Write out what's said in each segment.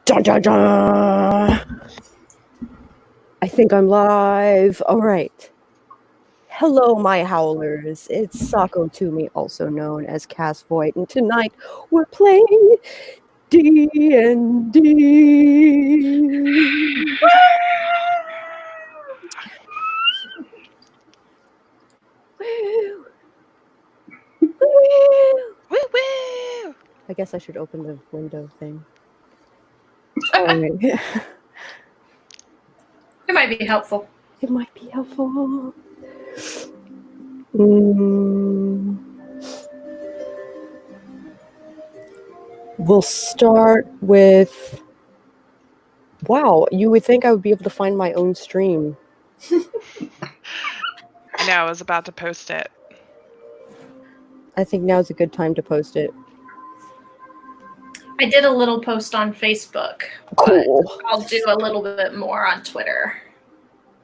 Dun, dun, dun. I think I'm live. All right. Hello, my howlers. It's Sako Toomey, also known as Cass Voight, and tonight we're playing D&D. Woo! Woo! Woo woo! I guess I should open the window thing. All right. It might be helpful. It might be helpful. We'll start with... Wow, you would think I would be able to find my own stream. I know, I was about to post it. I think now's a good time to post it. I did a little post on Facebook. Cool. But I'll do a little bit more on Twitter.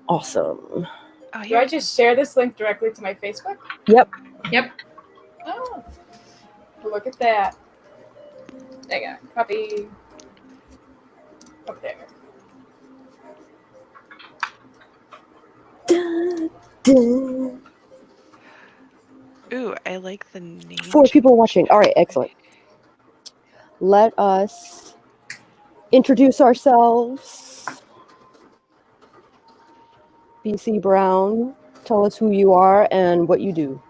Awesome. Oh, Do I just share this link directly to my Facebook? Yep. Yep. Oh, look at that. There you go. Copy. Up there. Dun, dun. Ooh, I like the name. 4 people watching. All right, excellent. Let us introduce ourselves. BC Brown, tell us who you are and what you do.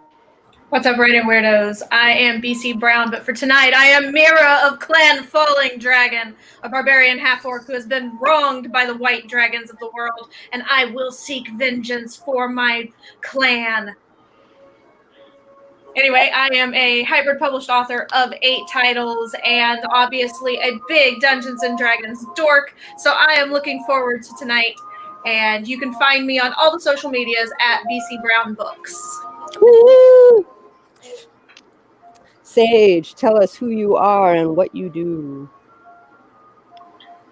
What's up, Raiden Weirdos? I am BC Brown, but for tonight, I am Mira of Clan Falling Dragon, a barbarian half-orc who has been wronged by the white dragons of the world, and I will seek vengeance for my clan. Anyway, I am a hybrid published author of 8 titles and obviously a big Dungeons & Dragons dork, so I am looking forward to tonight. And you can find me on all the social medias at BC Brown Books. Woo! Sage, tell us who you are and what you do.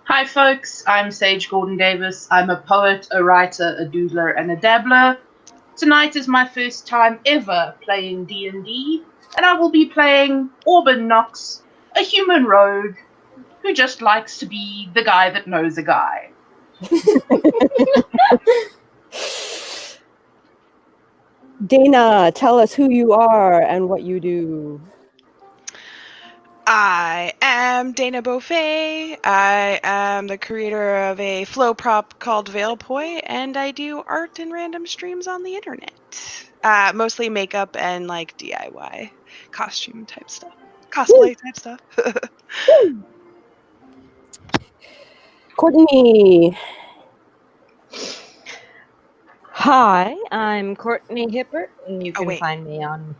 Hi folks, I'm Sage Gordon Davis. I'm a poet, a writer, a doodler, and a dabbler. Tonight is my first time ever playing D&D, and I will be playing Auburn Knox, a human rogue who just likes to be the guy that knows a guy. Dana, tell us who you are and what you do. I am Dana Beaufait. I am the creator of a flow prop called Veilpoi, and I do art and random streams on the internet. Mostly makeup and like DIY costume type stuff. Cosplay type stuff. Courtney. Hi, I'm Courtenay Hippert, and you Oh, can wait. find me on...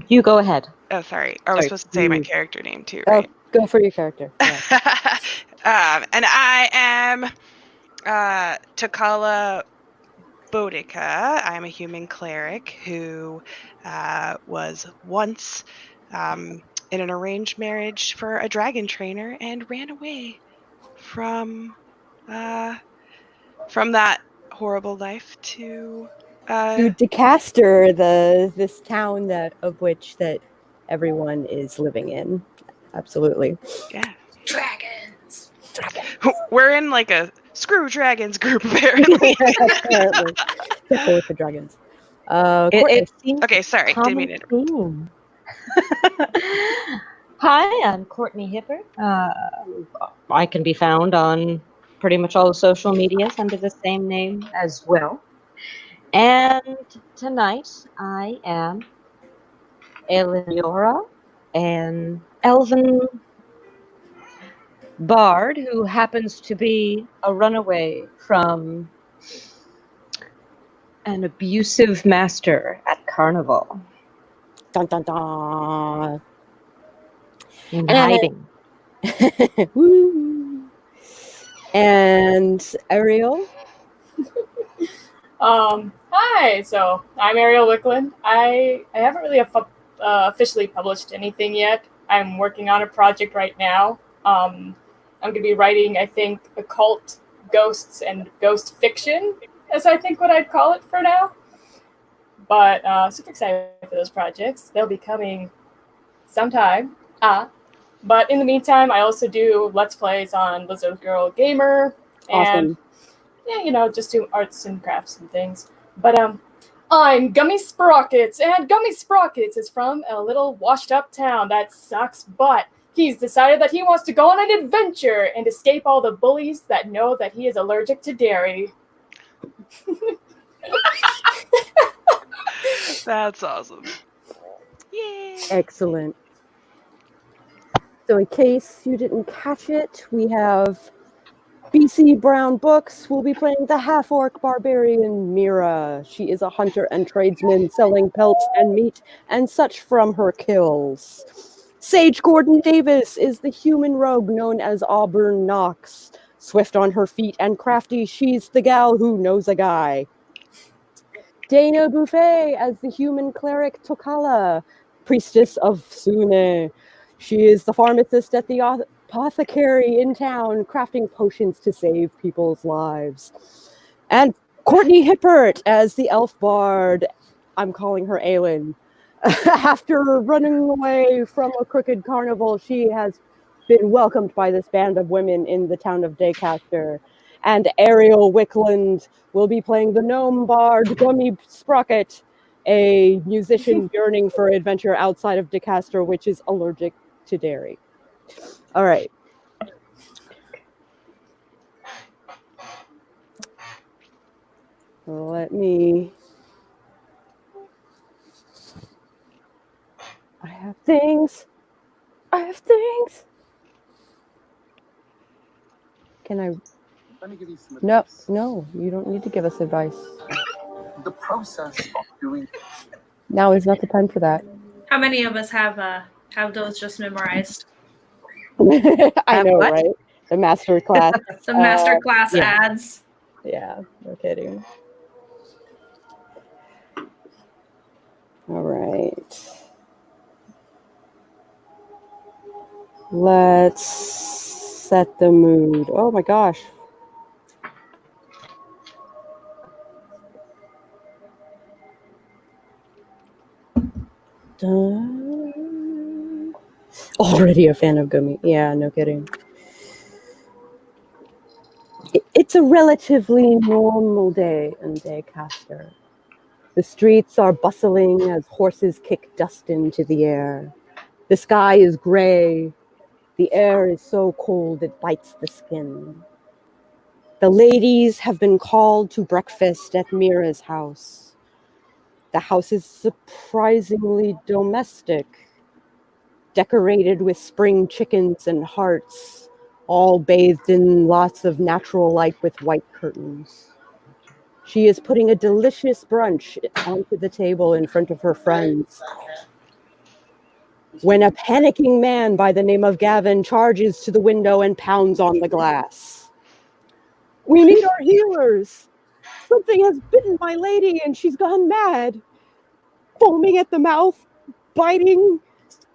you go ahead. Oh, sorry. I was supposed to say my character name too, Oh, right? go for your character. Yeah. And I am Takala Boudica. I'm a human cleric who was once in an arranged marriage for a dragon trainer and ran away from that horrible life to Decaster, this town that everyone is living in. Absolutely. yeah. Dragons. We're in like a screw dragons group apparently. Apparently. Careful with the dragons. Courtney. It seems Okay, sorry, didn't mean to interrupt. common theme. Hi, I'm Courtenay Hippert. I can be found on pretty much all the social medias under the same name as well. And tonight I am Eleonora, an elven bard who happens to be a runaway from an abusive master at Carnival. Dun, dun, dun. In hiding. Woo. And Ariel. Hi. So I'm Arial Wicklund. I haven't really officially published anything yet. I'm working on a project right now. I'm going to be writing, I think, occult ghosts and ghost fiction, as I think what I'd call it for now. But super excited for those projects. They'll be coming sometime. But in the meantime, I also do Let's Plays on Lizzo Girl Gamer. And, Awesome. yeah, just do arts and crafts and things. But, I'm Gummy Sprockets, and Gummy Sprockets is from a little washed-up town that sucks butt. He's decided that he wants to go on an adventure and escape all the bullies that know that he is allergic to dairy. That's awesome. Yay! Excellent. So in case you didn't catch it, we have BC Brown Books will be playing the half-orc barbarian Mira. She is a hunter and tradesman selling pelts and meat and such from her kills. Sage Gordon Davis is the human rogue known as Auburn Knox. Swift on her feet and crafty, she's the gal who knows a guy. Dana Beaufait as the human cleric Tokala, priestess of Sune. She is the pharmacist at the apothecary in town, crafting potions to save people's lives. And Courtenay Hippert as the elf bard. I'm calling her Aelin. After running away from a crooked carnival, she has been welcomed by this band of women in the town of Daycaster. And Arial Wicklund will be playing the gnome bard Gummy Sprocket, a musician yearning for adventure outside of Decaster, which is allergic to dairy. All right. Let me... I have things. Can I... Let me give you some No, advice. no, you don't need to give us advice. The process of doing Now is not the time for that. How many of us have those just memorized? I know, what? right? The master class. Some master class yeah. ads. Yeah, no kidding. All right. Let's set the mood. Oh my gosh. Dun. Already a fan of Gummy. Yeah, no kidding. It's a relatively normal day in Daycaster. The streets are bustling as horses kick dust into the air. The sky is gray. The air is so cold it bites the skin. The ladies have been called to breakfast at Mira's house. The house is surprisingly domestic, decorated with spring chickens and hearts, all bathed in lots of natural light with white curtains. She is putting a delicious brunch onto the table in front of her friends, when a panicking man by the name of Gavin charges to the window and pounds on the glass. We need our healers. Something has bitten my lady and she's gone mad. Foaming at the mouth, biting.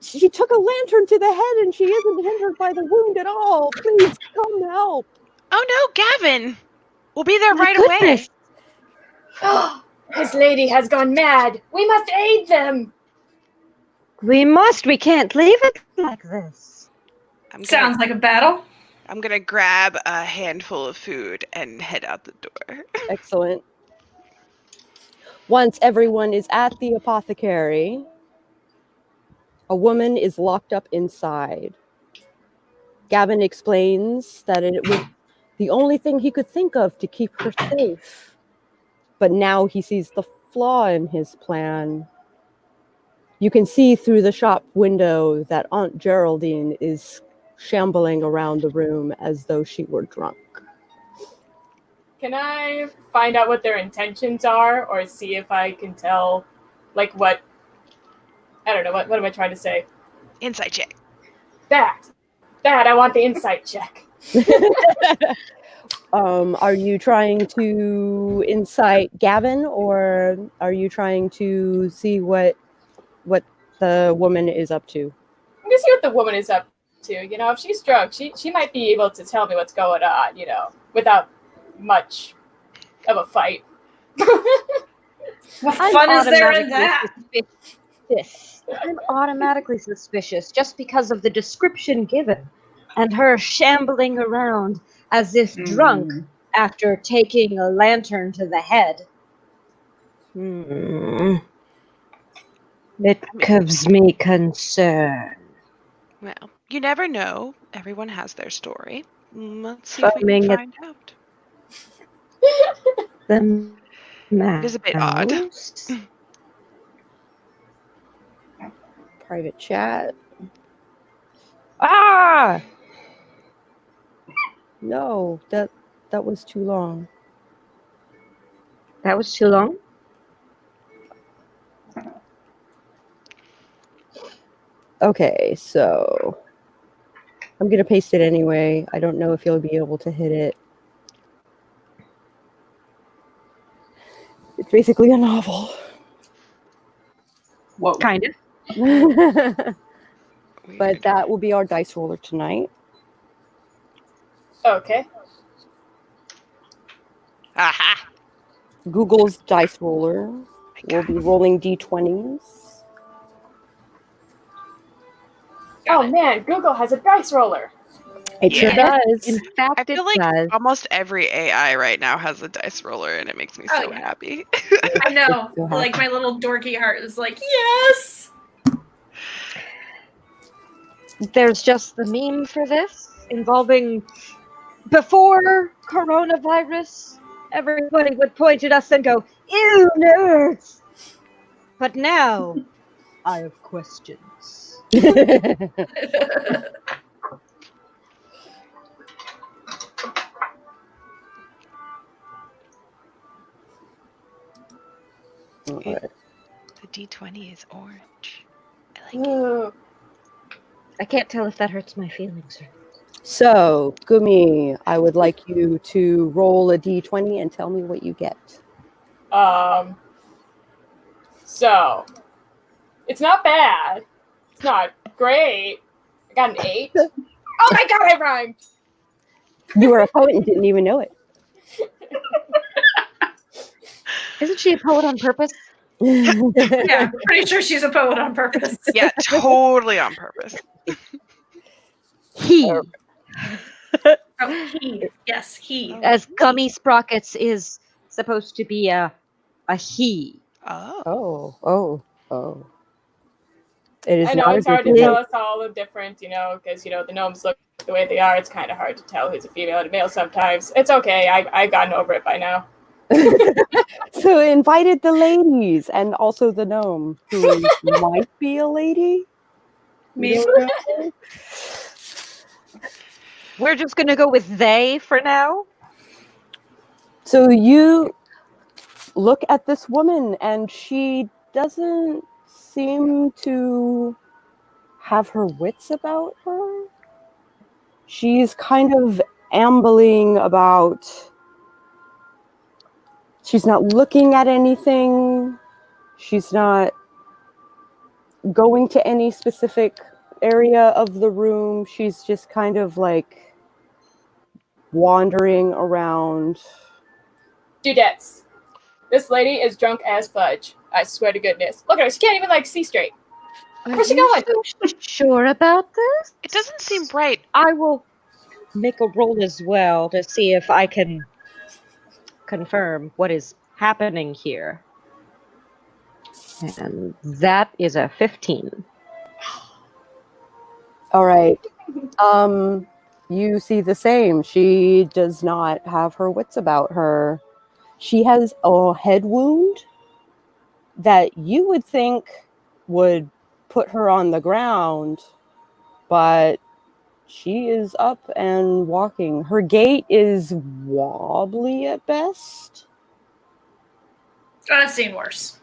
She took a lantern to the head and she isn't hindered by the wound at all. Please come help. Oh no, Gavin! We'll be there My right goodness. away. His lady has gone mad. We must aid them. We must. We can't leave it like this. Sounds like a battle. I'm gonna grab a handful of food and head out the door. Excellent. Once everyone is at the apothecary, a woman is locked up inside. Gavin explains that it was the only thing he could think of to keep her safe. But now he sees the flaw in his plan. You can see through the shop window that Aunt Geraldine is shambling around the room as though she were drunk. Can I find out what their intentions are, or see if I can tell, like, what... I don't know, what am I trying to say? Insight check. That, I want the insight check. Are you trying to incite Gavin, or are you trying to see what the woman is up to? I'm gonna see what the woman is up to. If she's drunk, she might be able to tell me what's going on, without much of a fight. What fun is there in that? this. I'm automatically suspicious just because of the description given and her shambling around as if drunk after taking a lantern to the head. It gives me concern. Well, you never know. Everyone has their story. Let's see if we can find out. The It is a bit odd. Private chat. Ah! No, that was too long. That was too long? Okay, so I'm going to paste it anyway. I don't know if you'll be able to hit it. It's basically a novel. Whoa. Kind of. But that will be our dice roller tonight. Okay. Aha! Google's dice roller. We'll be rolling d20s. Oh man, Google has a dice roller. It sure does. In fact, I feel it like does. almost every AI right now has a dice roller, and it makes me so happy. I know. So happy. Like my little dorky heart is like, yes. There's just the meme for this involving before coronavirus, everybody would point at us and go, "Ew, nerds!" But now, I have questions. Okay. The D20 is orange. I like it. Ooh. I can't tell if that hurts my feelings. So, Gumi, I would like you to roll a d20 and tell me what you get. So it's not bad. It's not great. I got an 8. Oh my god, I rhymed. You were a poet and didn't even know it. Isn't she a poet on purpose? Yeah, pretty sure she's a poet on purpose. Yeah, totally on purpose. He, Oh, he. Yes, he. as Gummy Sprockets is supposed to be a he. Oh. Oh. It is I know not it's a hard to good tell us all the different, because the gnomes look the way they are. It's kind of hard to tell who's a female and a male sometimes. It's okay. I've gotten over it by now. So invited the ladies and also the gnome, who might be a lady. Me. We're just gonna go with they for now. So you look at this woman and she doesn't seem to have her wits about her. She's kind of ambling about. She's not looking at anything. She's not going to any specific area of the room. She's just kind of like wandering around. Dudettes. This lady is drunk as fudge. I swear to goodness. Look at her. She can't even see straight. Where's she going? Sure about this? It doesn't seem right. I will make a roll as well to see if I can confirm what is happening here. And that is a 15. All right. You see the same. She does not have her wits about her. She has a head wound that you would think would put her on the ground, but she is up and walking. Her gait is wobbly at best. I've seen worse.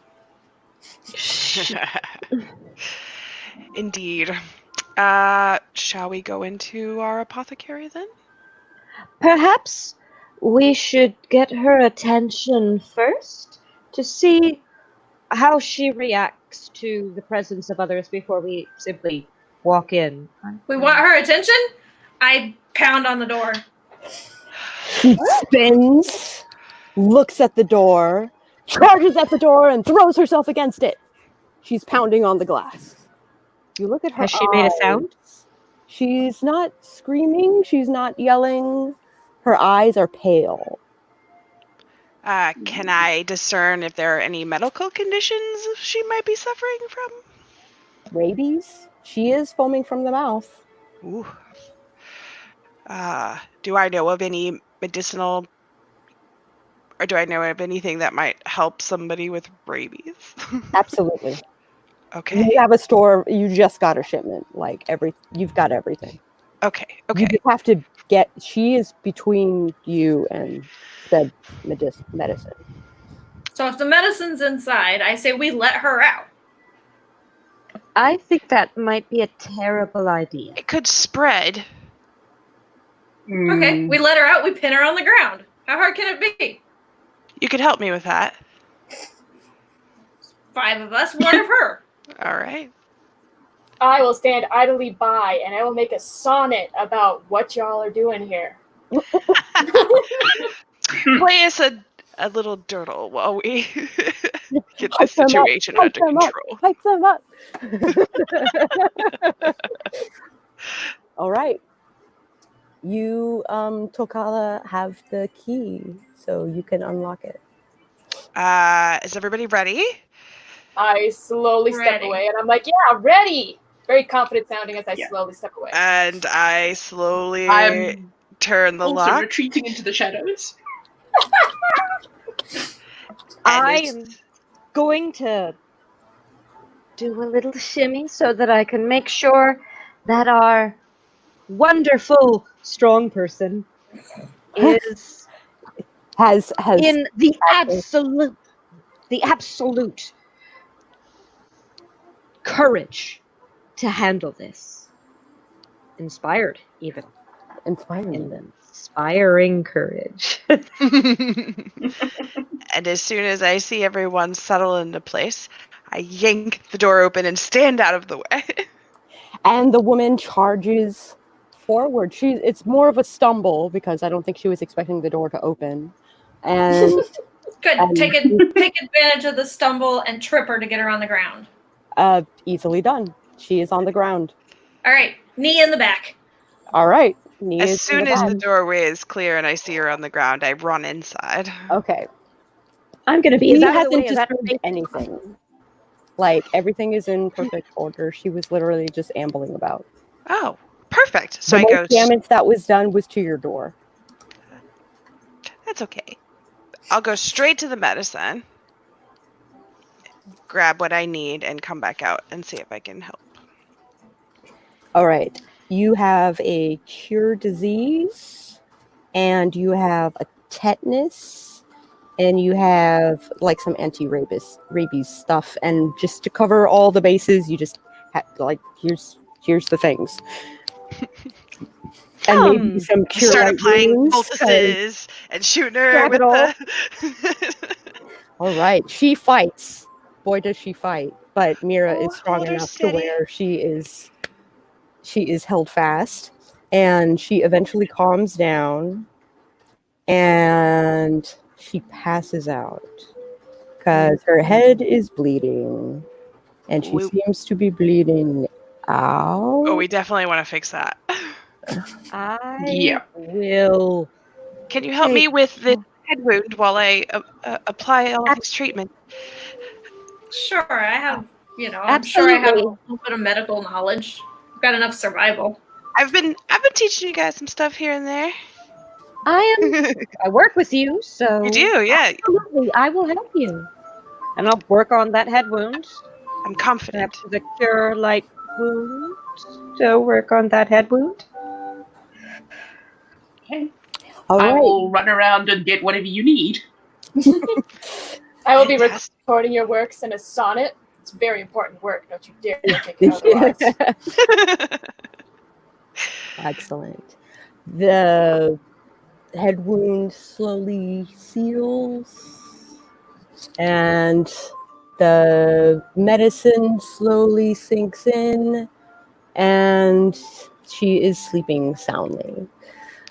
Indeed. Shall we go into our apothecary then? Perhaps we should get her attention first to see how she reacts to the presence of others before we simply walk in. We want her attention? I pound on the door. She spins, looks at the door, charges at the door, and throws herself against it. She's pounding on the glass. You look at her Has she made a sound? She's not screaming. She's not yelling. Her eyes are pale. Can I discern if there are any medical conditions she might be suffering from? Rabies? She is foaming from the mouth. Ooh. Do I know of any medicinal, or do I know of anything that might help somebody with rabies? Absolutely. Okay. You have a store. You just got a shipment. You've got everything. Okay. You just have to get. She is between you and said medicine. So if the medicine's inside, I say we let her out. I think that might be a terrible idea. It could spread. Okay, we let her out. We pin her on the ground. How hard can it be? You could help me with that. 5 of us, 1 of her. All right. I will stand idly by, and I will make a sonnet about what y'all are doing here. Play us a little dirtle while we get this situation under control. Hype them up. All right. You, Tokala, have the key, so you can unlock it. Is everybody ready? I slowly step Ready. away, and I'm like, yeah, ready! Very confident sounding as I slowly step away. And I slowly I'm turn the also lock. retreating into the shadows. I am going to do a little shimmy so that I can make sure that our wonderful strong person is Has in the absolute courage to handle this. Inspired, even. Inspiring courage. And as soon as I see everyone settle into place, I yank the door open and stand out of the way. And the woman charges forward. It's more of a stumble because I don't think she was expecting the door to open. And Good. Take advantage of the stumble and trip her to get her on the ground. easily done. She is on the ground. All right, knee in the back. All right. As soon as the doorway is clear and I see her on the ground, I run inside. Okay. I'm going to be He as out of the way hasn't as that disturbed anything. Like, everything is in perfect order. She was literally just ambling about. Oh, perfect. So The I go. most damage that was done was to your door. That's okay. I'll go straight to the medicine, grab what I need, and come back out and see if I can help. All right. You have a cure disease, and you have a tetanus, and you have like some anti-rabies stuff. And just to cover all the bases, you just have here's the things. And maybe some cure Start light applying wounds, poultices and shooting her grab with it all. the. All right, she fights. Boy, does she fight! But Mira is strong hold her enough to steady. where she is held fast, and she eventually calms down, and she passes out because her head is bleeding, and she seems to be bleeding out. Oh, we definitely want to fix that. I will. Can you help me with the head wound while I apply all of this treatment? Sure, I have, I'm sure I have a Absolutely. little bit of medical knowledge. I've got enough survival. I've been teaching you guys some stuff here and there. I work with you, so You do, yeah. absolutely, I will help you, and I'll work on that head wound. I'm confident. The cure light wound. So work on that head wound. Okay. All I right. will run around and get whatever you need. I will be Fantastic. recording your works in a sonnet. It's very important work. Don't you dare take it otherwise. Excellent. The head wound slowly seals, and the medicine slowly sinks in, and she is sleeping soundly.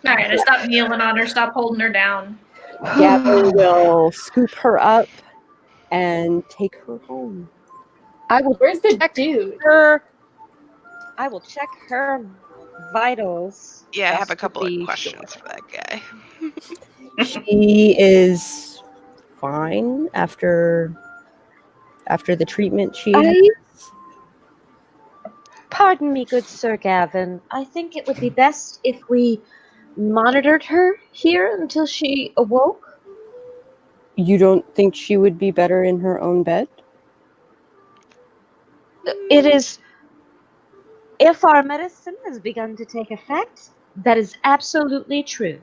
All right, I stop kneeling on her, stop holding her down. Gabby will scoop her up and take her home. I will Where's the check dude? her. I will check her vitals. Yeah, I have just a to couple of be questions sure. for that guy. She is fine after the treatment she I- has. Pardon me, good Sir Gavin. I think it would be best if we monitored her here until she awoke. You don't think she would be better in her own bed? It is. If our medicine has begun to take effect, that is absolutely true.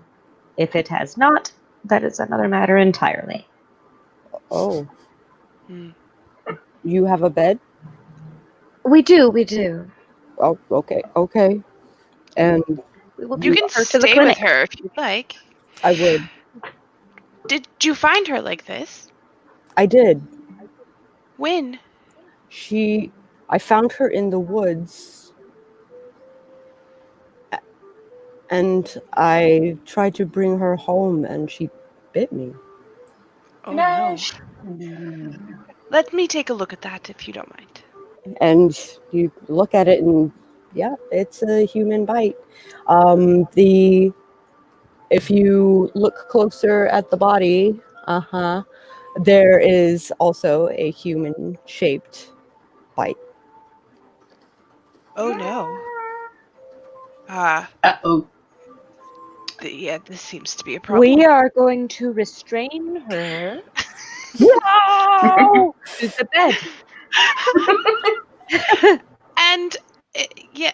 If it has not, that is another matter entirely. Oh, Hmm. you have a bed? We do. Oh, okay. And We will You take can her to the stay clinic. with her if you'd like. I would. Did you find her like this? I did. When? I found her in the woods. And I tried to bring her home and she bit me. Oh No. no. Let me take a look at that if you don't mind. And you look at it and yeah, it's a human bite. If you look closer at the body, there is also a human-shaped bite. Oh no. Uh-oh. Yeah, this seems to be a problem. We are going to restrain her No! to the bed. And yeah,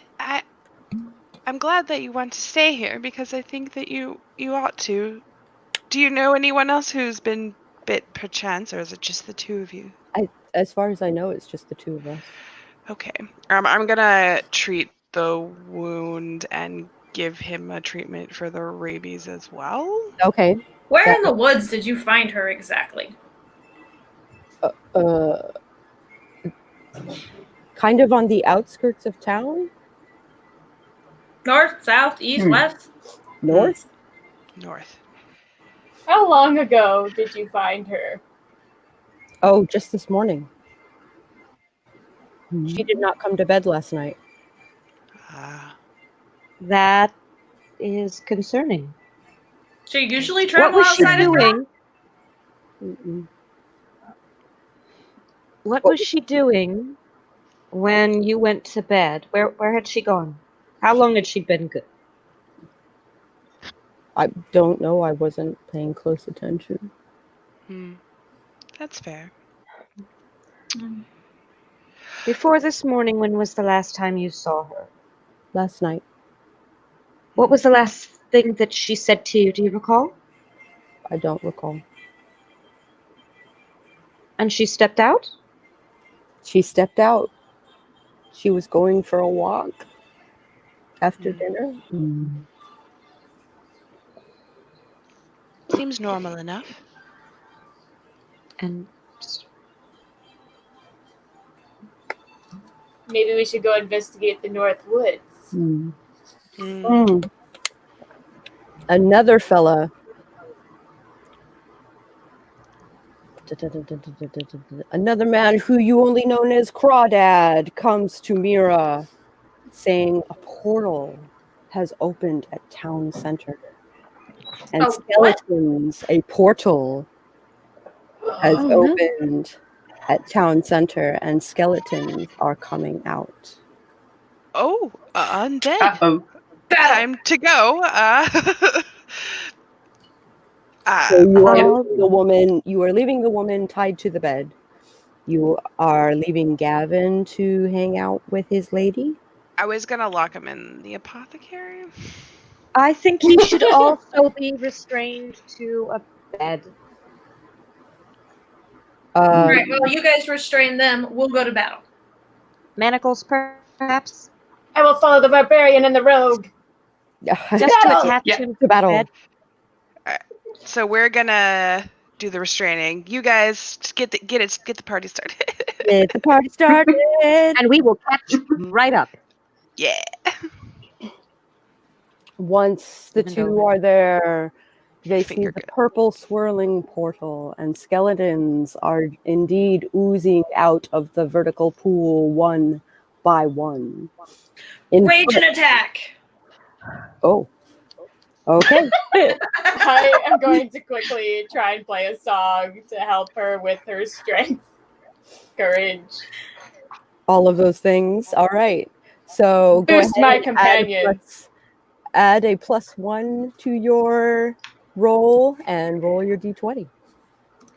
I'm glad that you want to stay here because I think that you ought to. Do you know anyone else who's been bit perchance, or is it just the two of you? As far as I know, it's just the two of us. Okay. I'm gonna treat the wound and give him a treatment for the rabies as well. Okay. Where That- in the woods did you find her exactly? Kind of on the outskirts of town, North, south, east, west? north. North. How long ago did you find her? Oh, just this morning. She did not come to bed last night. That is concerning. She usually What travel was she outside of town? doing? Mm-mm. What was she doing when you went to bed? Where had she gone? How long had she been good? I don't know. I wasn't paying close attention. That's fair. Before this morning, when was the last time you saw her? Last night. What was the last thing that she said to you? Do you recall? I don't recall. And she stepped out? She stepped out. She was going for a walk after dinner. Seems normal enough. And Maybe we should go investigate the North Woods. Another fella. Another man who you only known as Crawdad comes to Mira saying a portal has opened at town center. And skeletons, a portal has opened at town center and skeletons are coming out. Oh, undead. Uh-oh. Time to go. So you are leaving the woman. You are leaving the woman tied to the bed. You are leaving Gavin to hang out with his lady. I was gonna lock him in the apothecary. I think he should also be restrained to a bed. All right, well, you guys restrain them. We'll go to battle. Manacles, perhaps? I will follow the barbarian and the rogue. Just to attach him to battle. bed. So we're gonna do the restraining. You guys just get the party started. Get the party started. And we will catch right up. Yeah. Once the two are there, They see Finger the good. purple swirling portal, and skeletons are indeed oozing out of the vertical pool one by one. Rage front- and attack. Oh. Okay. I am going to quickly try and play a song to help her with her strength, courage. All of those things. All right. So go Boost ahead my and companions. add a +1 to your roll and roll your d20.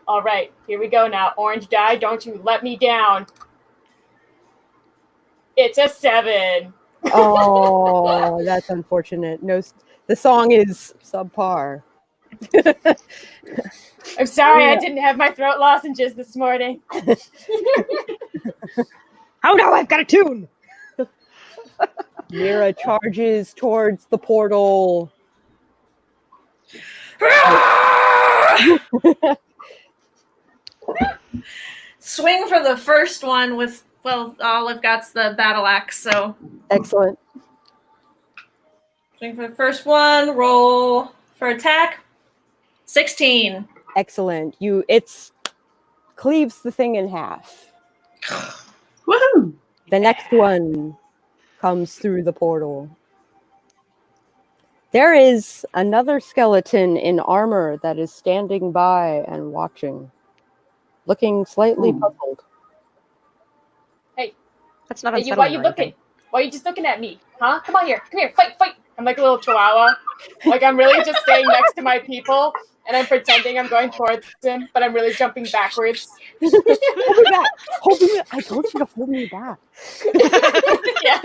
All right, here we go now. Orange die, don't you let me down. It's a 7. Oh, that's unfortunate. No, the song is subpar. I'm sorry, I didn't have my throat lozenges this morning. Oh no, I've got a tune! Mira charges towards the portal. Swing for the first one with, well, all I've got's the battle axe, so. Excellent. Swing for the first one, roll for attack. 16. Excellent. It's cleaves the thing in half. Woohoo! The next one comes through the portal. There is another skeleton in armor that is standing by and watching, looking slightly puzzled. That's not Hey, unsettling. why you or looking? anything. Why are you just looking at me? Huh? Come on here. Come here. Fight, fight. I'm like a little chihuahua. Like I'm really just staying next to my people and I'm pretending I'm going towards him, but I'm really jumping backwards. Hold me back! Hold me! I told you to hold me back. Yeah.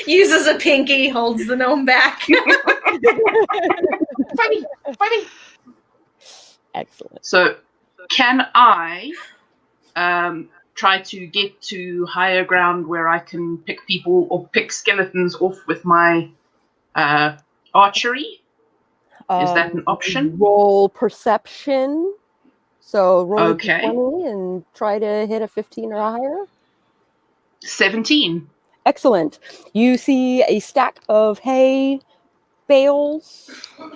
Uses a pinky, holds the gnome back. Fight me. Fight me. Excellent. So, can I try to get to higher ground where I can pick people or pick skeletons off with my archery? Is that an option? Roll perception. So roll Okay. a d20 and try to hit a 15 or higher. 17. Excellent. You see a stack of hay bales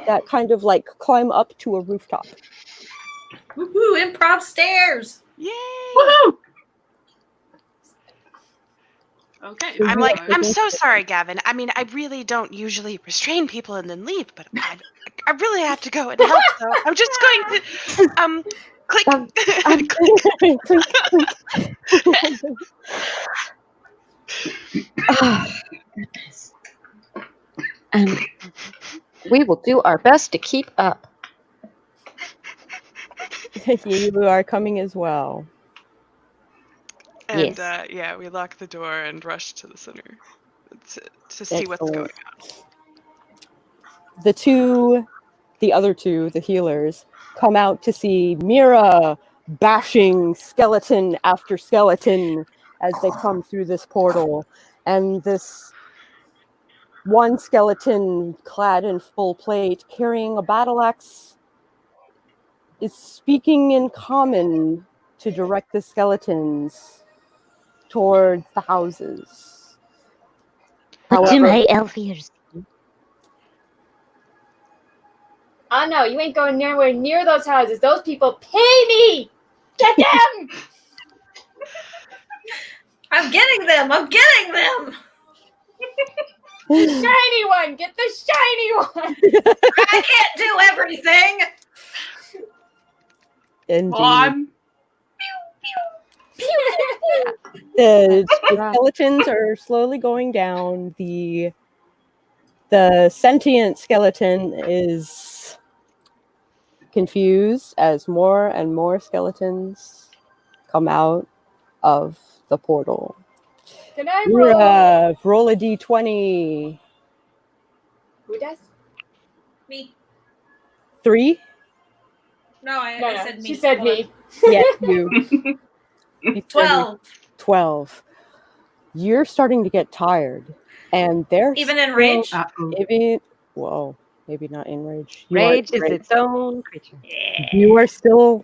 that kind of like climb up to a rooftop. Woohoo, improv stairs. Yay! Woohoo! Okay. I'm like, Yeah. I'm so sorry, Gavin. I mean, I really don't usually restrain people and then leave, but I really have to go and help. So I'm just going to click. Oh, goodness. And we will do our best to keep up. You are coming as well. And Yes. yeah, we lock the door and rush to the center to see what's going Excellent. The other two, the healers, come out to see Mira bashing skeleton after skeleton as they come through this portal. And this one skeleton clad in full plate, carrying a battle axe, is speaking in common to direct the skeletons towards the houses. Put However, my elf ears. Oh no, you ain't going nowhere near those houses. Those people pay me. Get them. I'm getting them. I'm getting them. The shiny one. Get the shiny one. I can't do everything. indeed. The skeletons are slowly going down. The sentient skeleton is confused as more and more skeletons come out of the portal. Can I roll? Roll a d20. Who does? Me. 3? No, I No, said me. she said Hold on. me. Yes, you. You said 12. 12. You're starting to get tired. And they're Even in still- rage? Maybe not in rage. Rage is its own creature. You are still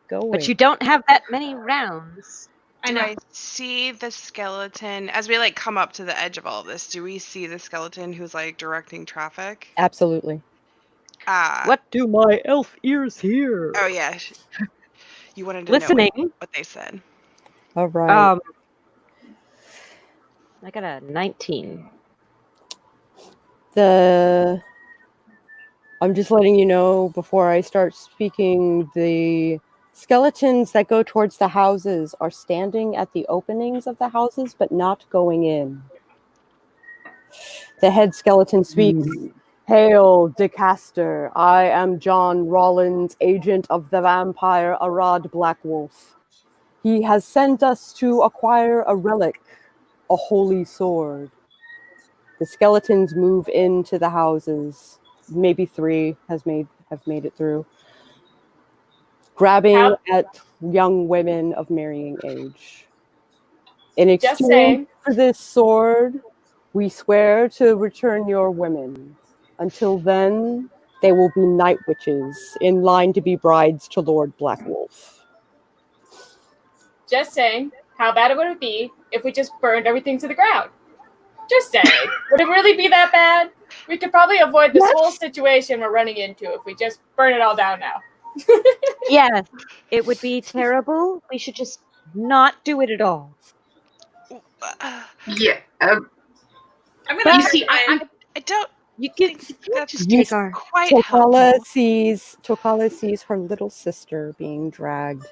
going. But you don't have that many rounds. I Do know. I see the skeleton as we like come up to the edge of all of this? Do we see the skeleton who's like directing traffic? Absolutely. What do my elf ears hear? Oh yeah. You wanted to Listening. know what they said. All right. I got a 19. I'm just letting you know before I start speaking, the skeletons that go towards the houses are standing at the openings of the houses, but not going in. The head skeleton speaks. Hail, Decaster. I am John Rollins, agent of the vampire Arad Blackwolf. He has sent us to acquire a relic, a holy sword. The skeletons move into the houses. Maybe 3 have made it through. Grabbing at young women of marrying age. In Just exchange saying. for this sword, we swear to return your women. Until then, they will be night witches, in line to be brides to Lord Blackwolf. Just saying. How bad would it be if we just burned everything to the ground? Just saying. Would it really be that bad? We could probably avoid this whole situation we're running into if we just burn it all down now. Yes, it would be terrible. We should just not do it at all. Yeah. I'm You gonna see, I don't You think can't that's just take our. quite Tokala helpful. sees her little sister being dragged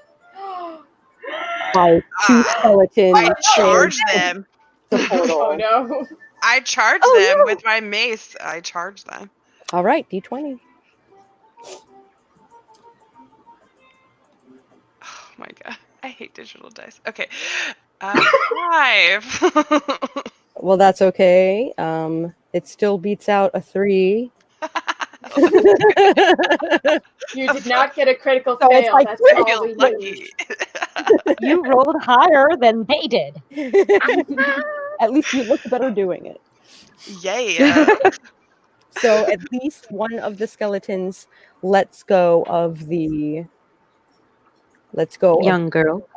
by 2 skeletons. I charge them. The portal. Oh no. I charge Oh, them no. with my mace. I charge them. All right, D20. Oh my god. I hate digital dice. Okay. 5. Well, that's okay. It still beats out a 3. You did not get a critical So it's fail. like That's I all feel we lucky. You rolled higher than they did. At least you look better doing it. Yeah. So at least one of the skeletons lets go of the Young girl.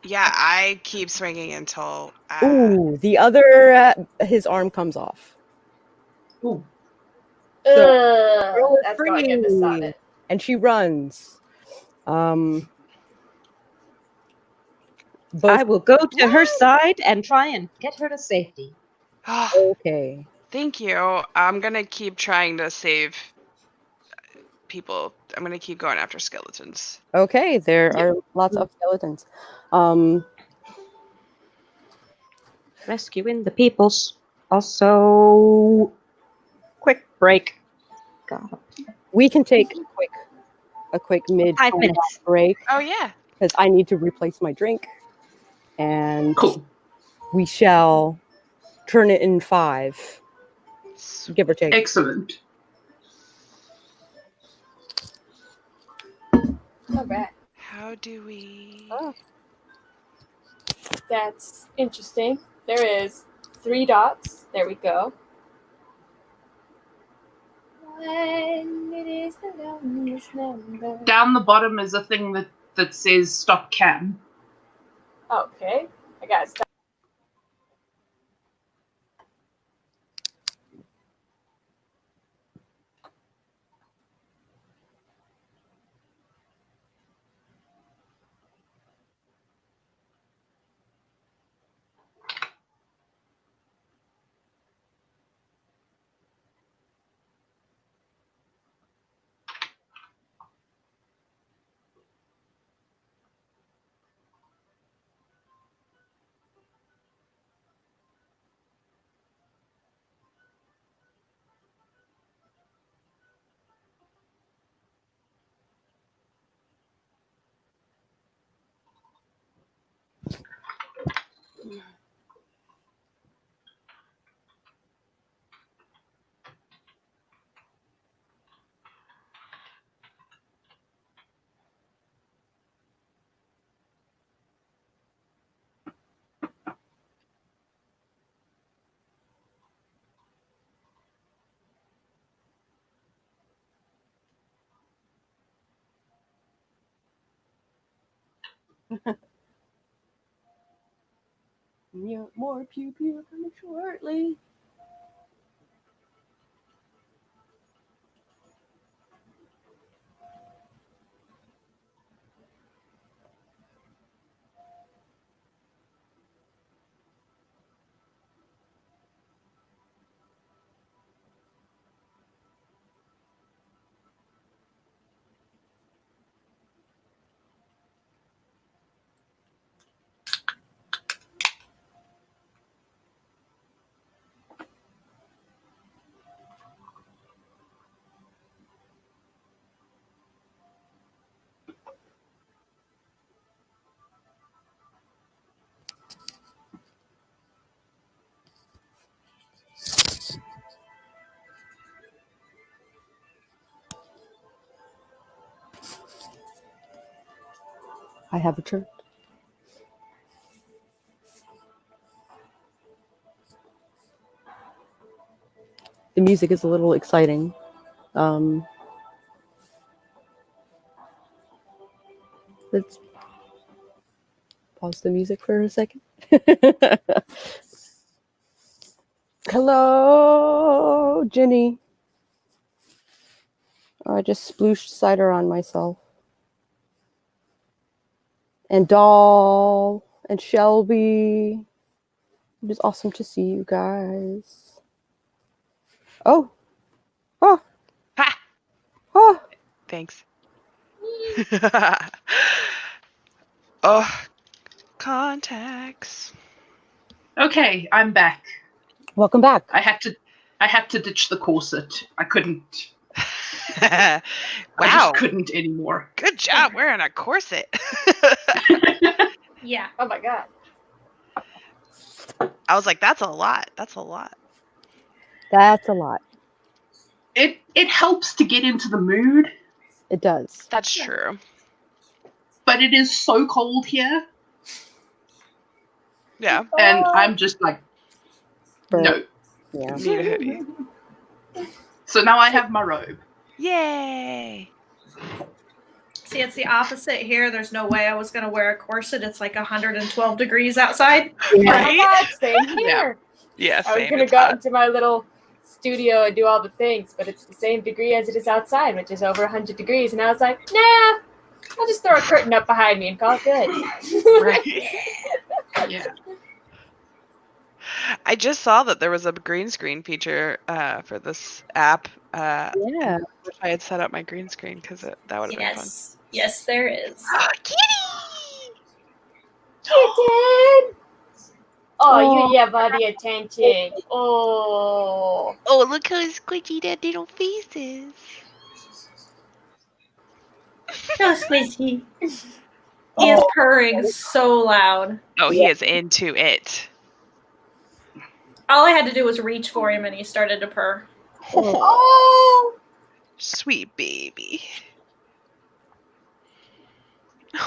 Yeah, I keep swinging until. Ooh, the other his arm comes off. Ooh. So That's going into Sonnet. and she runs. I will go to her side and try and get her to safety. Okay. Thank you. I'm gonna keep trying to save people. I'm gonna keep going after skeletons. Okay, there are lots of skeletons. Rescuing the peoples. Also, quick break. God. We can take a quick mid 5 minutes. break Oh yeah. because I need to replace my drink, and Cool. we shall turn it in 5, give or take. Excellent. All right. How do we? That's interesting. There is 3 dots. There we go. When it is the loneliest number. Down the bottom is a thing that says stop cam. Okay. I got to stop. More pew pew coming shortly. I have a church. The music is a little exciting. Let's pause the music for a second. Hello, Jenny. I just splooshed cider on myself. And Doll and Shelby. It is awesome to see you guys. Oh. Oh. Ha! Oh. Thanks. Oh, contacts. Okay, I'm back. Welcome back. I had to ditch the corset. I couldn't. Wow. I just couldn't anymore. Good job wearing a corset. Yeah. Oh my god. I was like, that's a lot. That's a lot. That's a lot. It helps to get into the mood, It does. That's true. but it is so cold here, Yeah. and I'm just like, no. Yeah. Need a hoodie. So now I have my robe. Yay. See, it's the opposite here. There's no way I was going to wear a corset. It's like 112 degrees outside. Right? Oh, same here. Yeah, I was same. gonna It's go hot. into my little studio and do all the things, but it's the same degree as it is outside, which is over 100 degrees. And I was like, nah, I'll just throw a curtain up behind me and call it good. Right. Yeah. I just saw that there was a green screen feature for this app. Yeah. Wish I had set up my green screen because that would have been fun. Yes. Yes, there is. Kitty! Kitten! Oh, Oh. you have all the attention. Oh. Oh, look how squishy that little face is. So squishy. He is purring so loud. Oh, he is into it. All I had to do was reach for him and he started to purr. Oh! Sweet baby.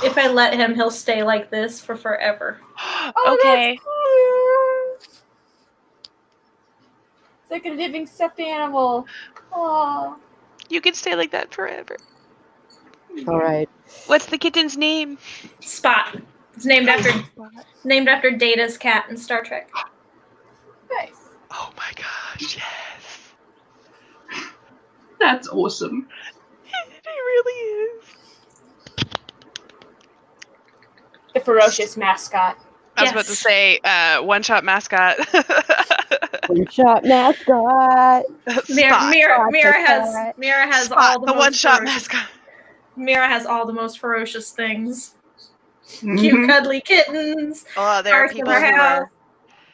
If I let him, he'll stay like this for forever. Oh, Okay. that's cute. It's like a living stuffed animal. Oh. You can stay like that forever. All right. What's the kitten's name? Spot. It's named after Data's cat in Star Trek. Nice. Oh my gosh, yes. That's awesome. It really is. The ferocious mascot. I was about to Yes. say, one-shot mascot. One shot mascot. Spot. Mira has Spot, all the most one-shot ferocious- mascot. Mira has all the most ferocious things. Mhm. Cute, cuddly kittens. Oh, there are Arthur people who House. are.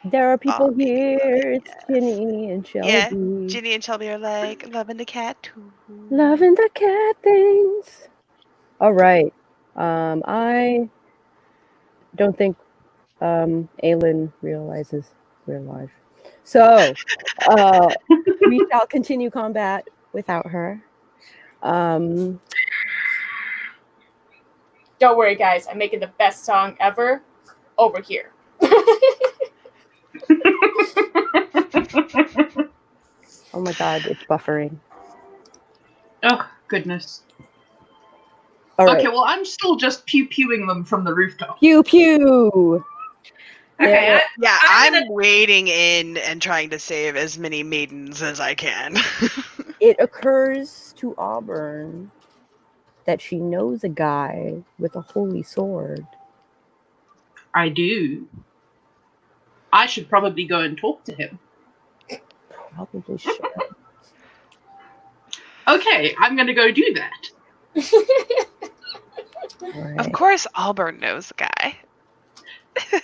There are people Oh, here. It's yes. Ginny and Shelby. Yeah, Ginny and Shelby are like loving the cat too. Loving the cat things. All right. I don't think Aylin realizes we're live. So we shall continue combat without her. Don't worry, guys. I'm making the best song ever over here. Oh my god, it's buffering. Oh, goodness. All right. Okay, well, I'm still just pew-pewing them from the rooftop. Pew pew. Okay, Yeah, I'm I'm wading in and trying to save as many maidens as I can. It occurs to Auburn that she knows a guy with a holy sword. I do. I should probably go and talk to him. Probably should. Okay, I'm going to go do that. Right. Of course, Auburn knows the guy.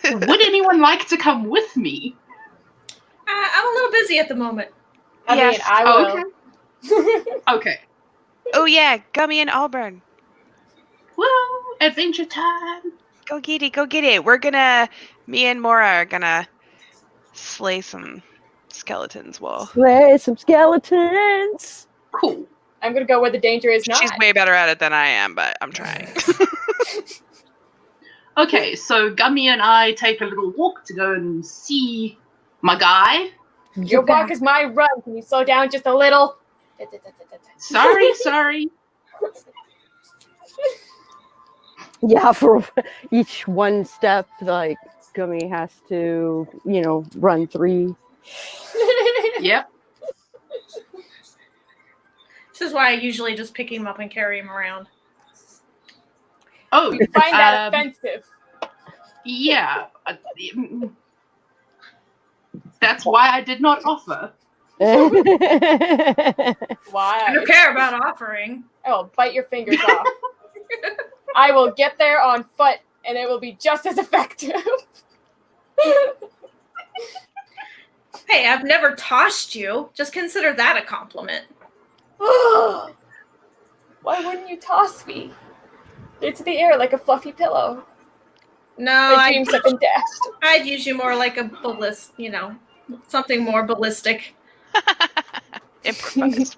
Would anyone like to come with me? I'm a little busy at the moment. I Yes. mean, I will. Okay. Oh yeah, Gummy and Auburn. Well, adventure time. Go get it, go get it. Me and Mora are gonna slay some skeletons. Well, Slay some skeletons. Cool. I'm gonna go where the danger is not. she's way better at it than I am, but I'm trying. Okay, so Gummy and I take a little walk to go and see my guy. Your walk is my run. Can you slow down just a little? Sorry. Yeah, for each one step, like Gummy has to, run 3. Yep. This is why I usually just pick him up and carry him around. Oh, We find that offensive. yeah. That's why I did not offer. Why? I don't care about offering. I will bite your fingers off. I will get there on foot, and it will be just as effective. Hey, I've never tossed you. Just consider that a compliment. Why wouldn't you toss me into the air like a fluffy pillow? No, My dreams have been dashed. I'd use you more like a ballist, something more ballistic. Improvised.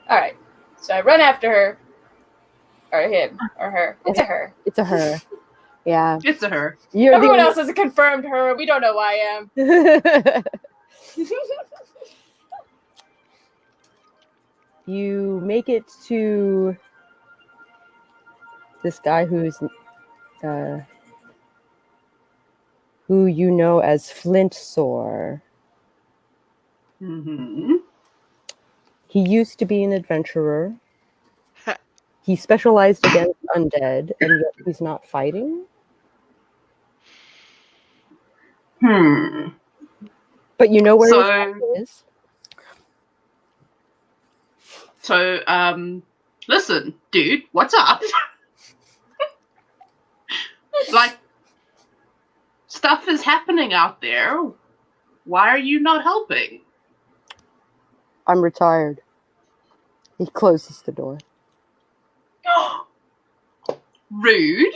All right, so I run after her, or him, or her. It's a her. It's a her. Yeah. It's a her. You're Everyone the else has confirmed her. We don't know who I am. You make it to this guy who you know as Flint Sore. Mm-hmm. He used to be an adventurer. He specialized against undead, and yet he's not fighting. But you know where his house is? So, listen, dude, what's up? Like, stuff is happening out there. Why are you not helping? I'm retired. He closes the door. Rude.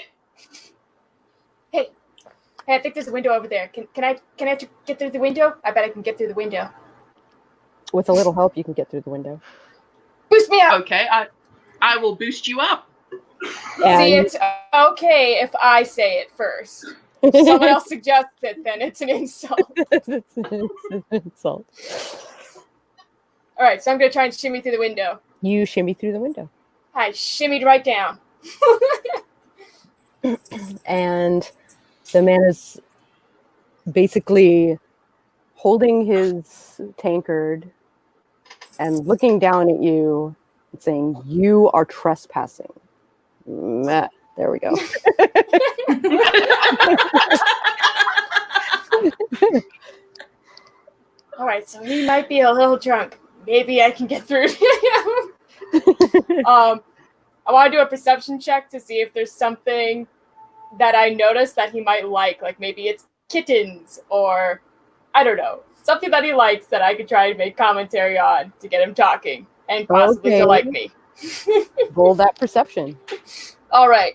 Hey, I think there's a window over there. Can I get through the window? I bet I can get through the window. With a little help, you can get through the window. Boost me up. Okay, I will boost you up. See, it's okay if I say it first. If someone else suggests it, then it's an insult. It's an insult. All right, so I'm going to try and shimmy through the window. You shimmy through the window. I shimmied right down. And the man is basically holding his tankard and looking down at you and saying, "You are trespassing." Meh. There we go. All right, so he might be a little drunk. Maybe I can get through to him. I want to do a perception check to see if there's something that I noticed that he might like maybe it's kittens or I don't know, something that he likes that I could try to make commentary on to get him talking and possibly to like me. Roll that perception. All right.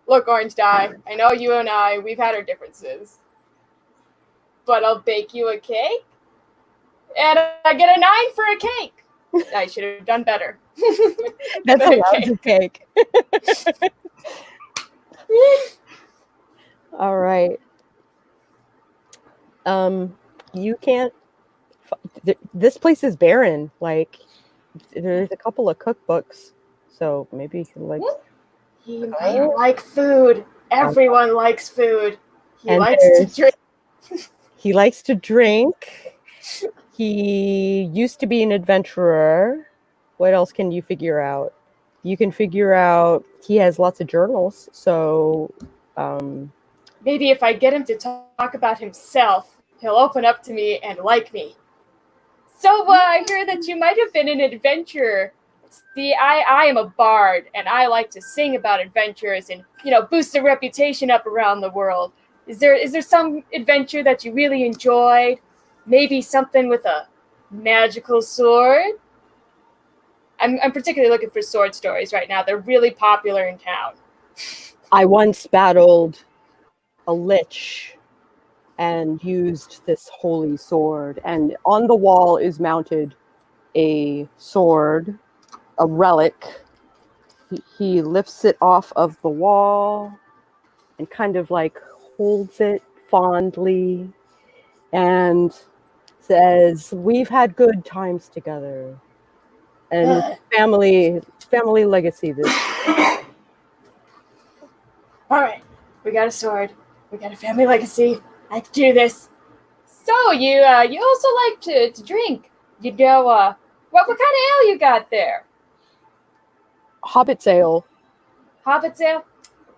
Look, Orange Dye, I know you and we've had our differences, but I'll bake you a cake, and I get a 9 for a cake. I should have done better. That's a lot of cake. All right. You can't. This place is barren. Like, there's a couple of cookbooks, so maybe you can like. He might like food. Everyone likes food. He And likes to drink. He likes to drink. He used to be an adventurer. What else can you figure out? You can figure out he has lots of journals. So, Maybe if I get him to talk about himself, he'll open up to me and like me. So I hear that you might have been an adventurer. See, I am a bard, and I like to sing about adventures and, boost their reputation up around the world. Is there some adventure that you really enjoyed? Maybe something with a magical sword? I'm particularly looking for sword stories right now. They're really popular in town. I once battled a lich and used this holy sword. And on the wall is mounted a sword, a relic. He lifts it off of the wall and kind of like holds it fondly and says, "We've had good times together." And family legacy this. All right, we got a sword. We got a family legacy. I can do this. So you also like to drink. What kind of ale you got there? Hobbit's ale. Hobbit's ale?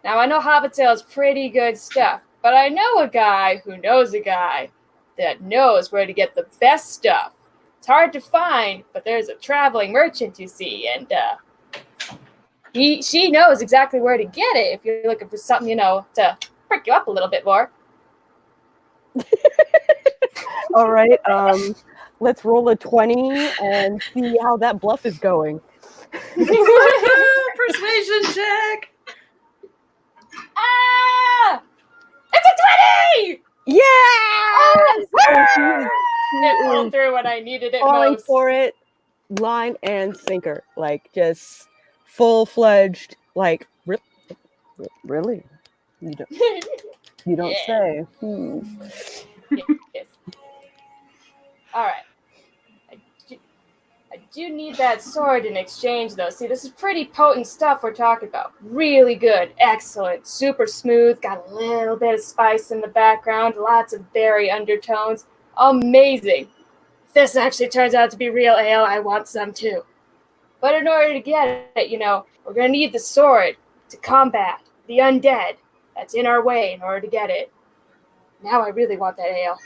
Now I know Hobbit's ale is pretty good stuff, but I know a guy who knows a guy that knows where to get the best stuff. It's hard to find, but there's a traveling merchant, you see, and she knows exactly where to get it if you're looking for something, to perk you up a little bit more. All right, let's roll a 20 and see how that bluff is going. Persuasion check. Ah! It's a 20! Yeah! It pulled through when I needed it Falling most. for it, line and sinker, like just full-fledged. Like really, you don't Yeah. say. Yes. All right. I do need that sword in exchange, though. See, this is pretty potent stuff we're talking about. Really good, excellent, super smooth, got a little bit of spice in the background, lots of berry undertones. Amazing. If this actually turns out to be real ale, I want some too. But in order to get it, we're going to need the sword to combat the undead that's in our way in order to get it. Now I really want that ale.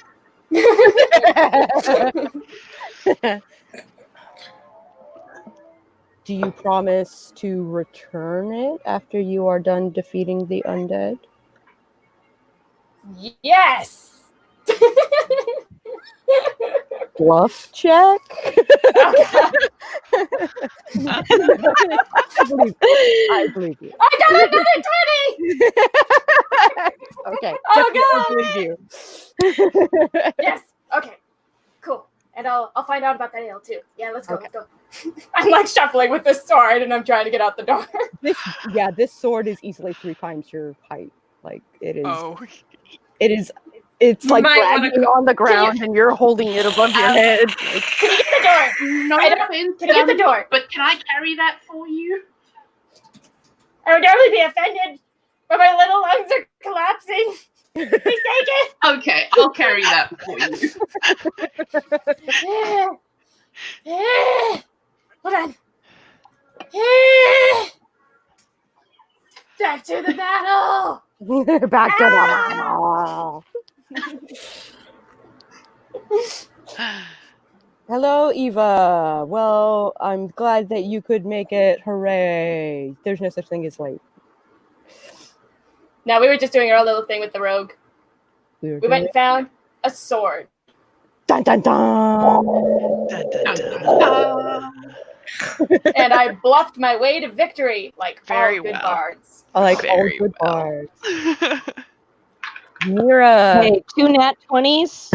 Do you promise to return it after you are done defeating the undead? Yes! Bluff check? I believe you. got another 20! Okay. Oh, definitely believe you. Yes. Okay. Cool. And I'll find out about that ale too. Yeah, let's go. Okay. Let's go. I'm like shuffling with this sword and I'm trying to get out the door. This sword is easily 3 times your height. Like it is. Oh. It is. It's like Might wanna dragging on the ground, and you're holding it above your head. Can you get the door? No offense, Can you get the door? but can I carry that for you? I would normally be offended, but my little lungs are collapsing. Please take it. Okay, I'll carry that for you. Hold on. Back to the battle. Back to the Hello, Eva. Well, I'm glad that you could make it. Hooray. There's no such thing as late. No, we were just doing our little thing with the rogue. We went and found a sword. Dun dun dun. Dun, dun, dun. And I bluffed my way to victory like Very all good well. bards. I like Very all good well. bards. Mira, Okay, 2 nat 20s.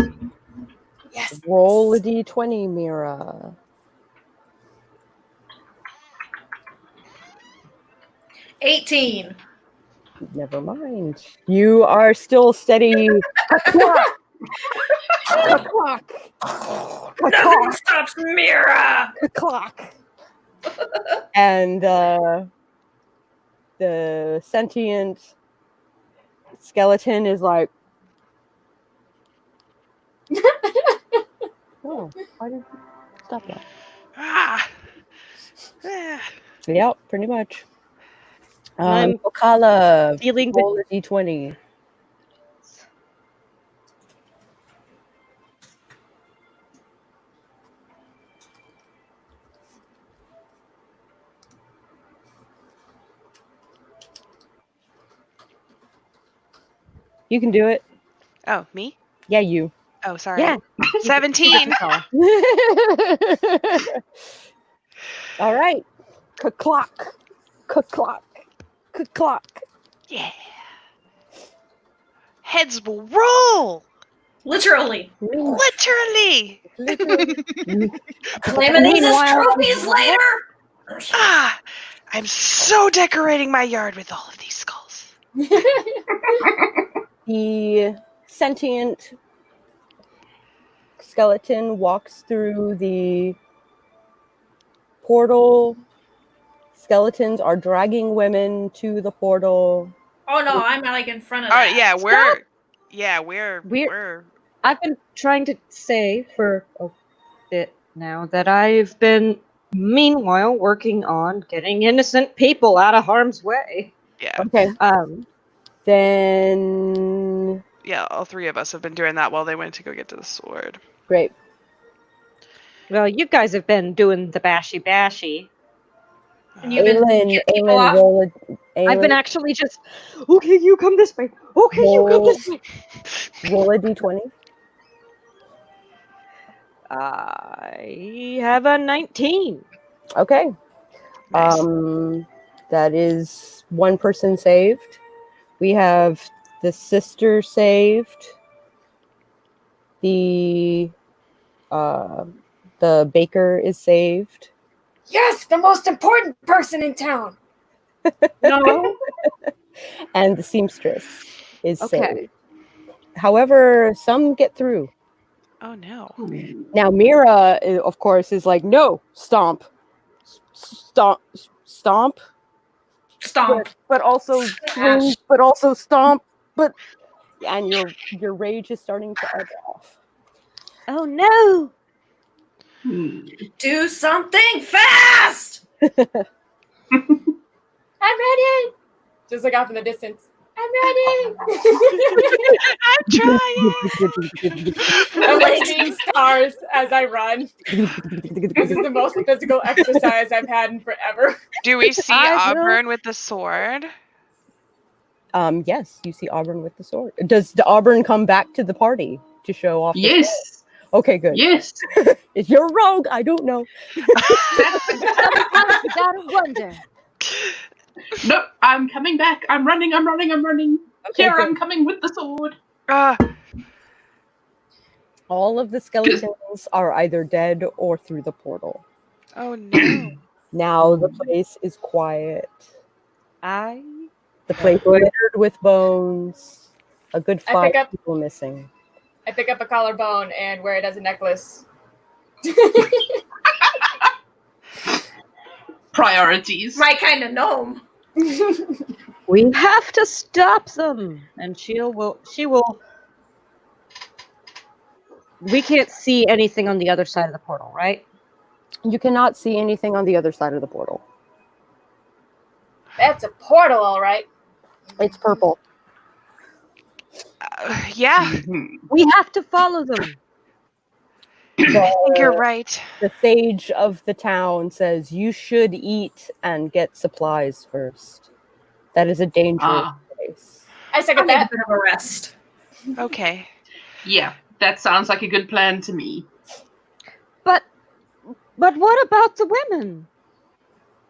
Yes. roll a d20, Mira. $18. Never mind. You are still steady. Clock. Nothing stops Mira. Clock. And the sentient skeleton is like, oh, why did you stop that? Ah. Ah. Yeah, pretty much. I'm Okala, feeling roll a d20. You can do it. Oh, me? Yeah, you. Oh, sorry. Yeah. 17. All right. Clock. Clock. Clock. Yeah. Heads will roll. Literally. Literally. Laminated trophies later. Ah, I'm so decorating my yard with all of these skulls. The sentient skeleton walks through the portal. Skeletons are dragging women to the portal. Oh no, I'm like in front of Oh that. yeah, we're I've been trying to say for a bit now that I've been, meanwhile, working on getting innocent people out of harm's way. yeah. Okay. Then Yeah, all three of us have been doing that while they went to go get to the sword. great. Well, you guys have been doing the bashy. And you've been Aelin, getting people off? roll a. I've been actually just, okay, you come this way. Okay, you come this way. Roll a d20. I have a 19. Okay. Nice. That is one person saved. We have the sister saved. The baker is saved. Yes, the most important person in town. No. And the seamstress is Okay. saved. However, some get through. Oh no. Now Mira, of course, is like, no, stomp. Stomp. But also scream, but also stomp, but and your rage is starting to ebb off. Oh no! Do something fast! I'm ready. Just like off in the distance. I'm ready. I'm trying. I'm like seeing stars as I run. This is the most physical exercise I've had in forever. Do we see I will- Auburn with the sword? Yes, you see Auburn with the sword. Does the Auburn come back to the party to show off? the sword? Yes. Okay, good. Yes. If you're rogue, I don't know. Sometimes you gotta wonder. Nope, I'm coming back. I'm running. Okay, Here, good. I'm coming with the sword. All of the skeletons are either dead or through the portal. Oh no. Now the place is quiet. I The place littered with bones. A good I 5 pick up- people missing. I pick up a collarbone and wear it as a necklace. Priorities. My kind of gnome. We have to stop them, and she will. We can't see anything on the other side of the portal, right? You cannot see anything on the other side of the portal. That's a portal, all right. It's purple. Yeah, We have to follow them. I think you're right. The sage of the town says you should eat and get supplies first. That is a dangerous place. I I second need a that. bit of a rest. Okay. Yeah, that sounds like a good plan to me. But what about the women?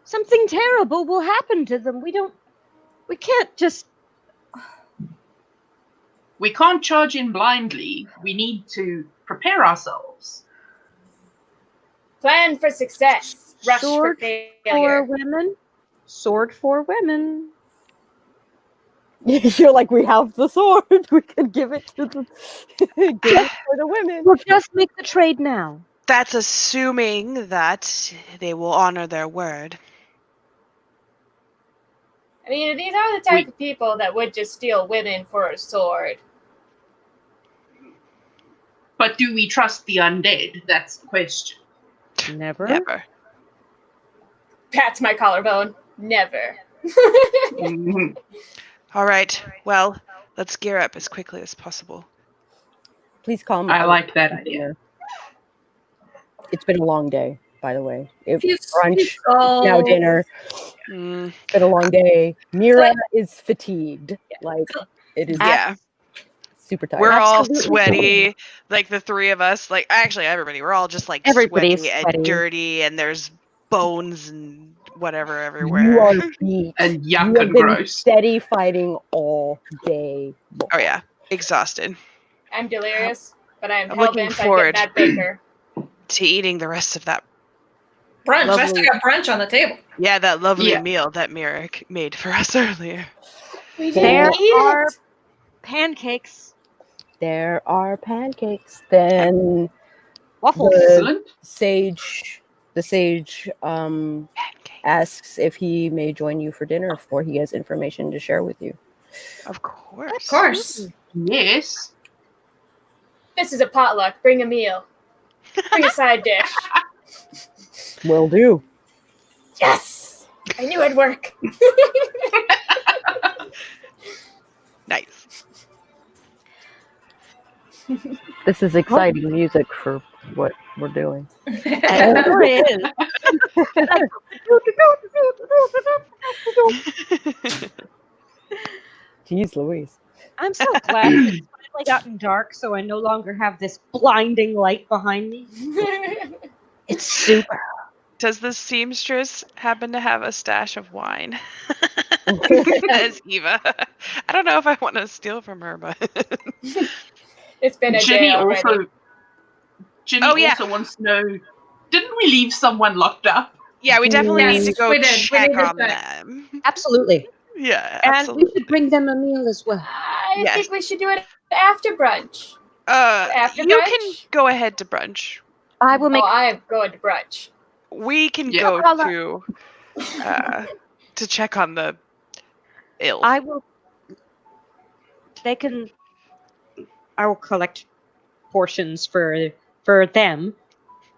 Something terrible will happen to them. We can't just. We can't charge in blindly. We need to prepare ourselves. Plan for success. Rush Sword for failure. for women. Sword for women. You're like, we have the sword. We can give it to the for the women. We'll just make the trade now. That's assuming that they will honor their word. I mean, these are the type of people that would just steal women for a sword. But do we trust the undead? That's the question. Never. Never. Pats my collarbone. Never. Mhm. All right. Well, let's gear up as quickly as possible. Please calm. I Art like that for idea. dinner. It's been a long day, by the way. It Few brunch, skulls. now dinner. Mm, It's been a long day. Mira is fatigued. Like, it is yeah. super tired. We're all Absolutely. sweaty. Like the three of us. Like actually everybody. We're all just like Everybody's sweaty sweaty. and dirty, and there's bones and whatever You everywhere. are beat. And You yuck have and been gross. steady fighting all day long. Oh yeah. Exhausted. I'm delirious, but I'm I'm looking hell-bent on forward. getting that baker. To eating the rest of that. Brunch. I Lovely. still got brunch on the table. Yeah, that lovely Yeah. meal that Mirek made for us earlier. We There didn't eat are it. pancakes, There are pancakes. Then waffles. Excellent. the sage Pancake. asks if he may join you for dinner, for he has information to share with you. Of course. Of course. Yes. This is a potluck. Bring a meal. Bring a side dish. Will do. Yes. I knew it'd work. Nice. This is exciting music for what we're doing. It really is. Jeez Louise. I'm so glad that it's finally gotten dark, so I no longer have this blinding light behind me. It's super. Does the seamstress happen to have a stash of wine? As Eva. I don't know if I want to steal from her, but It's been a Ginny day already. also wants to know, didn't we leave someone locked up? yeah, we definitely Yes, need to go we did. We check need to on check. them. Absolutely. Yeah, And we absolutely. should bring them a meal as well. I Yes. think we should do it after brunch. After You brunch? can go ahead to brunch. I will make. Oh, I'm going to brunch. We can Yeah. go Paula. to check on the ill. I will. They can. I will collect portions for them,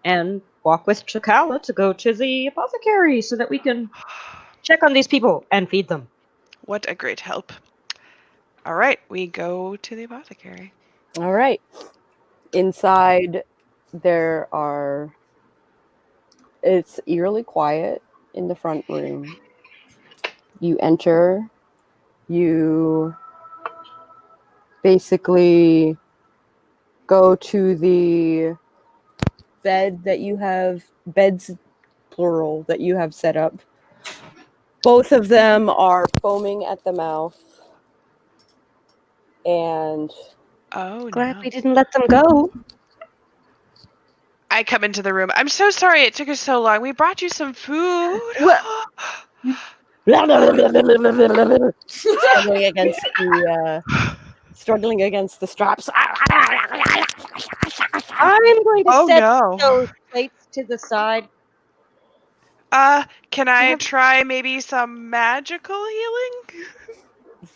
and walk with Chakala to go to the apothecary so that we can check on these people and feed them. What a great help. All right, we go to the apothecary. All right. Inside, it's eerily quiet in the front room. You enter, you basically go to the beds, plural, that you have set up. Both of them are foaming at the mouth. And Oh, Glad no. we didn't let them go. I come into the room. I'm so sorry it took us so long. We brought you some food. struggling against the straps. I'm going to Oh, set no. those plates to the side. Can I try maybe some magical healing?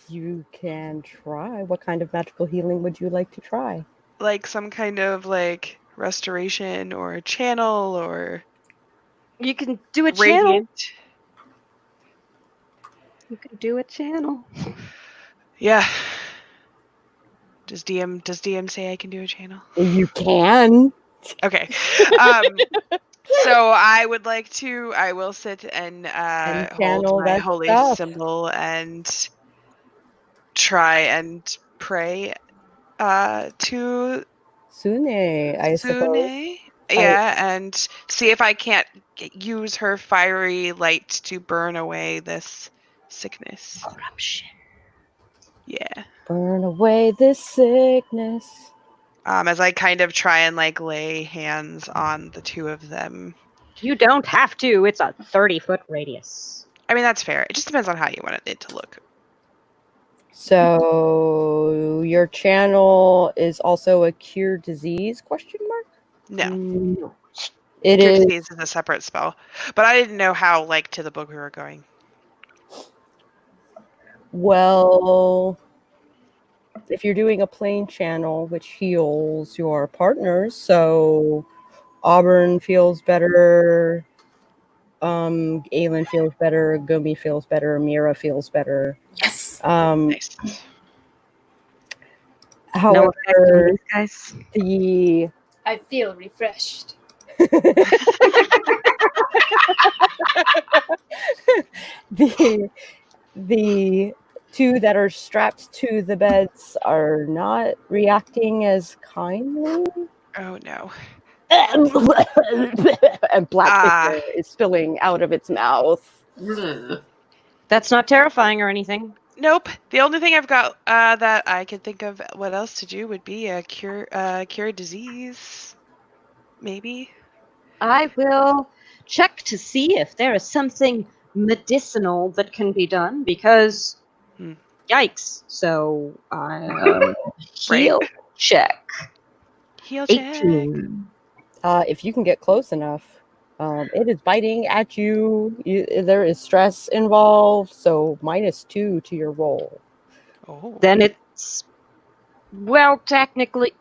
You can try. What kind of magical healing would you like to try? Like some kind of like restoration or a channel or You can do a channel. radiant. You can do a channel. Yeah. Does DM say I can do a channel? You can. Okay. So I will sit and channel hold my that holy stuff. symbol and try and pray to Sune, I suppose. Sune. Yeah, and see if I can't use her fiery light to burn away this sickness. Corruption. Yeah. Burn away this sickness. As I kind of try and like lay hands on the two of them. You don't have to. It's a 30-foot radius. I mean, that's fair. It just depends on how you want it to look. So your channel is also a cure disease ? No. No. It Cure is. Disease is a separate spell. But I didn't know how, like, to the book we were going. Well, if you're doing a plane channel, which heals your partners, so Auburn feels better, Aelin feels better, Gumi feels better, Mira feels better. Yes. Nice. No effect on However, these guys. the I feel refreshed. the two that are strapped to the beds are not reacting as kindly. Oh no. And black Ah. liquor is spilling out of its mouth. Ugh. That's not terrifying or anything. Nope. The only thing I've got that I can think of what else to do would be a cure disease. Maybe. I will check to see if there is something medicinal that can be done because, yikes. So heal check. Heal check. 18. If you can get close enough, it is biting at you. There is stress involved, so -2 to your roll. Oh. Then it's, well, technically,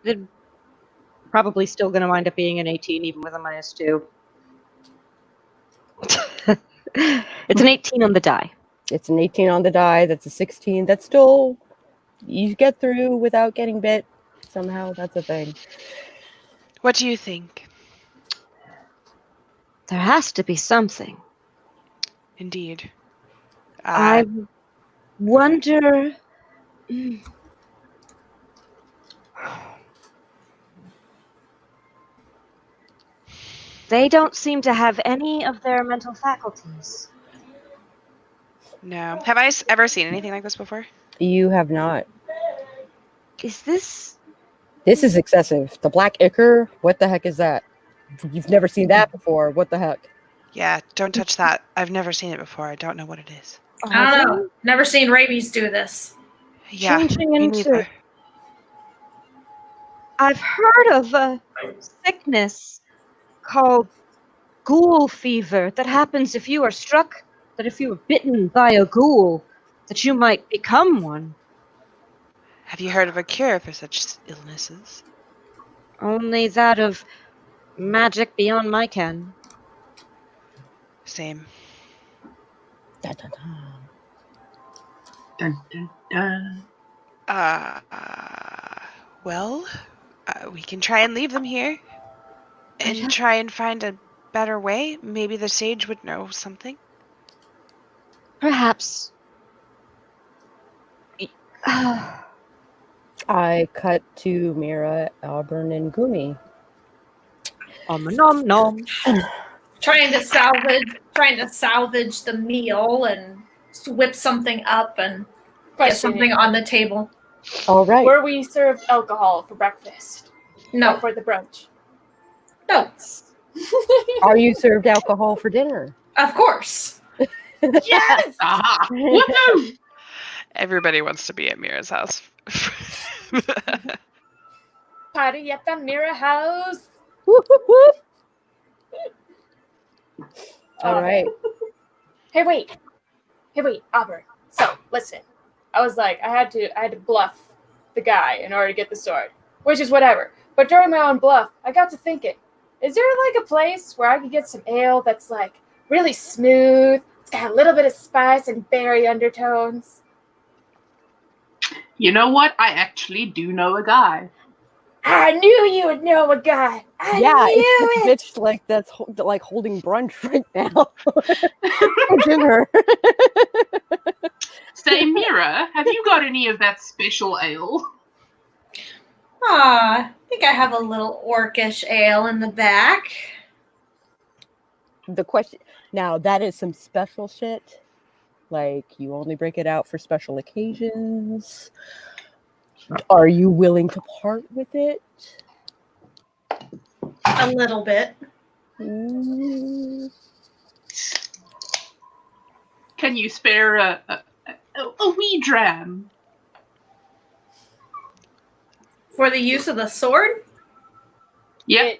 probably still going to wind up being an 18 even with a -2. It's an 18 on the die. It's an 18 on the die. That's a 16. That's still, you get through without getting bit. Somehow, that's a thing. What do you think? There has to be something. Indeed. I wonder. They don't seem to have any of their mental faculties. No. Have I ever seen anything like this before? You have not. Is this? This is excessive. The black ichor? What the heck is that? You've never seen that before. What the heck? Yeah, don't touch that. I've never seen it before. I don't know what it is. I don't know. Never seen rabies do this. Yeah, Changing me into. neither. I've heard of a sickness called ghoul fever that happens if you are struck, that if you are bitten by a ghoul, that you might become one. Have you heard of a cure for such illnesses? Only that of magic beyond my ken. Same. Da, da, da. Dun, dun, dun. Well, we can try and leave them here and try and find a better way. Maybe the sage would know something. Perhaps. I cut to Mira, Auburn, and Gumi. Nom nom. Trying to salvage the meal and whip something up and get Question. something on the table. All right. Were we served alcohol for breakfast? No. Or for the brunch? No. Are you served alcohol for dinner? Of course. Yes! Aha! Woohoo! Everybody wants to be at Mira's house. Party at the Mira house. Whoop, whoop, whoop. All right. Hey, wait, Auburn. So, listen. I was like, I had to bluff the guy in order to get the sword, which is whatever. But during my own bluff, I got to thinking, is there like a place where I could get some ale that's like really smooth? It's got a little bit of spice and berry undertones. You know what? I actually do know a guy. I knew you would know a guy. I knew it's the bitch like that's like holding brunch right now for dinner. Say, Mira, have you got any of that special ale? I think I have a little orcish ale in the back. The question now, that is some special shit. Like, you only break it out for special occasions. Are you willing to part with it? A little bit. Mm. Can you spare a wee dram? For the use of the sword? Yep.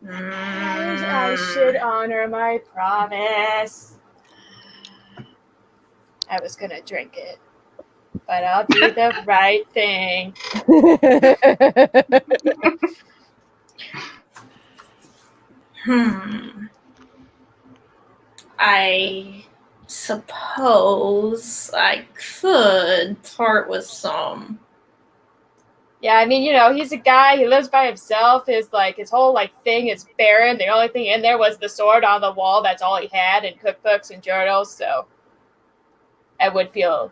And I should honor my promise. I was gonna drink it, but I'll do the right thing. I suppose I could part with some. Yeah, I mean, he's a guy. He lives by himself. His whole thing is barren. The only thing in there was the sword on the wall. That's all he had, and cookbooks and journals. So I would feel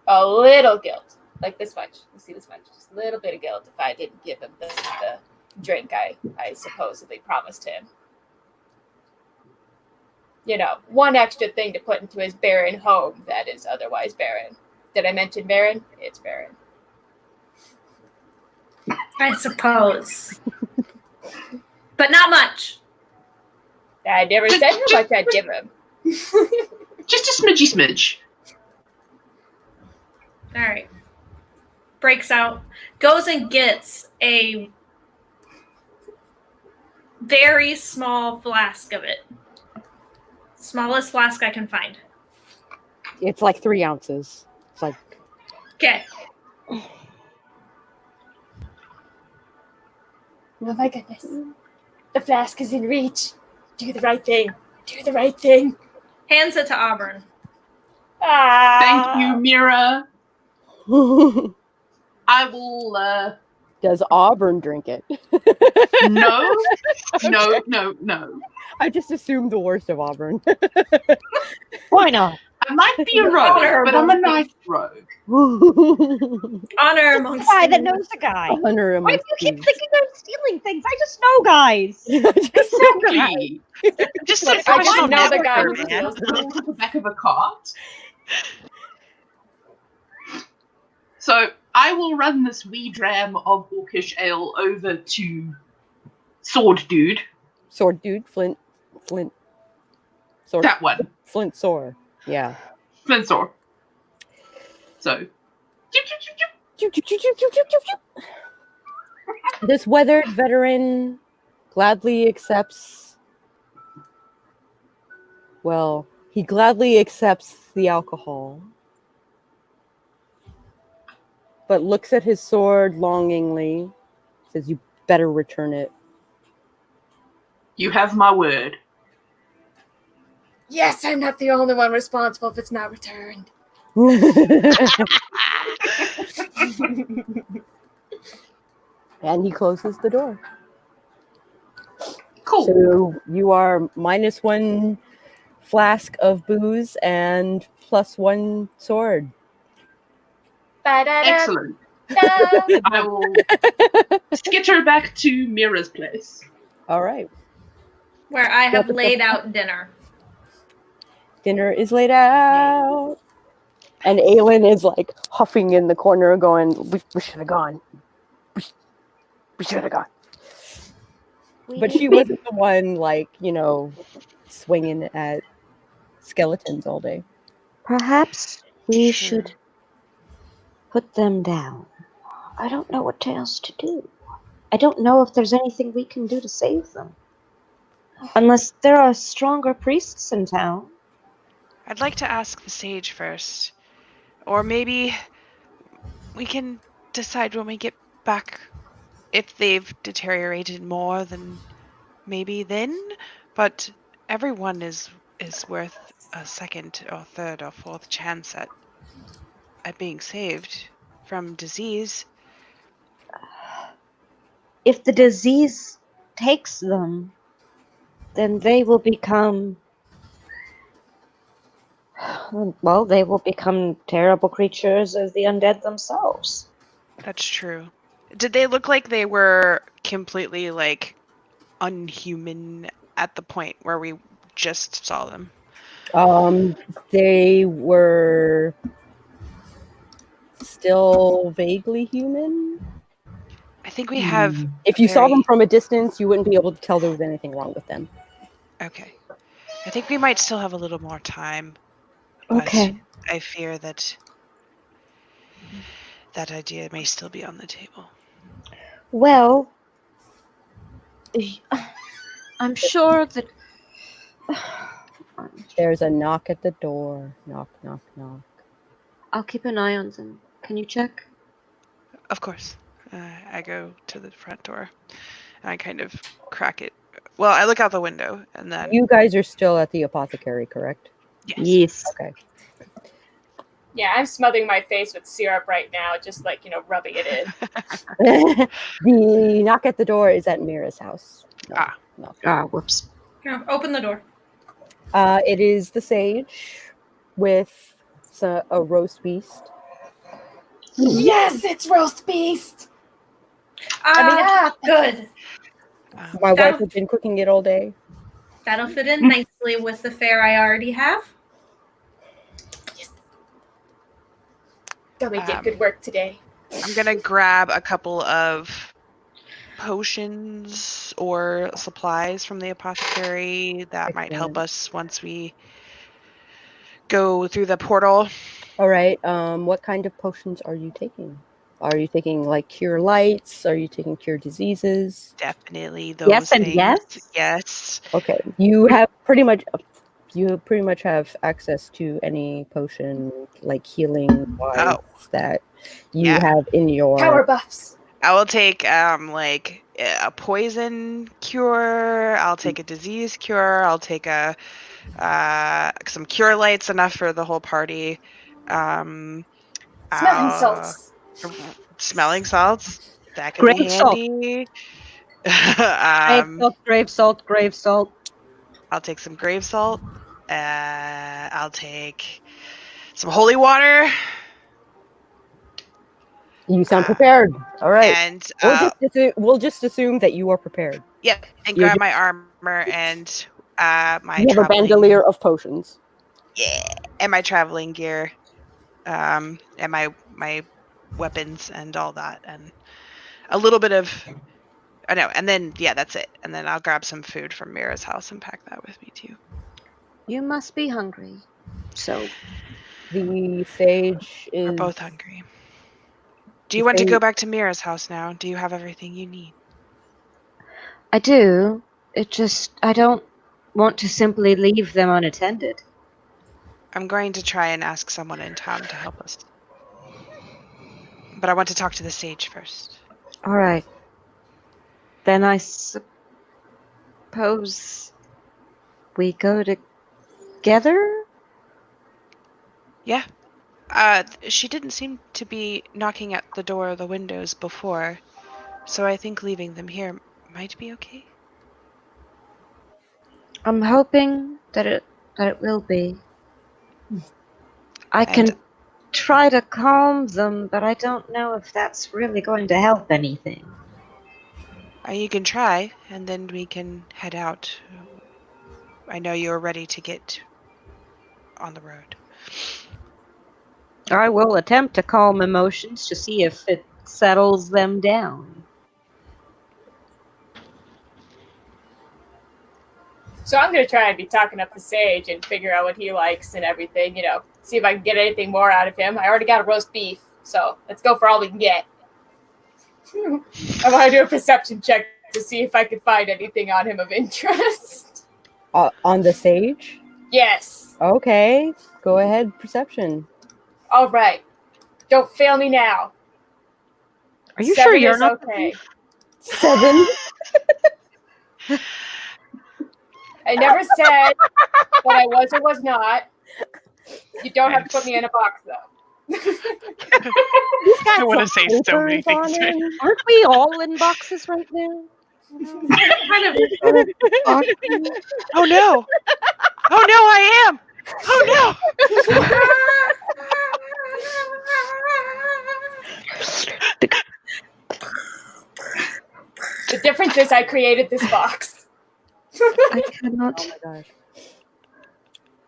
a little guilt, like this much. You see this much, just a little bit of guilt if I didn't give him the drink I supposedly promised him. One extra thing to put into his barren home that is otherwise barren. Did I mention barren? It's barren. I suppose. But not much. I never said how much I'd give him. Just a smidgy smidge. All right. Breaks out, goes and gets a very small flask of it. Smallest flask I can find. It's like 3 ounces. It's like... Okay. Oh my goodness. The flask is in reach. Do the right thing. Do the right thing. Hands it to Auburn. Thank you, Mira. I will, Does Auburn drink it? No. I just assumed the worst of Auburn. Why not? I might be a rogue, but I'm a nice rogue. Honor amongst Guy that thieves. knows the guy. Honor Why do amongst you keep thieves. thinking they're stealing things? I just know guys. Exactly. Just a I just professional know the guy who networker, steals man. things. On the back of a cart. So I will run this wee dram of orcish ale over to Sword Dude. Sword dude, flint. Sword. That one. Flint sore. Yeah. Flint-sword. So. This weathered veteran gladly accepts. Well, he gladly accepts the alcohol, but looks at his sword longingly. Says, "You better return it." You have my word. Yes, I'm not the only one responsible if it's not returned. And he closes the door. Cool. So you are -1 flask of booze and +1 sword. Excellent. I will skitter back to Mira's place. All right. Where I have laid out dinner. Dinner is laid out. And Aelin is like huffing in the corner going, we should have gone. We should have gone. But she wasn't the one, swinging at skeletons all day. Perhaps we Sure. should put them down. I don't know what else to do. I don't know if there's anything we can do to save them. Unless there are stronger priests in town. I'd like to ask the sage first. Or maybe we can decide when we get back if they've deteriorated more than maybe then. But everyone is worth a second or third or fourth chance at being saved from disease. If the disease takes them, then they will become... Well, they will become terrible creatures as the undead themselves. That's true. Did they look like they were completely, unhuman at the point where we just saw them? They were still vaguely human. I think we have... If you saw them very- from a distance, you wouldn't be able to tell there was anything wrong with them. Okay. I think we might still have a little more time. But Okay. I fear that that idea may still be on the table. Well, I'm sure that fine. There's a knock at the door. Knock, knock, knock. I'll keep an eye on them. Can you check? Of course. I go to the front door. And I kind of crack it. Well, I look out the window and then. You guys are still at the apothecary, correct? Yes. Okay. Yeah, I'm smothering my face with syrup right now, just like, rubbing it in. The knock at the door is at Mira's house. No, no. Ah, whoops. Yeah, open the door. It is the sage with a roast beast. Yes, it's roast beast. Good. My wife That'll- has been cooking it all day. That'll fit in nicely with the fare I already have. Dummy did good work today. I'm going to grab a couple of potions or supplies from the apothecary that might help us once we go through the portal. All right. What kind of potions are you taking? Are you taking like cure lights? Are you taking cure diseases? Definitely those Yes and things. yes? Yes. Okay. You pretty much have access to any potion like healing wise that you have in your Power buffs. I will take like a poison cure. I'll take a disease cure. I'll take some cure lights, enough for the whole party. Smelling salts. Smelling salts. That could be handy. Grave salt. I'll take some grave salt. I'll take some holy water. You sound prepared. All right. And we'll just assume that you are prepared. Yep. And grab my armor and my you have a bandolier of potions. Yeah. And my traveling gear. And my weapons and all that, and a little bit of and then that's it. And then I'll grab some food from Mira's house and pack that with me too. You must be hungry. So the sage is we're both hungry. Do you want to go back to Mira's house now? Do you have everything you need? I do. I don't want to simply leave them unattended. I'm going to try and ask someone in town to help us. But I want to talk to the sage first. All right. Then I suppose we go together? Yeah. She didn't seem to be knocking at the door or the windows before, so I think leaving them here might be okay. I'm hoping that it will be. I can try to calm them, but I don't know if that's really going to help anything. You can try, and then we can head out. I know you're ready to get on the road. I will attempt to calm emotions to see if it settles them down. So I'm going to try and be talking up the sage and figure out what he likes and everything, see if I can get anything more out of him. I already got a roast beef, so let's go for all we can get. I want to do a perception check to see if I can find anything on him of interest. On the sage? Yes. Okay. Go ahead, perception. All right. Don't fail me now. Are you sure you're not okay? 7? I never said that I was or was not. You don't have to put me in a box, though. I want to say so many things. Aren't we all in boxes right now? Oh no! Oh no, I am! Oh no! The difference is I created this box. I cannot. Oh my gosh.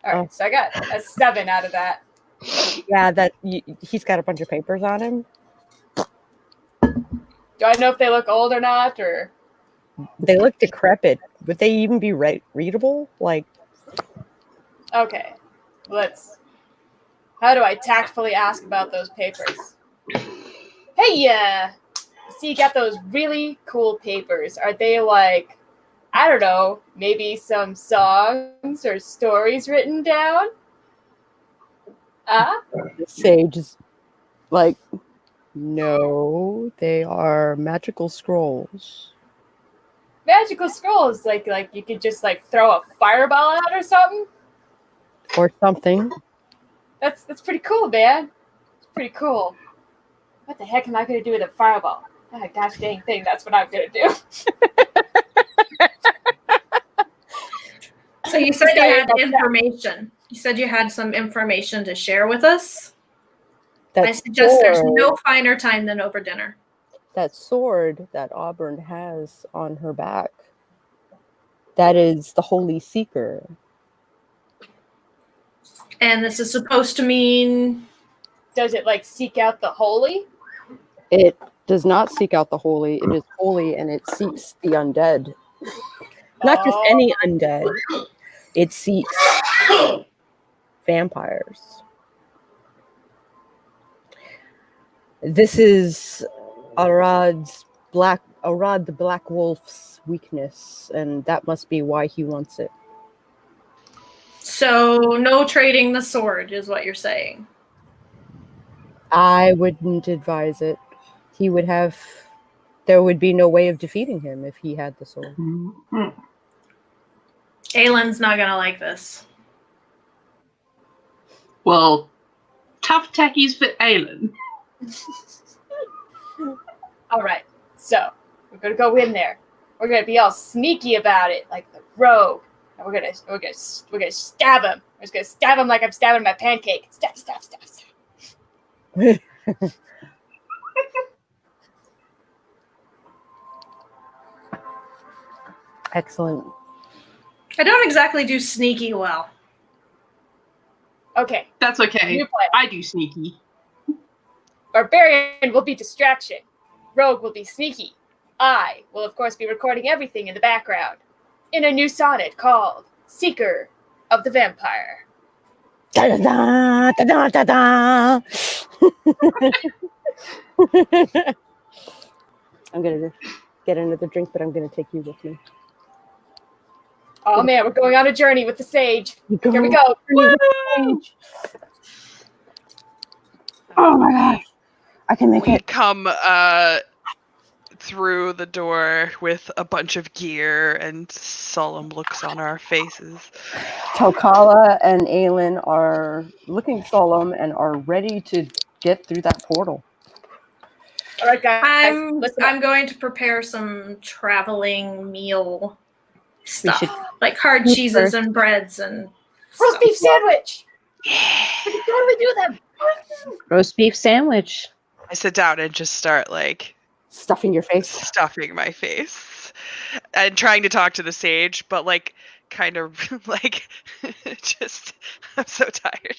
All right, so I got a 7 out of that. Yeah, he's got a bunch of papers on him. Do I know if they look old or not, or? They look decrepit. Would they even be readable? Like, okay, how do I tactfully ask about those papers? Hey, I see you got those really cool papers. Are they like I don't know, maybe some songs or stories written down? The sage is like, no, they are magical scrolls. Magical scrolls, like you could just like throw a fireball out or something? Or something. That's pretty cool, man. It's pretty cool. What the heck am I gonna do with a fireball? Ah, gosh dang thing, that's what I'm gonna do. So you said you had information. You said you had some information to share with us. That I suggest there's sword- no finer time than over dinner. That sword that Auburn has on her back, that is the Holy Seeker. And this is supposed to mean... Does it like seek out the holy? It does not seek out the holy. It is holy and it seeks the undead. Not just any undead. It seeks vampires. This is Arad the Black Wolf's weakness, and that must be why he wants it. So no trading the sword is what you're saying. I wouldn't advise it. There would be no way of defeating him if he had the sword. Aylin's not gonna like this. Well, tough tackies for Aelin. All right, so we're gonna go in there. We're gonna be all sneaky about it, like the rogue, and we're gonna stab him. We're just gonna stab him like I'm stabbing my pancake. Stab, stab, stab, stab. Excellent. I don't exactly do sneaky well. Okay, That's okay. new plan. I do sneaky. Barbarian will be distraction. Rogue will be sneaky. I will, of course, be recording everything in the background in a new sonnet called Seeker of the Vampire. Da-da-da, da-da-da-da. I'm going to get another drink, but I'm going to take you with me. Oh man, we're going on a journey with the sage. Here we go. Oh my gosh. I can make We it. come through the door with a bunch of gear and solemn looks on our faces. Tokala and Aelin are looking solemn and are ready to get through that portal. All right, guys. I'm going to prepare some traveling meal stuff, should like hard eat cheeses first. and breads and Roast stuff. beef sandwich. We can totally do them. Roast beef sandwich. I sit down and just start like Stuffing your face. stuffing my face and trying to talk to the sage, but like kind of like just I'm so tired.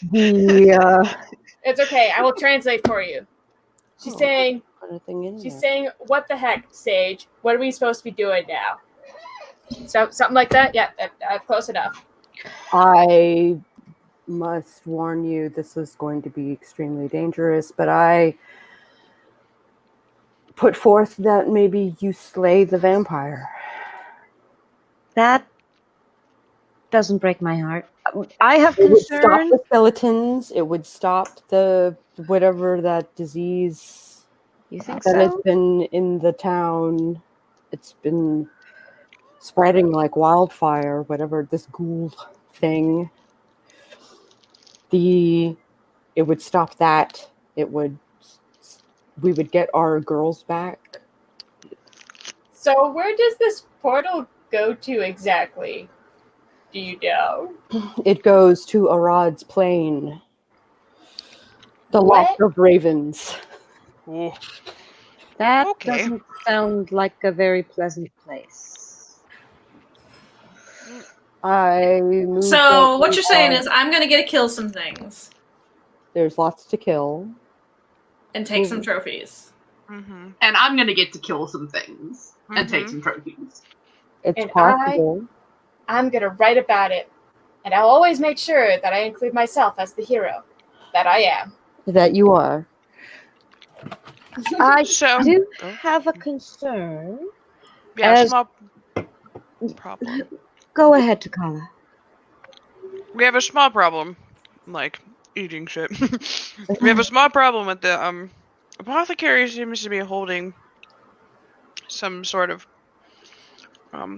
It's okay. I will translate for you. She's saying, what the heck, Sage? What are we supposed to be doing now? So something like that? Yeah, close enough. I must warn you, this is going to be extremely dangerous, but I put forth that maybe you slay the vampire. That doesn't break my heart. I have It would stop concern. the skeletons. It would stop the whatever that disease You think that has so? been in the town. It's been spreading like wildfire, whatever this ghoul thing. It would stop that. We would get our girls back. So where does this portal go to exactly? Do you know? It goes to Arad's plane. The What? Loft of Ravens. Ooh. That Okay. doesn't sound like a very pleasant place. So what you're saying is I'm going to get to kill some things there's lots to kill. and take some trophies. Mm-hmm. And I'm going to get to kill some things and take Mhm. some trophies. It's And possible. I'm going to write about it. And I'll always make sure that I include myself as the hero that I am. That you are. I So do have a concern. yeah, As- small. problem. Go ahead, Takala. We have a small problem, like eating shit. We have a small problem with the apothecary seems to be holding some sort of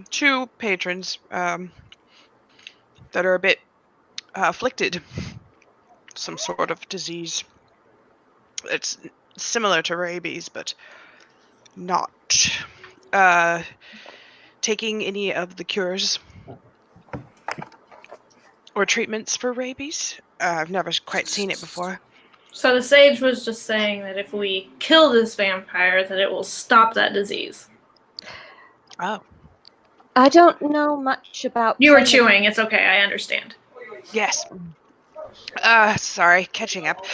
two patrons that are a bit afflicted, some sort of disease. It's similar to rabies, but not taking any of the cures or treatments for rabies. I've never quite seen it before. So the sage was just saying that if we kill this vampire, that it will stop that disease. Oh, I don't know much about. You were playing- chewing. It's okay. I understand. yes. Sorry, catching up.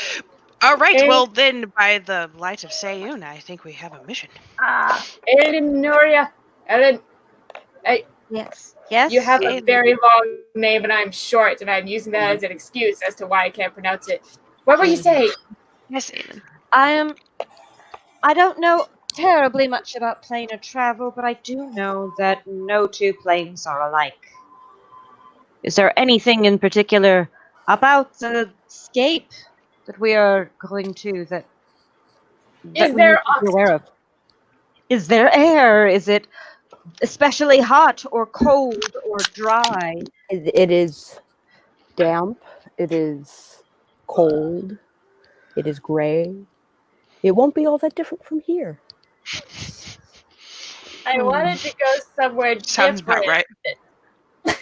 All right, Hey. well then, by the light of Sayun, I think we have a mission. Eleonoria. Ellen, Yes. Yes. you have a Ellen. very long name, and I'm short, and I'm using that as an excuse as to why I can't pronounce it. What were you saying? Yes, Aiden. I don't know terribly much about planar travel, but I do know that no two planes are alike. Is there anything in particular about the escape that we are going to that Is we there need to be aware of? Is there air? Is it especially hot or cold or dry? It is damp. It is cold. It is gray. It won't be all that different from here. I wanted to go somewhere Sounds different. about right.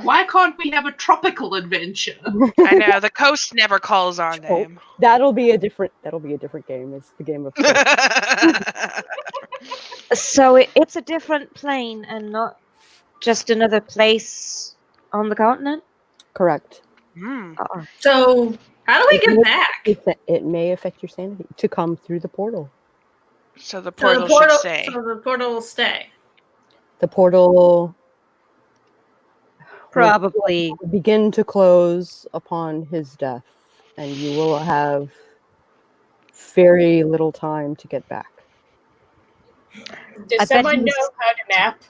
Why can't we have a tropical adventure? I know the coast never calls our name. That'll be a different game. It's the game of So it's a different plane and not just another place on the continent? correct. So how do we get back? It may affect your sanity to come through the portal. So the So portal should stay. So the portal will stay. The portal Probably. will begin to close upon his death, and you will have very little time to get back. Does I bet someone he's- know how to map?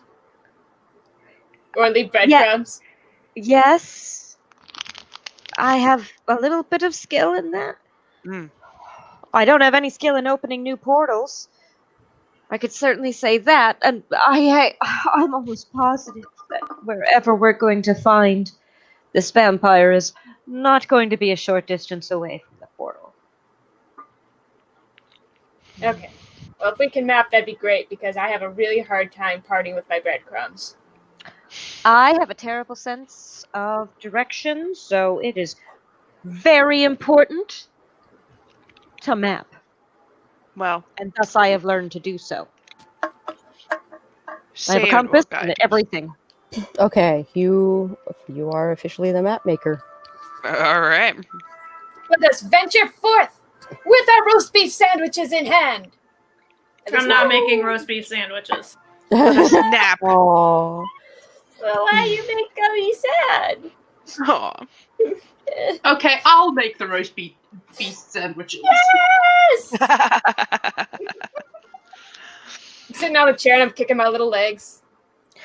Or leave breadcrumbs? Yes. I have a little bit of skill in that. Mm. I don't have any skill in opening new portals. I could certainly say that, and I'm almost positive that wherever we're going to find this vampire is not going to be a short distance away from the portal. Okay. Well, if we can map, that'd be great, because I have a really hard time parting with my breadcrumbs. I have a terrible sense of direction, so it is very important to map, Well, and thus I have learned to do so. I have a Sayun compass will and guide everything. Okay, you are officially the map maker. you. All right. Let us venture forth with our roast beef sandwiches in hand. I'm not making roast beef sandwiches. Snap. Aww. Well, why you make me sad? Aw. Okay, I'll make the roast beef sandwiches. Yes! I'm sitting on a chair and I'm kicking my little legs.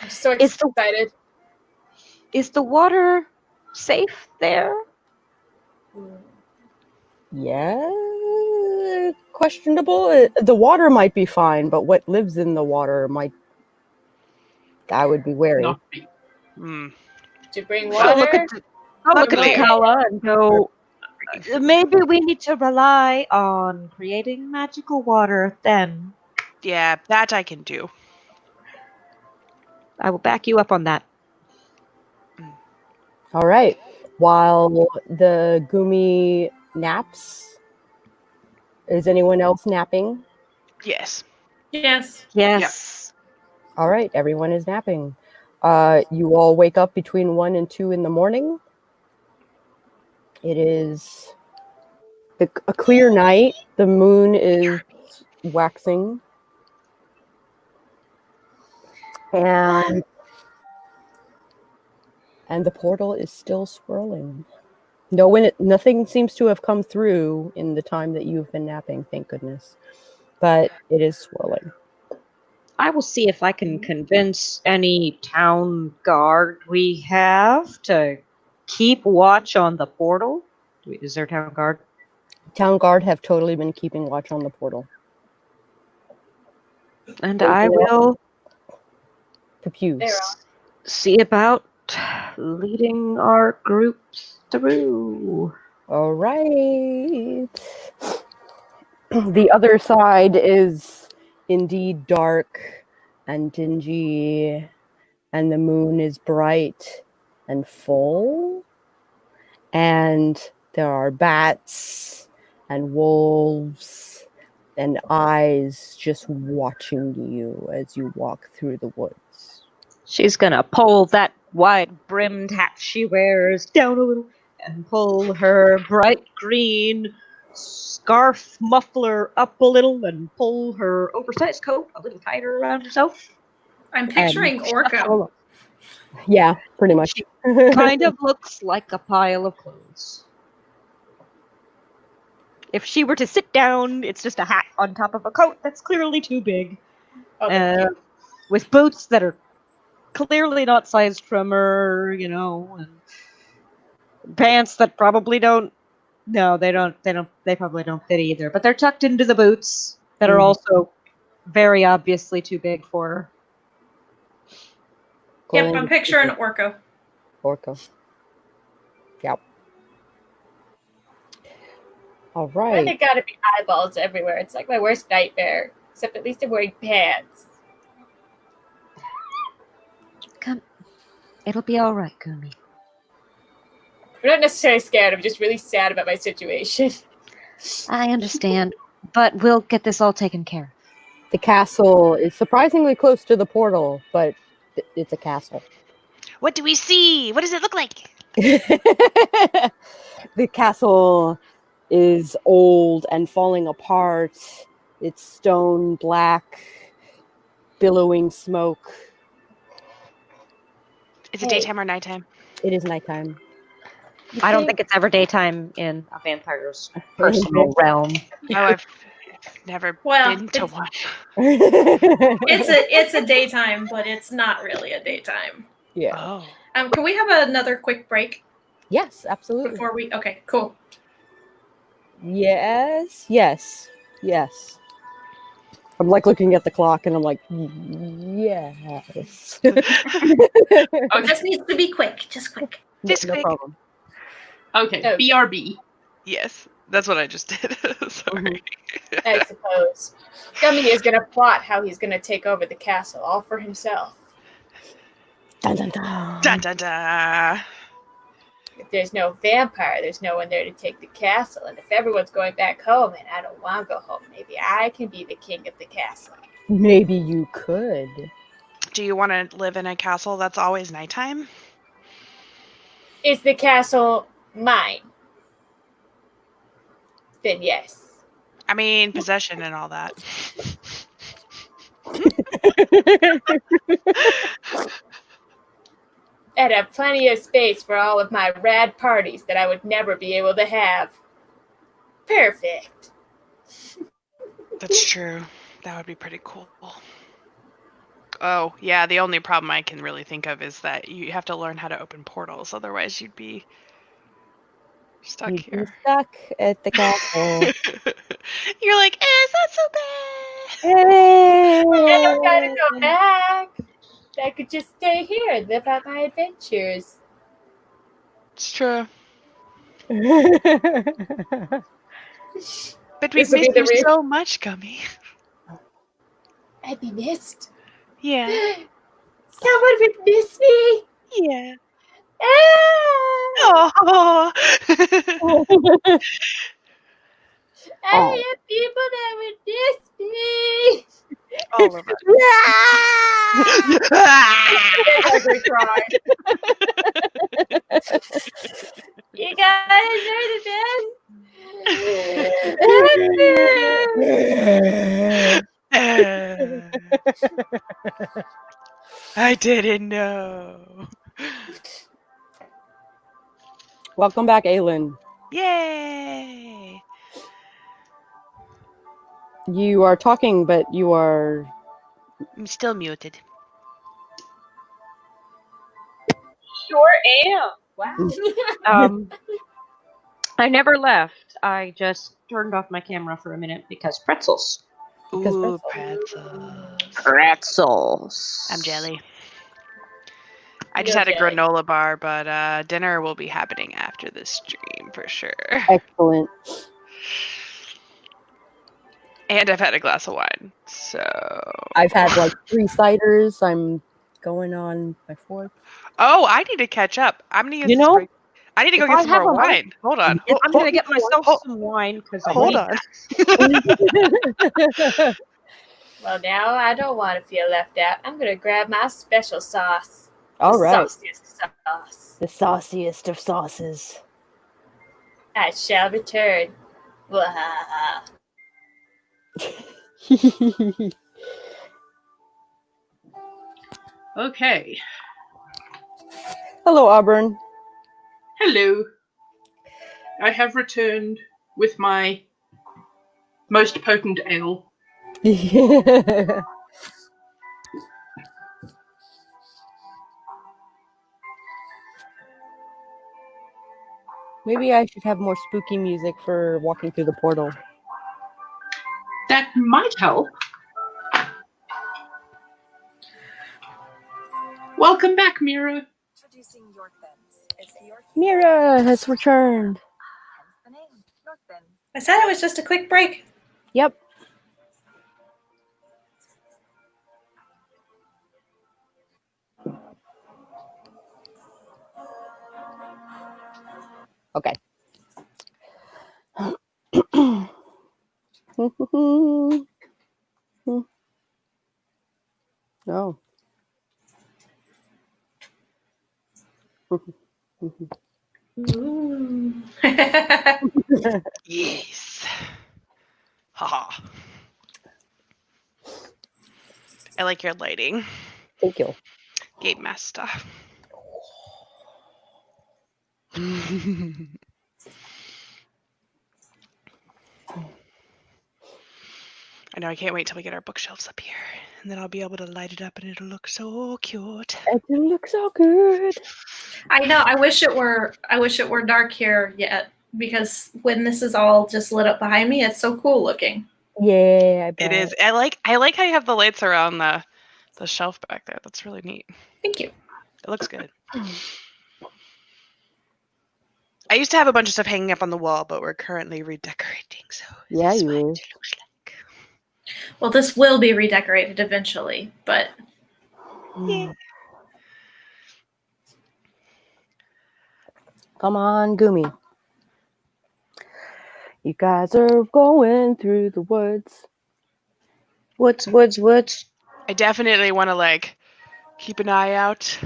I'm so Is the- excited. Is the water safe there? Yeah, questionable. The water might be fine, but what lives in the water might. I would be wary. Not me. Mm. To bring I'll look water. at Luckily- Takala and go, maybe we need to rely on creating magical water then. Yeah, that I can do. I will back you up on that. All right. While the Gumi naps, is anyone else napping? Yes. Yes. Yes. All right, everyone is napping. You all wake up between 1 and 2 in the morning. It is a clear night. The moon is waxing. And the portal is still swirling. Nothing seems to have come through in the time that you've been napping, thank goodness. But it is swirling. I will see if I can convince any town guard we have to keep watch on the portal. Is there a town guard? Town guard have totally been keeping watch on the portal. And I will Pepews. see about leading our groups through. All right. The other side is indeed dark and dingy, and the moon is bright and full, and there are bats and wolves and eyes just watching you as you walk through the woods. She's gonna pull that wide-brimmed hat she wears down a little and pull her bright green scarf muffler up a little and pull her oversized coat a little tighter around herself. I'm picturing Orko. Yeah, pretty much. Kind of looks like a pile of clothes. If she were to sit down, it's just a hat on top of a coat that's clearly too big. With boots that are clearly not sized from her, you know, and pants that probably don't. No, they probably don't fit either. But they're tucked into the boots that are also very obviously too big for her. Yep, I'm picturing Orko. Orko. Yep. All right. There gotta be eyeballs everywhere. It's like my worst nightmare. Except at least I'm wearing pants. Come, it'll be all right, Gumi. I'm not necessarily scared. I'm just really sad about my situation. I understand, but we'll get this all taken care of. The castle is surprisingly close to the portal, but it's a castle. What do we see? What does it look like? The castle is old and falling apart. It's stone black, billowing smoke. Is it daytime or nighttime? It is nighttime. I don't think it's ever daytime in a vampire's personal realm. Oh, I've never been to one. It's a daytime, but it's not really a daytime. Yeah. Oh. Can we have another quick break? Yes, absolutely. Before we okay, cool. Yes. I'm like looking at the clock and I'm like, yes. Oh, this needs to be quick, just quick. Just no quick. problem. Okay, BRB. Yes, that's what I just did. Sorry. I suppose. Gummy is going to plot how he's going to take over the castle, all for himself. Dun, dun, dun. Dun dun dun. If there's no vampire, there's no one there to take the castle. And if everyone's going back home and I don't want to go home, maybe I can be the king of the castle. Maybe you could. Do you want to live in a castle that's always nighttime? Is the castle mine? Then yes. I mean, possession and all that. I'd have plenty of space for all of my rad parties that I would never be able to have. Perfect. That's true. That would be pretty cool. Oh, yeah, the only problem I can really think of is that you have to learn how to open portals, otherwise you'd be stuck You'd be here. stuck at the castle. You're like, it's not so bad. Hey! I don't gotta go back. I could just stay here and live out my adventures. It's true. But we This will miss be the you so much, Gummy. I'd be missed. Yeah. Someone would miss me. Yeah. Ah! Oh. I have people that would miss me. All of Ugly cry. You guys are the best. I didn't know. Welcome back, Aylin. Yay! You are talking, but you are I'm still muted. Sure am. Wow. I never left. I just turned off my camera for a minute because pretzels. Because Ooh, pretzels. Pretzels. I'm jelly. I No just had a jelly. granola bar, but dinner will be happening after this stream for sure. Excellent. And I've had a glass of wine, so. I've had like 3 ciders. I'm going on my 4th. Oh, I need to catch up. I'm gonna use You this know, break. I need to go if get I some have more a moment- wine. Hold on. I'm gonna get myself hold- some wine because I Hold need on. that. Well, now I don't want to feel left out. I'm going to grab my special sauce. All The right. sauciest sauce. The sauciest of sauces. I shall return. Blah. Okay. Hello, Auburn. Hello. I have returned with my most potent ale. Maybe I should have more spooky music for walking through the portal. That might help. Welcome back, Mira. Mira has returned. I said it was just a quick break. Yep. Okay. Oh. Ooh. Yes. Haha. I like your lighting. Thank you. Game master. I know, I can't wait till we get our bookshelves up here. And then I'll be able to light it up and it'll look so cute. It looks so good. I know. I wish it were dark here yet, because when this is all just lit up behind me, it's so cool looking. Yeah, I bet. It is. I like how you have the lights around the shelf back there. That's really neat. Thank you. It looks good. I used to have a bunch of stuff hanging up on the wall, but we're currently redecorating, so Yeah, this is you what it will. looks like. Well, this will be redecorated eventually, but Yeah. Come on, Gumi. You guys are going through the woods. Woods. I definitely want to keep an eye out.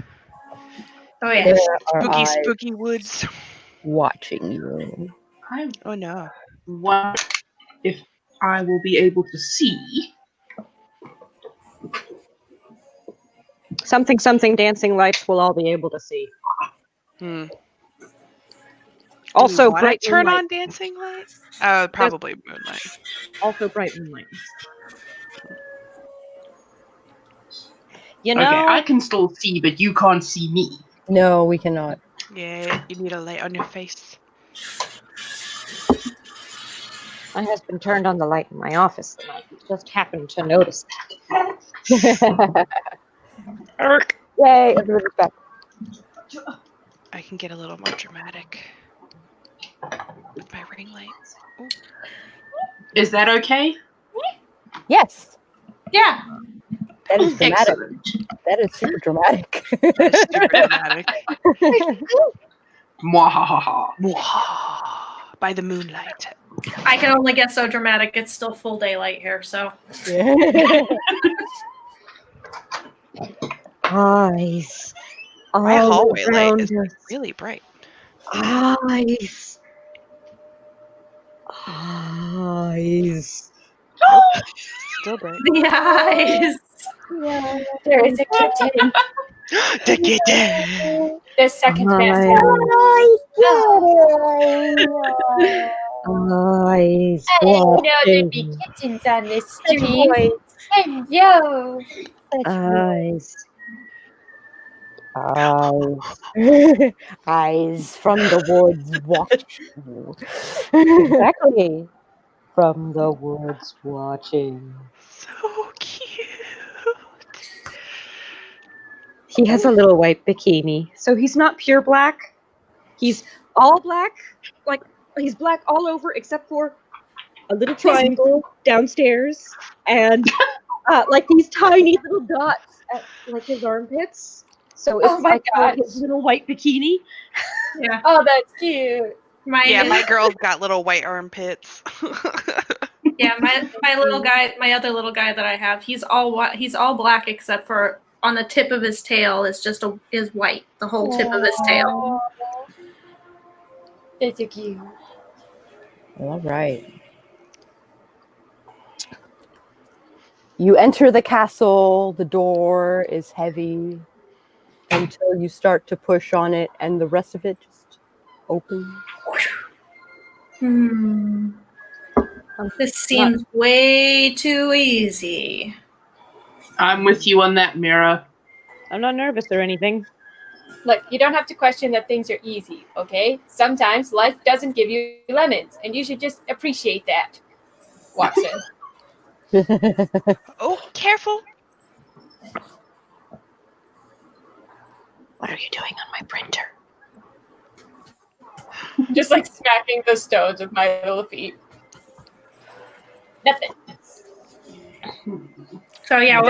oh yeah. There are Spooky woods. watching you. I Oh no. wonder if I will be able to see. Something dancing lights we'll all be able to see. Also, Do we wanna bright turn moonlight. on dancing light? Probably moonlight. Also, bright moonlight. You know, Okay, I can still see, but you can't see me. No, we cannot. Yeah, you need a light on your face. my husband turned on the light in my office tonight. He just happened to notice that. Yay, everybody's back. I can get a little more dramatic with my ring lights. Ooh. Is that okay? Yes, Yeah. that is dramatic. Excellent. That is super dramatic. That's super dramatic. Mwahaha. By the moonlight. I can only get so dramatic. It's still full daylight here, so. Eyes. My all hallway light around is us. really bright. Eyes. Still bright. The eyes. Yeah, there is a kitten. The kitten. The second best. Eyes. I didn't know there'd be watching. kittens on this stream. Hey, yo. Eyes. Eyes from the woods watch you. Exactly. From the woods watching. So cute. He has a little white bikini, so he's not pure black. He's all black, like he's black all over except for a little triangle downstairs and like these tiny little dots at like his armpits. So it's Oh my like gosh. his little white bikini. Yeah. Oh, that's cute. Mine Yeah, is, my girl's got little white armpits. yeah, my little guy, my other little guy that I have, he's all black except for on the tip of his tail is white. The whole tip of his tail. That's so cute. All right. You enter the castle. The door is heavy until you start to push on it, and the rest of it just opens. This seems way too easy. I'm with you on that, Mira. I'm not nervous or anything. Look, you don't have to question that things are easy, okay? Sometimes life doesn't give you lemons, and you should just appreciate that. Walks in. Oh, careful. What are you doing on my printer? Just like smacking the stones with my little feet. Nothing. So yeah,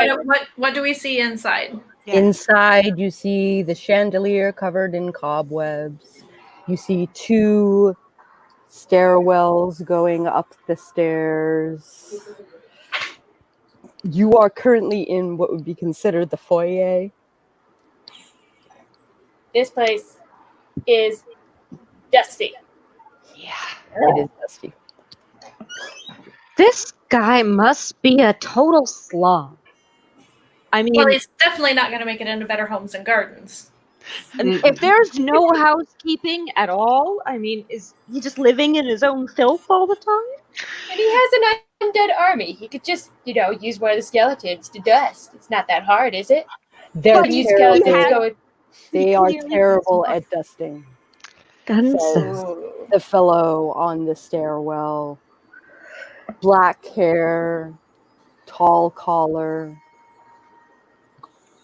what do we see inside? Yeah. Inside, you see the chandelier covered in cobwebs. You see 2 stairwells going up the stairs. You are currently in what would be considered the foyer. This place is dusty. Yeah. It is dusty. This guy must be a total slob. I mean, Well, he's definitely not going to make it into Better Homes and Gardens. if there's no housekeeping at all, I mean, is he just living in his own filth all the time? And he has an undead army. He could just, use one of the skeletons to dust. It's not that hard, is it? They're But Use terrible. skeletons going. They are clearly terrible has at dusting. Guns. Ooh. The fellow on the stairwell, black hair, tall collar,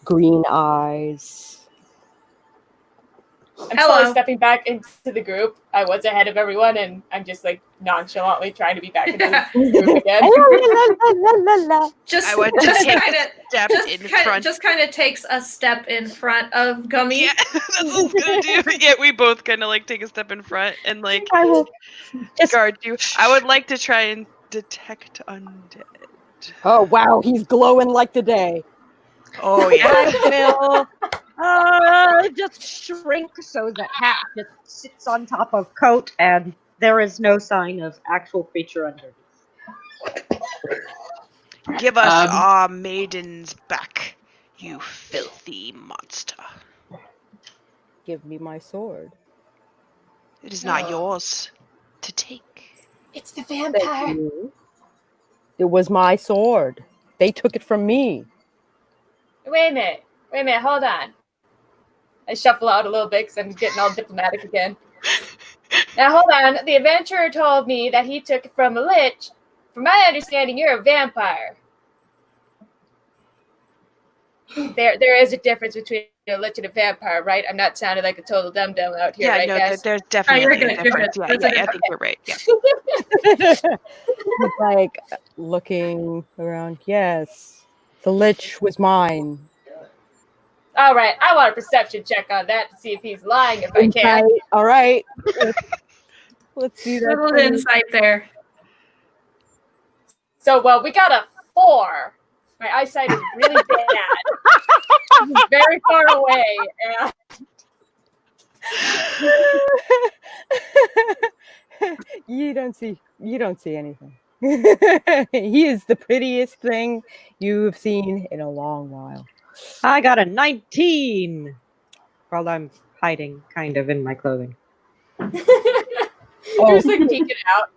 green eyes. I'm Hello. slowly stepping back into the group. I was ahead of everyone, and I'm just like nonchalantly trying to be back in the group again. Just I went to just take kind Step in front. of takes a step in front of Gummy. Yeah, that's what I was gonna do. Yeah, we both kind of like take a step in front and like I will just guard you. I would like to try and detect undead. Oh, wow, he's glowing like the day. Oh yeah. I will just shrink so that hat just sits on top of coat and there is no sign of actual creature underneath. Give us our maidens back, you filthy monster. Give me my sword. It is not yours to take. It's the Thank vampire. you. It was my sword. They took it from me. Wait a minute, hold on. I shuffle out a little bit because I'm getting all diplomatic again. Now hold on, the adventurer told me that he took it from a lich. From my understanding, you're a vampire. There is a difference between a lich and a vampire, right? I'm not sounding like a total dum-dum out here, Yeah, right, no, guys? there's definitely you're a good, you're difference. good. Yeah, I think you're right. Yeah. He's like looking around. Yes, the lich was mine. All right, I want a perception check on that to see if he's lying if I can. Insight. All right. Let's do that. Little please. insight there. So, well, we got a 4. My eyesight is really bad. It's very far away. And You don't see anything. He is the prettiest thing you've seen in a long while. I got a 19 while I'm hiding kind of in my clothing. you're just like peeking out.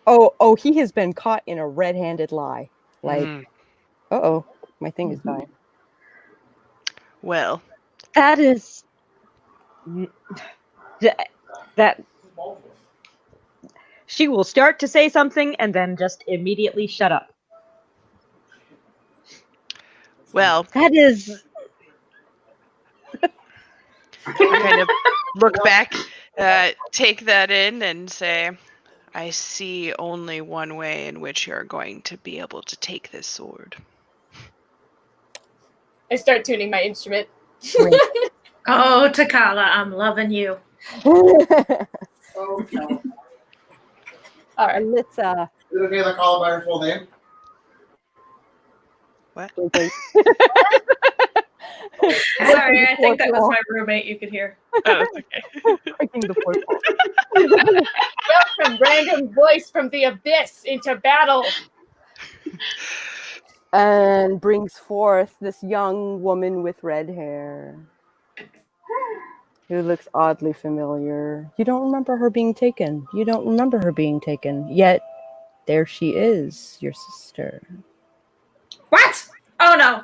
Oh, he has been caught in a red-handed lie. Like Uh-oh. My thing is dying. Well, That is that she will start to say something and then just immediately shut up. well, That is I kind of look back, take that in, and say, I see only one way in which you're going to be able to take this sword. I start tuning my instrument. Oh, Takala, I'm loving you. All right. And let's Is it okay if I call by her full name? What? Sorry, I think that was my roommate you could hear. Oh, okay. breaking the fourth wall. Welcome, random voice from the abyss into battle. And brings forth this young woman with red hair who looks oddly familiar. You don't remember her being taken. You don't remember her being taken. Yet, there she is, your sister. What? Oh no,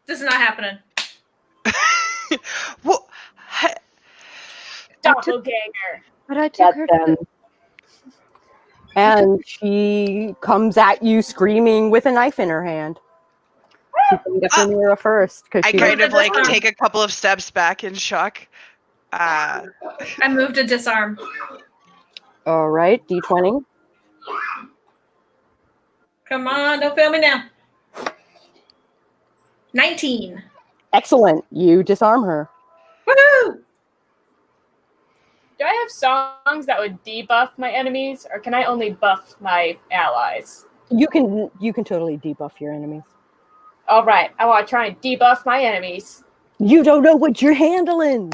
this is not happening. What? Doppelganger. but I took Get her them. And she comes at you screaming with a knife in her hand. She's going to get Mira first. I she kind of like disarm. take a couple of steps back in shock. I moved to disarm. All right, D20. Come on, don't fail me now. 19. Excellent. You disarm her. Woohoo! Do I have songs that would debuff my enemies, or can I only buff my allies? You can totally debuff your enemies. All right, I want to try and debuff my enemies. You don't know what you're handling.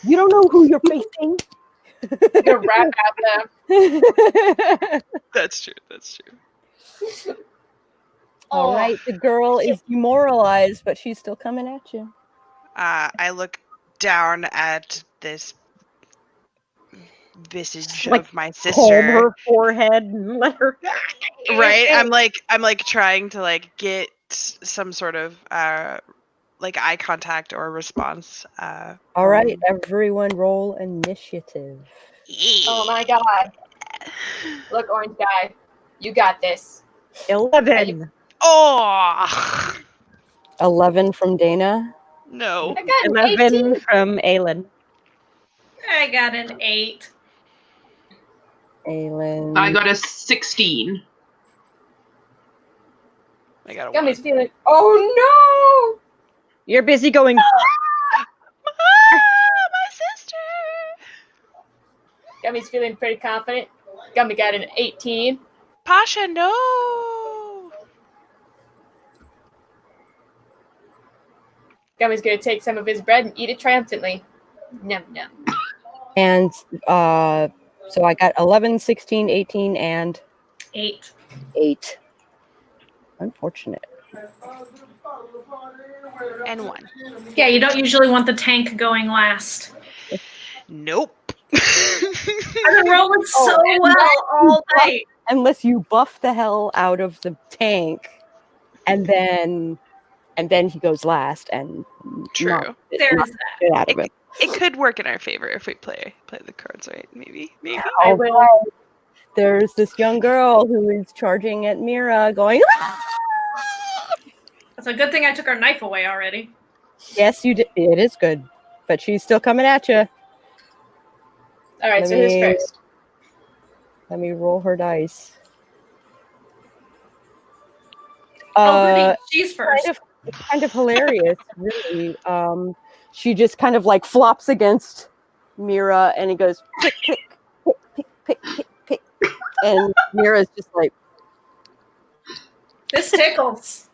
You don't know who you're facing. I'm gonna rap at them. That's true. That's true. All right, the girl is demoralized, but she's still coming at you. I look down at this visage Like, of my comb sister. her forehead and let her. Right? I'm like trying to like get some sort of like eye contact or response. All right, everyone roll initiative. Oh my god. Look, orange guy. You got this. 11. Oh 11 from Dana. no! I got an 11 18. from Aylin. I got an 8. Aylin. I got a 16. I got a Got 1. me feeling. Oh no! You're busy going. My sister. Got me feeling pretty confident. Got an 18. Pasha, no. Gummy's gonna take some of his bread and eat it triumphantly. Num num. And so I got 11, 16, 18, and 8. 8. Unfortunate. And 1. Yeah, you don't usually want the tank going last. Nope. I've been rolling so well all night. Unless you buff the hell out of the tank, and then he goes last, and True. knock There's it out of it. It could work in our favor if we play the cards right. Maybe. All right. There's this young girl who is charging at Mira, going, "Ah!" It's a good thing I took her knife away already. Yes, you did. It is good, but she's still coming at you. All right, Let so who's me- first? Let me roll her dice. Goody, she's first. It's kind of hilarious, really. She just kind of like flops against Mira, and it goes pick, pick, pick, pick, pick, pick, pick, and Mira's just like, This tickles.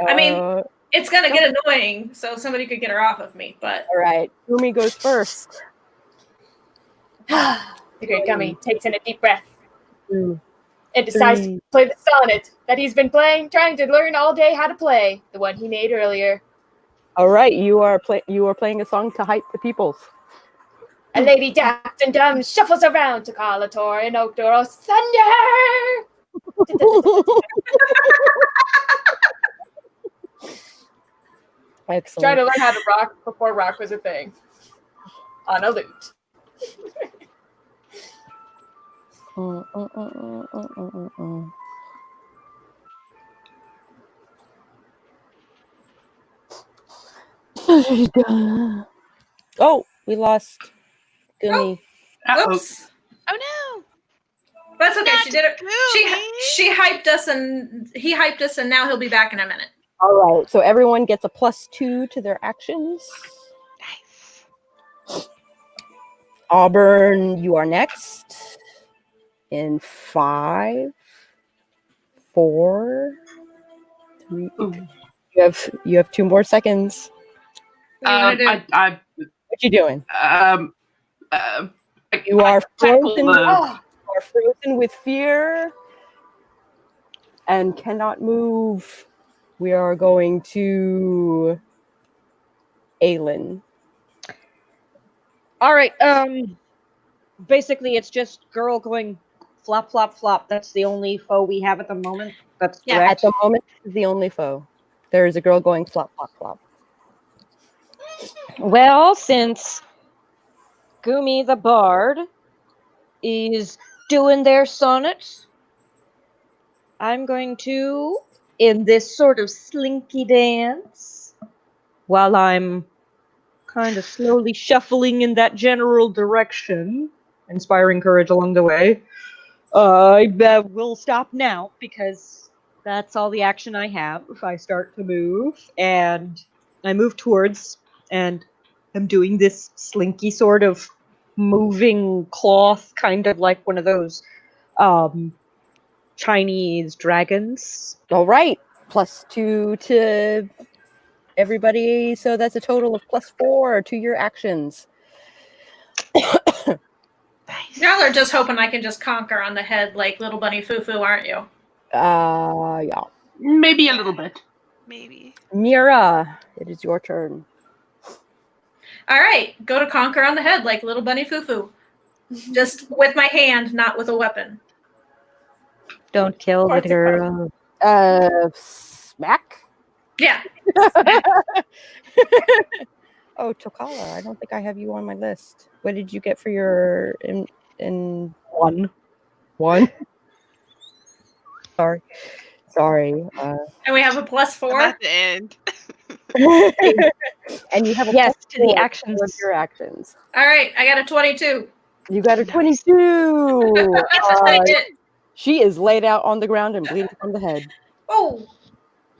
I mean, it's gonna get annoying, so somebody could get her off of me. But all right, Umi goes first. The great Gummy takes in a deep breath Mm. and decides Three. to play the sonnet that he's been playing, trying to learn all day how to play, the one he made earlier. All right, you are playing a song to hype the peoples. A lady daft and dumb shuffles around to call a tour in Oakdor Sunder. Excellent. Trying to learn how to rock before rock was a thing. On a lute. Oh, we lost Gumi. Uh-oh. Oops. Oh no! That's okay. Not She did it. Gumi. She hyped us, and he hyped us, and now he'll be back in a minute. All right, so everyone gets a +2 to their actions. Nice. Auburn, you are next. In 5, 4, 3. You have 2 more seconds. What do you want to do? What you doing? You I are tackle frozen. the- You are frozen with fear and cannot move. We are going to Aelin. All right. Basically, it's just girl going flop, flop, flop. That's the only foe we have at the moment. That's Yeah, correct. At the moment, this is the only foe. There is a girl going flop, flop, flop. Well, since Gumi the Bard is doing their sonnets, I'm going to, in this sort of slinky dance, while I'm kind of slowly shuffling in that general direction, inspiring courage along the way, I will stop now because that's all the action I have. If I start to move, and I move towards, and I'm doing this slinky sort of moving cloth, kind of like one of those Chinese dragons. All right, +2 to everybody, so that's a total of +4 to your actions. Y'all are just hoping I can just conquer on the head like little bunny foo-foo, aren't you? Yeah. Maybe a little bit. Maybe. Mira, it is your turn. All right, go to conquer on the head like little bunny foo-foo. Just with my hand, not with a weapon. Don't kill the Party girl. Smack? Yeah. Oh, Tokala, I don't think I have you on my list. What did you get for your in One. one? Sorry. And we have a +4. I'm at the end. And you have a Yes, to the +4 actions. of your actions. All right, I got a 22. You got a Nice. 22. I did. She is laid out on the ground and bleeding from the head. Oh,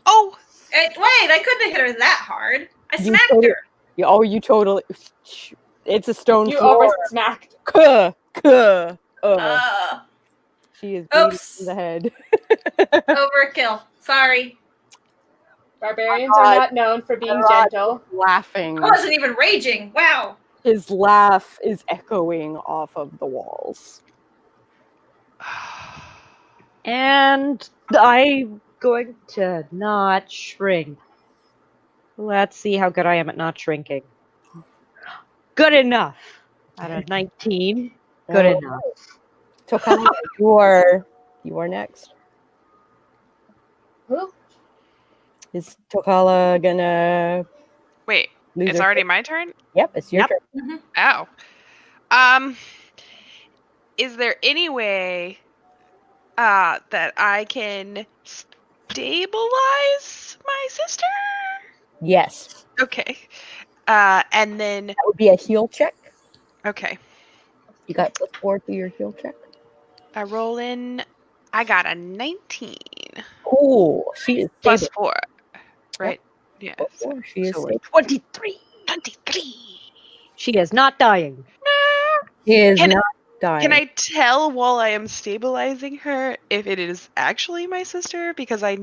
Oh, wait, I couldn't have hit her that hard. I You smacked totally- her. You totally. It's a stone You floor. oversmacked. She is bleeding Oops. from the head. Overkill. Sorry. Barbarians are not known for being gentle. Laughing. I wasn't even raging. Wow. His laugh is echoing off of the walls. And I'm going to not shrink. Let's see how good I am at not shrinking. Good enough. Out of 19. Good Oh. enough. Tokala, you are next. Who? Is Tokala gonna wait. lose It's her already turn? my turn? Yep, it's your Yep. turn. Oh. Is there any way that I can stabilize my sister? Yes. Okay. And then That would be a heal check. okay. You got +4 to your heal check. I roll in. I got a 19 Cool. She is plus stable. 4. Right? Yeah. +4. She is So stable. 23. 23. She is not dying. She is Can- not dying. Can I tell while I am stabilizing her if it is actually my sister? Because I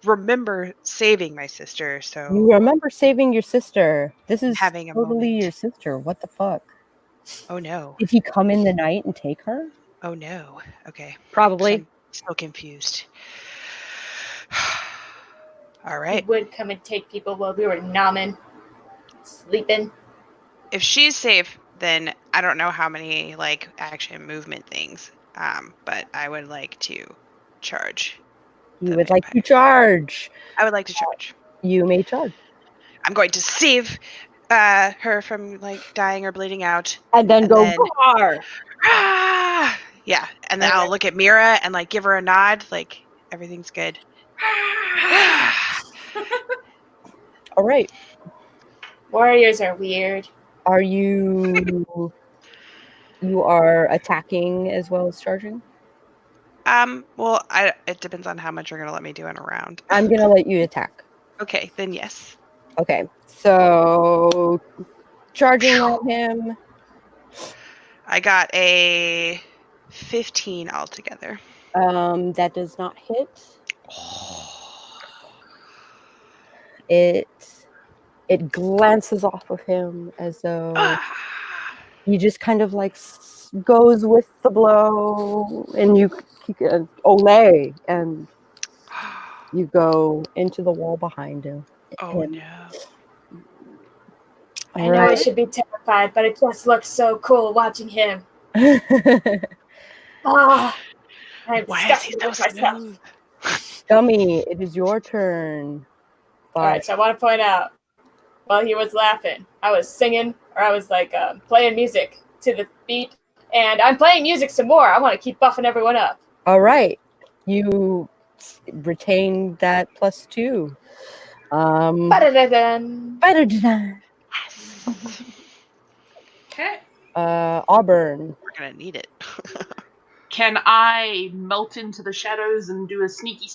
remember saving my sister, so You remember saving your sister. This is having a totally moment. your sister. What the fuck? Oh no. Did he come in the night and take her? Oh no. Okay. Probably. I'm so confused. All He right. would come and take people while we were nomming, sleeping. If she's safe, then I don't know how many like action movement things. But I would like to charge. You the would like to vampire. charge. I would like to charge. You may charge. I'm going to save her from like dying or bleeding out. And then And go then- roar. Ah! Yeah, and then I'll look at Mira and like give her a nod, like everything's good. All right. Warriors are weird. Are you... You are attacking as well as charging? Well, it depends on how much you're gonna let me do in a round. I'm going to let you attack. Okay, then yes. Okay. So, charging at him. I got a 15 altogether. That does not hit. It glances off of him as though he just kind of like goes with the blow, and you olay, and you go into the wall behind him. Oh no. I know I should be terrified, but it just looks so cool watching him. Ah, I'm Why is he disgusted so with myself. smooth? Gummy, it is your turn. All right, so I want to point out, while he was laughing, I was singing, or I was like playing music to the beat, and I'm playing music some more. I want to keep buffing everyone up. All right, you retain that +2. Ba-da-da-dun. Okay. Auburn. We're gonna need it. Can I melt into the shadows and do a sneaky?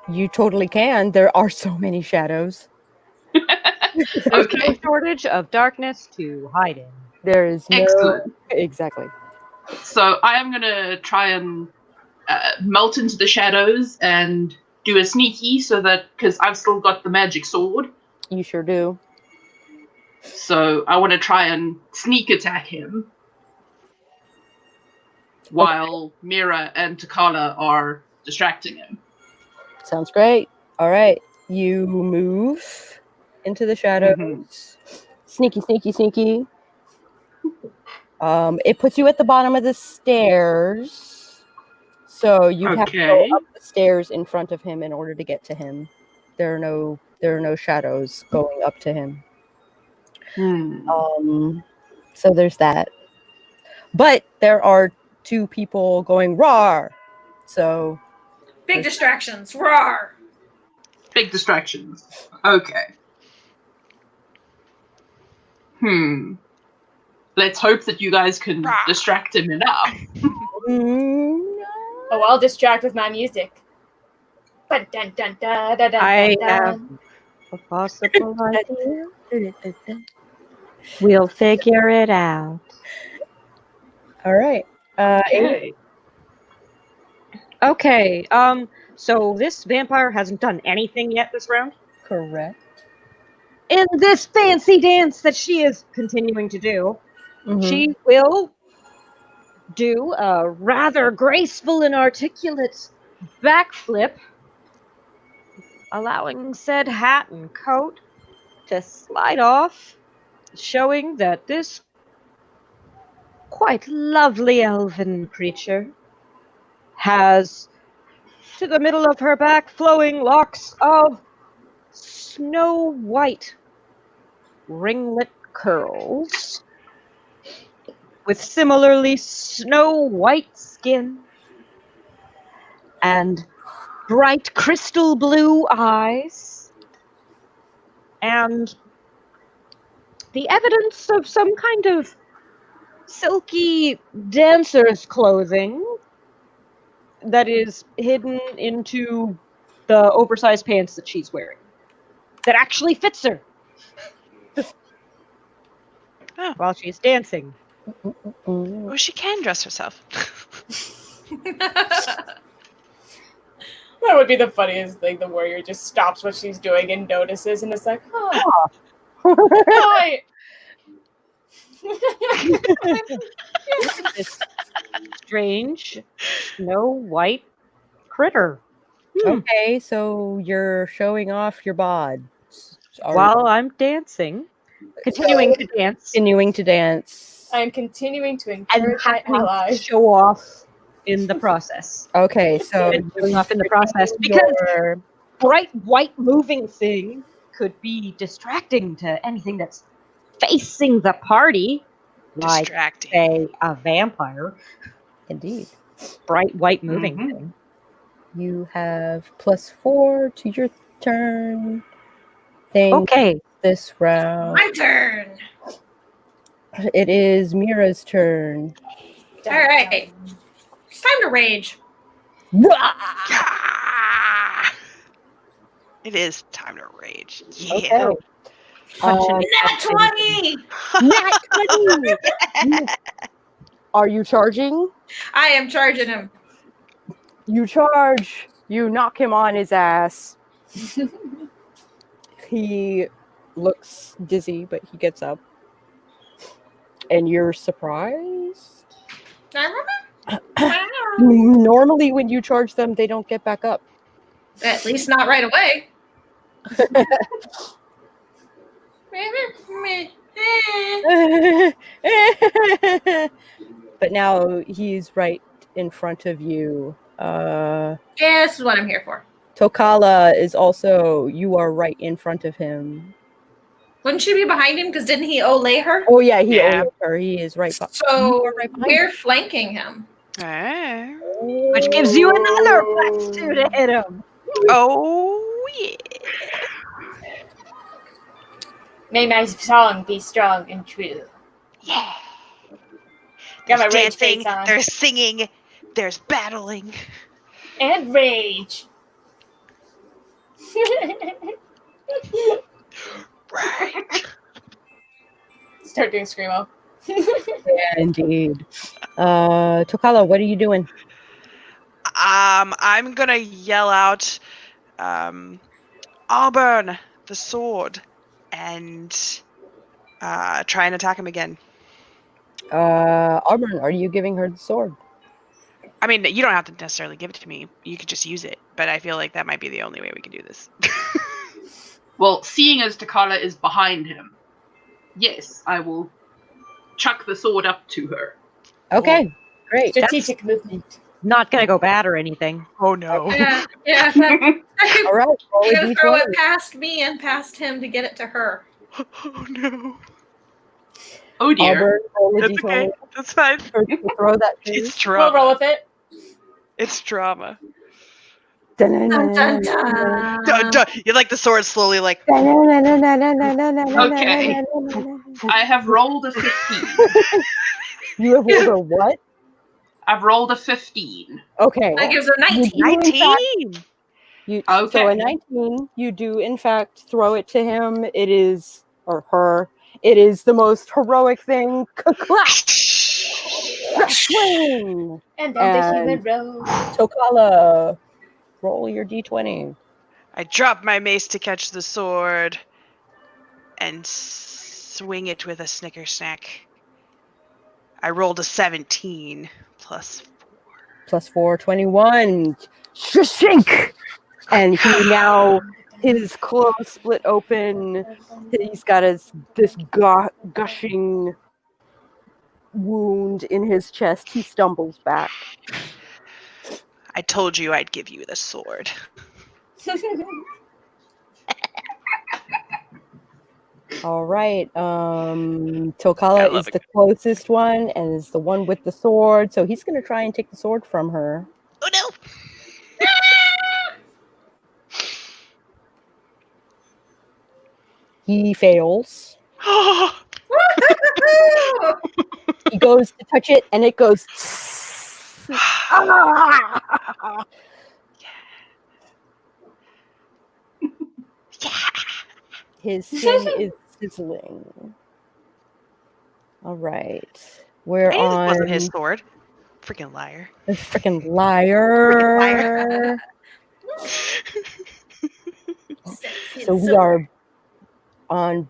You totally can. There are so many shadows. There's no Okay, shortage of darkness to hide in. There is no... excellent. Exactly. So I am gonna try and melt into the shadows and do a sneaky, so that because I've still got the magic sword, You sure do. so I want to try and sneak attack him while Mira and Takala are distracting him. Sounds great. All right. You move into the shadows. Sneaky, sneaky, sneaky. It puts you at the bottom of the stairs. So you have to go Okay. up the stairs in front of him in order to get to him. There are no shadows going up to him. So there's that. But there are 2 people going roar. So Big distractions. Roar. Big distractions. Okay. Let's hope that you guys can distract him enough. Oh, I'll distract with my music. Ba-dun-dun-dun-dun-dun-dun-dun. I have a possible idea. We'll figure it out. All right. Okay. So this vampire hasn't done anything yet this round. Correct. In this fancy dance that she is continuing to do, Mhm. she will do a rather graceful and articulate backflip, allowing said hat and coat to slide off, showing that this quite lovely elven creature has to the middle of her back flowing locks of snow white ringlet curls with similarly snow white skin and bright crystal blue eyes and the evidence of some kind of silky dancer's clothing that is hidden into the oversized pants that she's wearing that actually fits her while she's dancing. Oh, she can dress herself. That would be the funniest thing. The warrior just stops what she's doing and notices, and it's like, oh, hi. This strange snow white critter. Okay, so you're showing off your bod While I'm dancing, continuing to dance. Continuing to dance. I am continuing to and encourage my happening to allies. show off in the process. Okay, so And showing off in the process because your bright white moving thing could be distracting to anything that's facing the party, like Distracting. say a vampire. indeed. Bright white moving Mhm. thing. You have +4 to your turn. Thing Okay. this round. My turn. It is Mira's turn. All right. It's time to rage. Ah! It is time to rage. Yeah. Okay. Punching Nat 20! Nat 20! Are you charging? I am charging him. You charge. You knock him on his ass. He looks dizzy, but he gets up. And you're surprised? Normally, when you charge them, they don't get back up. At least not right away. But now he's right in front of you. Yeah, this is what I'm here for. Tokala is also, you are right in front of him. Wouldn't she be behind him? Because didn't he lay her? Oh yeah, he Yeah. owns her. He is right behind. So right behind we're flanking him. Ah. which gives you another +2 to hit him. Oh, yeah. May my song be strong and true. Yeah. Got my There's rage dancing, face on. there's singing, there's battling. And rage. Right. Start doing screamo. Yeah, indeed. Tokala, what are you doing? I'm gonna yell out, Auburn, the sword, and try and attack him again. Auburn, are you giving her the sword? I mean, you don't have to necessarily give it to me. You could just use it, but I feel like that might be the only way we can do this. Well, seeing as Takala is behind him, yes, I will chuck the sword up to her. Okay, great. Strategic movement. Not gonna go bad or anything. Oh no. Yeah, yeah. I could, All right, roll a I'm gonna throw d20. it past me and past him to get it to her. Oh no. Oh dear. Auburn, roll a That's d20. okay. That's fine. Throw that to It's We'll drama. roll with it. It's drama. Dun, dun, dun. You like the sword slowly, like. Okay. I have rolled a 15. You have rolled a what? I've rolled a 15. Okay. That gives a 19. You do, in fact, 19. So Okay. a 19, you do in fact throw it to him. It is, or her, it is the most heroic thing. Clap! Swing! And then the And- human roll. Tokala, roll your d20. I drop my mace to catch the sword and swing it with a snicker snack. I rolled a 17 plus 4. +4, 21. Shink! And he now, his clothes split open. He's got this gushing wound in his chest. He stumbles back. I told you I'd give you the sword. All right. I Tokala love is the closest one and is the one with the sword. So he's going to try and take the sword from her. Oh no! He fails. He goes to touch it and it goes. His sting is sizzling. All right. We're I knew this on. wasn't his sword. Freaking liar. This freaking liar. Liar. So we are on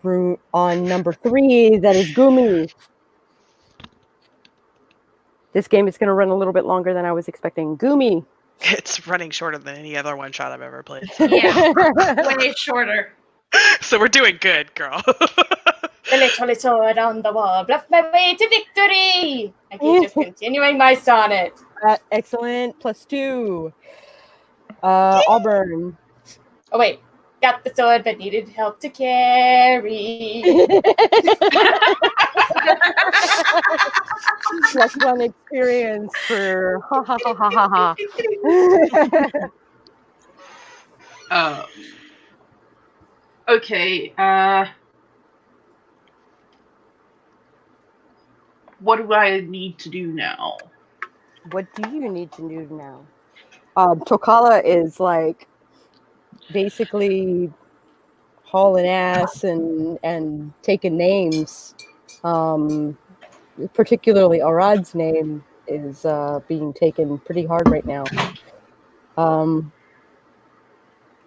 number 3. That is Gumi. This game is going to run a little bit longer than I was expecting. Gumi. It's running shorter than any other one shot I've ever played. Yeah, way shorter. So we're doing good, girl. The literally sword on the wall, bluff my way to victory. I keep just continuing my sonnet. Excellent. +2. Auburn. Oh wait, got the sword but needed help to carry. +1 experience for ha ha ha ha ha ha. Okay. What do I need to do now? What do you need to do now? Tokala is like basically hauling ass and taking names. Particularly Arad's name is being taken pretty hard right now.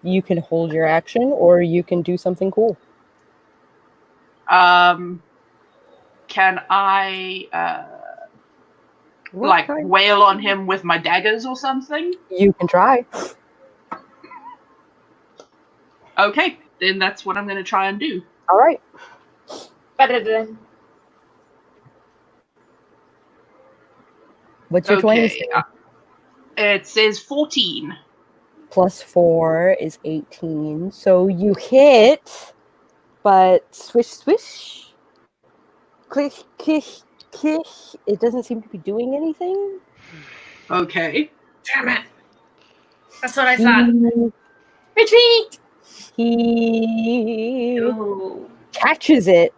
You can hold your action, or you can do something cool. Can I wail on him with my daggers or something? You can try. Okay, then that's what I'm going to try and do. All right. What's your 20? It says 14. +4 is 18. So you hit, but swish, swish, click, click, click. It doesn't seem to be doing anything. Okay. Damn it. That's what I thought. Retreat! He catches it,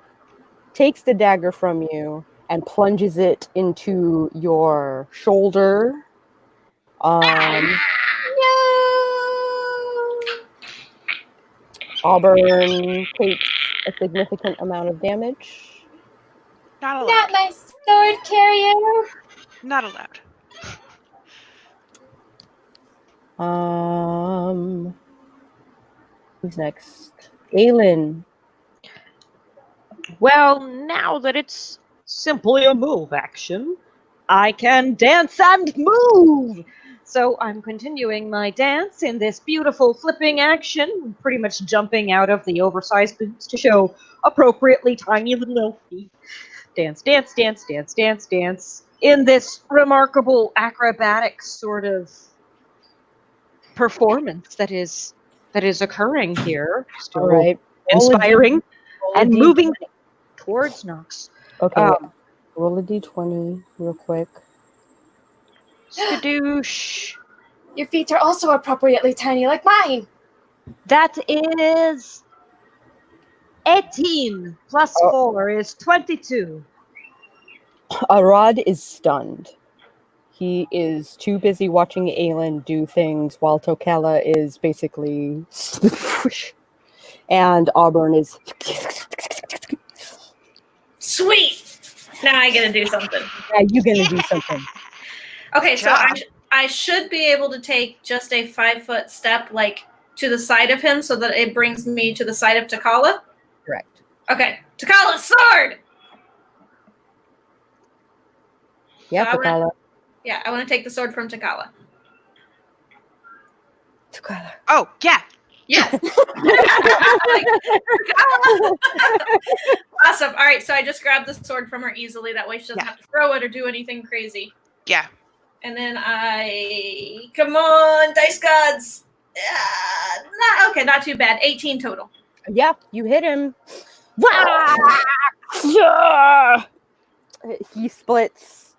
takes the dagger from you, and plunges it into your shoulder. Auburn takes a significant amount of damage. Not allowed. Not my sword carrier. Not allowed. Who's next? Aelin. Well, now that it's simply a move action, I can dance and move! So I'm continuing my dance in this beautiful flipping action, pretty much jumping out of the oversized boots to show appropriately tiny little feet. Dance, dance, dance, dance, dance, dance. In this remarkable acrobatic sort of performance that is occurring here. Still All right. inspiring and moving towards Nox. Okay. Roll a d20 real quick. Skadoosh. Your feet are also appropriately tiny like mine. That is 18 plus 4 is 22. Arad is stunned. He is too busy watching Aelin do things while Tokala is basically and Auburn is Sweet! Now I get to do something. Yeah, you're gonna do something. Okay, so I should be able to take just a 5-foot step, like, to the side of him so that it brings me to the side of Tokala? Correct. Okay. Tokala, sword! Yeah, So Tokala. I want to take the sword from Tokala. Tokala. Oh, yeah. Yes. Awesome. All right, so I just grabbed the sword from her easily. That way she doesn't have to throw it or do anything crazy. Yeah. And then come on, dice gods. Not too bad. 18 total. Yeah, you hit him. He splits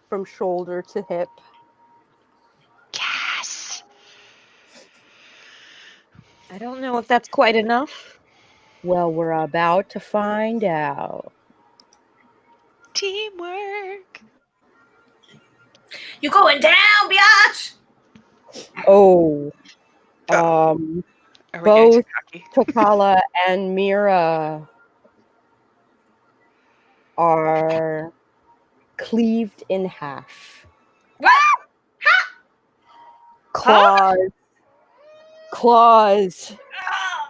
from shoulder to hip. Yes. I don't know if that's quite enough. Well, we're about to find out. Teamwork. You going down, biatch? Oh. Are we Both getting too cocky? Tokala and Mira are cleaved in half. What? Claws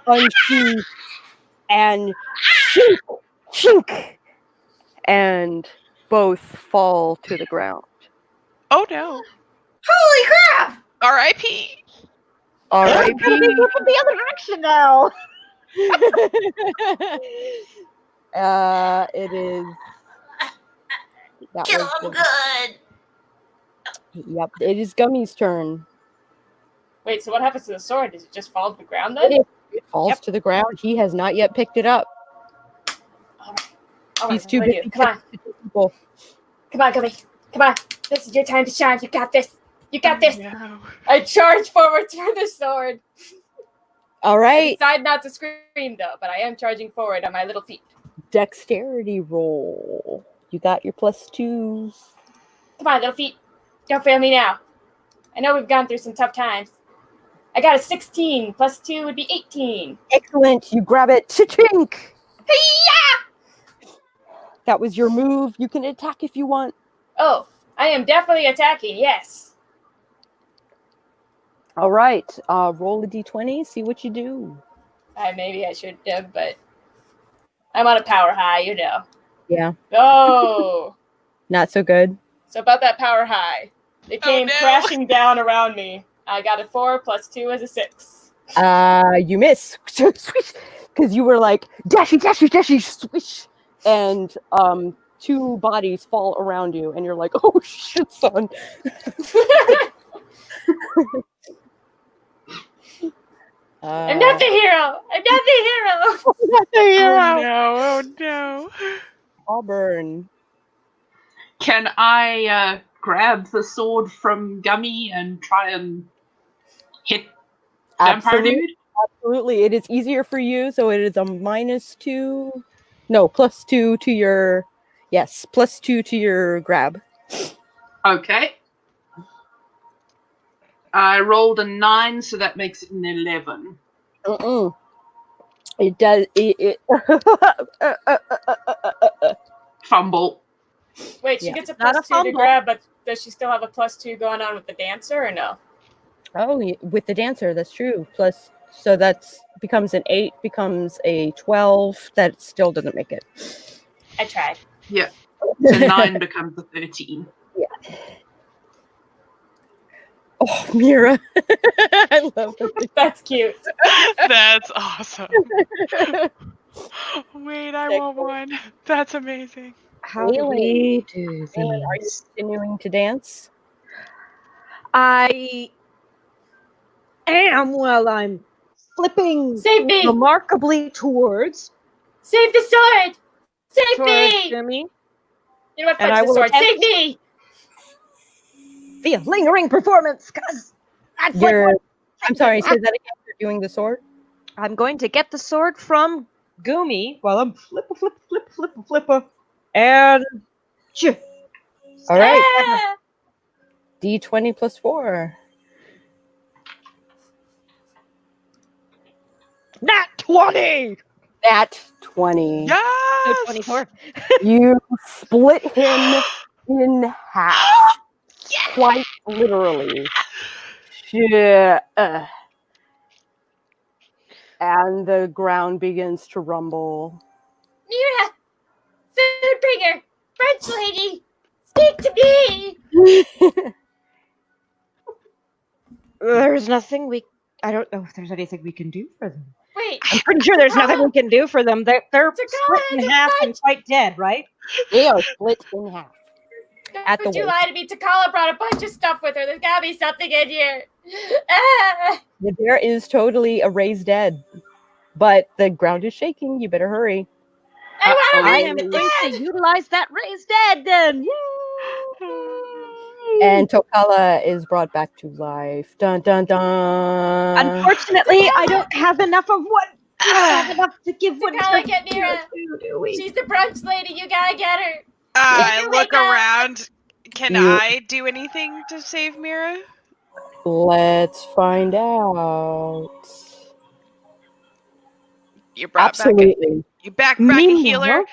unsheathed and shink, and both fall to the ground. Oh no. Holy crap! R.I.P. R.I.P. The other direction now. It is. That Kill was him the, good. Yep, it is Gummy's turn. Wait, so what happens to the sword? Does it just fall to the ground then? It falls to the ground. He has not yet picked it up. All right, He's too what do I busy do? Come on. to people. Come on, Gummy. Come on. This is your time to shine. You got this. You got this. No. I charge forward for the sword. All I right, decide not to scream, though, but I am charging forward on my little feet. dexterity roll. You got your +2s. Come on, little feet. Don't fail me now. I know we've gone through some tough times. I got a 16. +2 would be 18. Excellent. You grab it. Cha-chink. Hey-ya! That was your move. You can attack if you want. Oh, I am definitely attacking, yes. All right. Roll a d20. See what you do. Maybe I should have, but I'm on a power high, you know. Yeah. Oh, Not so good. so about that power high. It came no. crashing down around me. I got a 4 +2 is a 6. You miss. Because you were like, dashy, dashy, dashy, swish. And 2 bodies fall around you. And you're like, oh, shit, son. I'm not the hero. I'm not the hero. Not the hero. Oh no. Auburn. Can I grab the sword from Gummy and try and hit Vampire Dude? Absolutely. It is easier for you, so it is a -2. No, +2 to your... Yes, +2 to your grab. Okay. I rolled a 9, so that makes it an 11. It does... It Fumble. Wait, she Yeah. gets a Not a +2 to fumble. grab, but does she still have a +2 going on with the dancer or no? Oh, with the dancer, that's true. Plus, so that's becomes an 8, becomes a 12. That still doesn't make it. I tried. Yeah. So 9 becomes a 13. Yeah. Oh, Mira. I love her. That's cute. That's awesome. Wait, I want one. That's amazing. How do we do Aylin, are you these? continuing to dance? I am while I'm flipping Save me! remarkably towards Save the sword! Save me! Jimmy. You know what? And Fetch I the will sword. attempt- Save me! The lingering performance, because that's like You're, what I'm sorry, say that again. You're doing the sword? I'm going to get the sword from Goomy while I'm flipper. And All right. Ah! D20 +4. nat 20! Nat 20. So Yes. 24. You split him in half. Quite literally. Yeah. And the ground begins to rumble. Mira! Food bringer! Brunch lady! Speak to me! There's nothing I don't know if there's anything we can do for them. Wait, I'm pretty sure there's nothing we can do for them. They're split in Takala, half and quite dead, right? They are split in half. At the would you waist. lie to me? Takala brought a bunch of stuff with her. There's gotta be something in here. Ah! The bear is totally a raised dead. But the ground is shaking. You better hurry. I want to I raise am the going dead! to utilize that raised dead then. Yay! And Tokala is brought back to life. Dun dun dun. Unfortunately, I don't have enough of what. I don't have enough to give one. Takala, get Mira! Do we? She's the brunch lady. You gotta get her. I you look wake up? around. Can You- I do anything to save Mira? Let's find out. You brought Absolutely. back a healer. Meanwhile-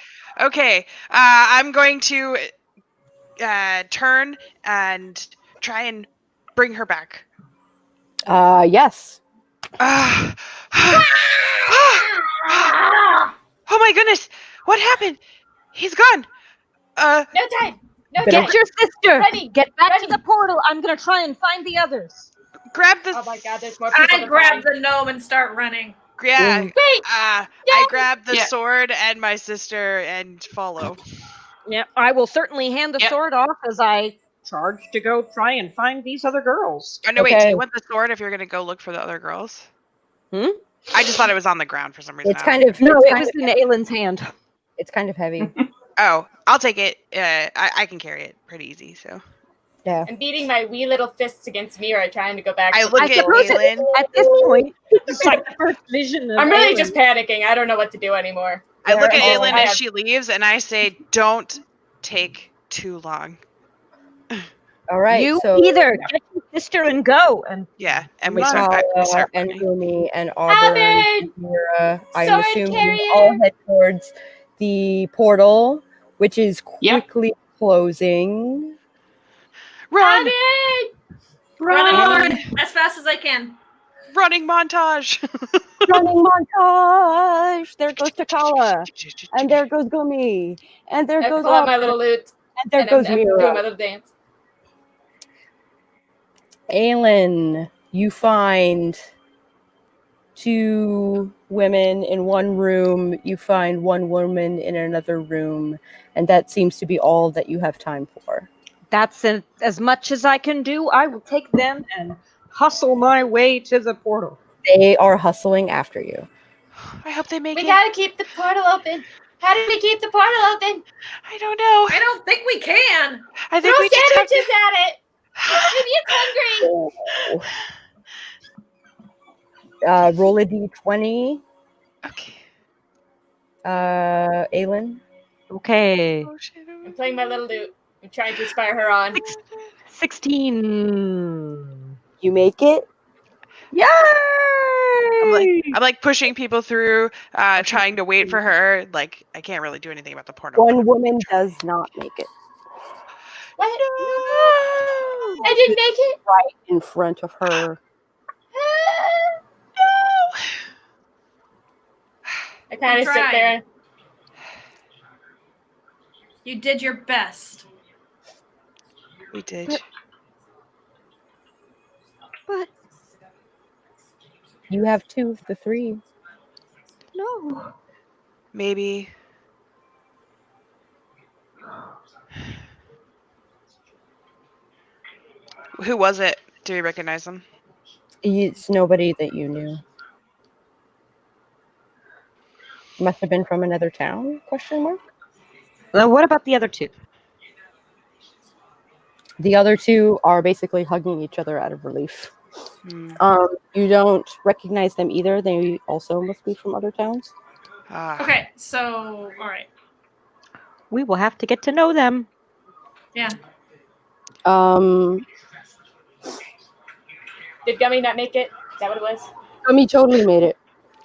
Okay, I'm going to turn and try and bring her back. Yes. Oh my goodness! What happened? He's gone. No time. No Better- time. Get your sister. Ready. Get back Ready. to the portal. I'm gonna try and find the others. Grab the. Oh my god, there's more people I to grab find. the gnome and start running. Yeah. Mm. I grab the Yeah. sword and my sister and follow. Yeah, I will certainly hand the Yep. sword off as I charge to go try and find these other girls. Oh, no, wait. Do Okay. you want the sword if you're going to go look for the other girls? Hmm? I just thought it was on the ground for some reason. It's kind of No, it's it kind was of in heavy. Aylin's hand. It's kind of heavy. Oh, I'll take it. I can carry it pretty easy. So Yeah. I'm beating my wee little fists against Mira, trying to go back. I to look I at suppose Aylin. at this point, it's like the first vision of I'm really Aylin. just panicking. I don't know what to do anymore. I look at There Aylin I as have- she leaves, and I say, "Don't take too long." All right. You So either get your sister and go, and Yeah, and we Run. start. We Kala start and running. Rumi and Auburn and Mira, I'm Sword assuming carrier! all head towards the portal, which is Yep. quickly closing. Run! Running as fast as I can. Running montage. Running montage. There goes Takala, and there goes Gumi, and there I goes pull out my Auburn, little lute, and there and goes I'm doing my Mira. little dance. Aylin, you find two women in one room. You find one woman in another room, and that seems to be all that you have time for. that's as much as I can do. I will take them and hustle my way to the portal. They are hustling after you. I hope they make We it. gotta keep the portal open. How do we keep the portal open? I don't know. I don't think we can. I Throw think we just have sandwiches to. at it. Maybe it's hungry. Roll a d20. Okay. Aylin. Okay. Oh shit. I'm playing my little lute. I'm trying to inspire her on. 16. You make it. Yay! I'm like pushing people through, trying to wait for her. Like I can't really do anything about the portal. One woman does not make it. What? I didn't make it. Right in front of her. I kind You of sit tried. there. You did your best. We did. But You have two of the three. no. Maybe. Who was it? Do we recognize them? It's nobody that you knew. Must have been from another town? Question mark. What about the other two? The other two are basically hugging each other out of relief. Hmm. You don't recognize them either. They also must be from other towns. Ah. Okay, so all right. We will have to get to know them. Yeah. Did Gummy not make it? Is that what it was? Gummy totally made it.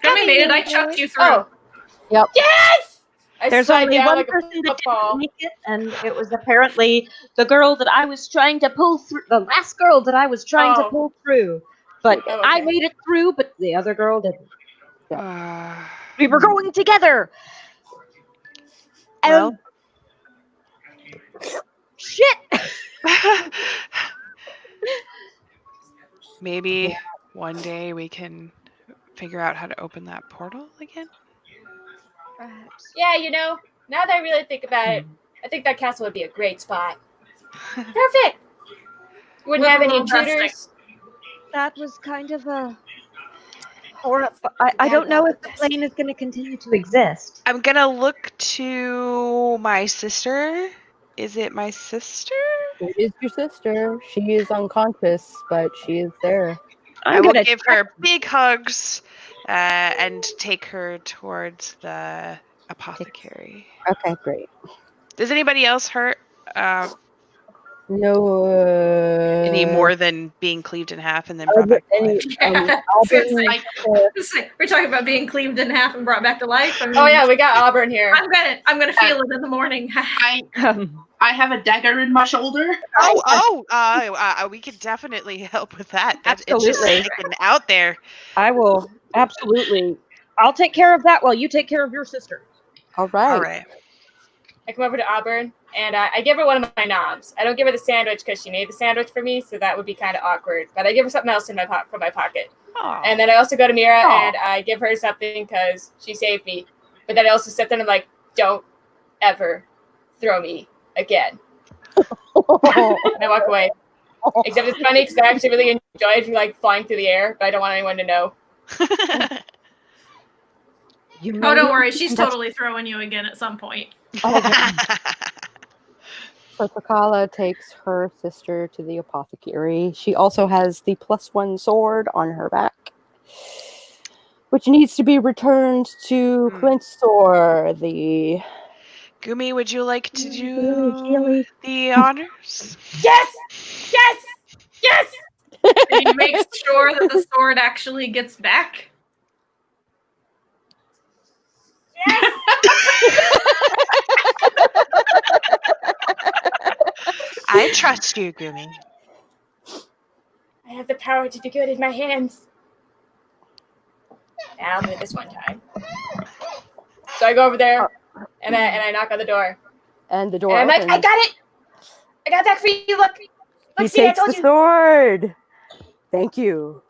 Gummy made it. I chucked you through. Oh. Yep. Yes! I There's slide only down one like a person that football. didn't make it, and it was apparently the girl that I was trying to pull through. The last girl that I was trying to Oh. pull through. But Oh, I okay. made it through, but the other girl didn't. Ah. We were going together. And Well. shit. Maybe one day we can figure out how to open that portal again. Perhaps. Yeah, you know, now that I really think about it, I think that castle would be a great spot. Perfect. Wouldn't With have a any little dusting. intruders. That was kind of a I don't know if the plane is going to continue to exist. I'm gonna look to my sister. Is it my sister? It is your sister. She is unconscious, but she is there. I I'm will going to give her big hugs and take her towards the apothecary. Okay, great. Does anybody else hurt No. any more than being cleaved in half and then brought back to life? Yeah. Albert, We're talking about being cleaved in half and brought back to life. I mean, Oh yeah, we got Auburn here. I'm gonna feel it in the morning. I have a dagger in my shoulder. We could definitely help with that. It's just Absolutely. sticking out there. I will absolutely. I'll take care of that while you take care of your sister. all right. All right. I come over to Auburn and I give her one of my knobs. I don't give her the sandwich because she made the sandwich for me, so that would be kind of awkward. But I give her something else in from my pocket. And then I also go to Mira and I give her something because she saved me. But then I also sit there and I'm like, don't ever throw me again. And I walk away. Except it's funny because I actually really enjoyed like flying through the air, but I don't want anyone to know. Oh, don't worry. She's totally throwing you again at some point. So Takala takes her sister to the apothecary. She also has the +1 sword on her back, which needs to be returned to Clint's store. The Gumi, would you like to do the honors? Yes! Yes! Yes! Did you make sure that the sword actually gets back? Yes! I trust you, Gumi. I have the power to do good in my hands. I'll do it this one time. So I go over there and I knock on the door. And the door and I'm opens. like, I got it! I got that for you, look! He See, I takes told the you! sword. Thank you.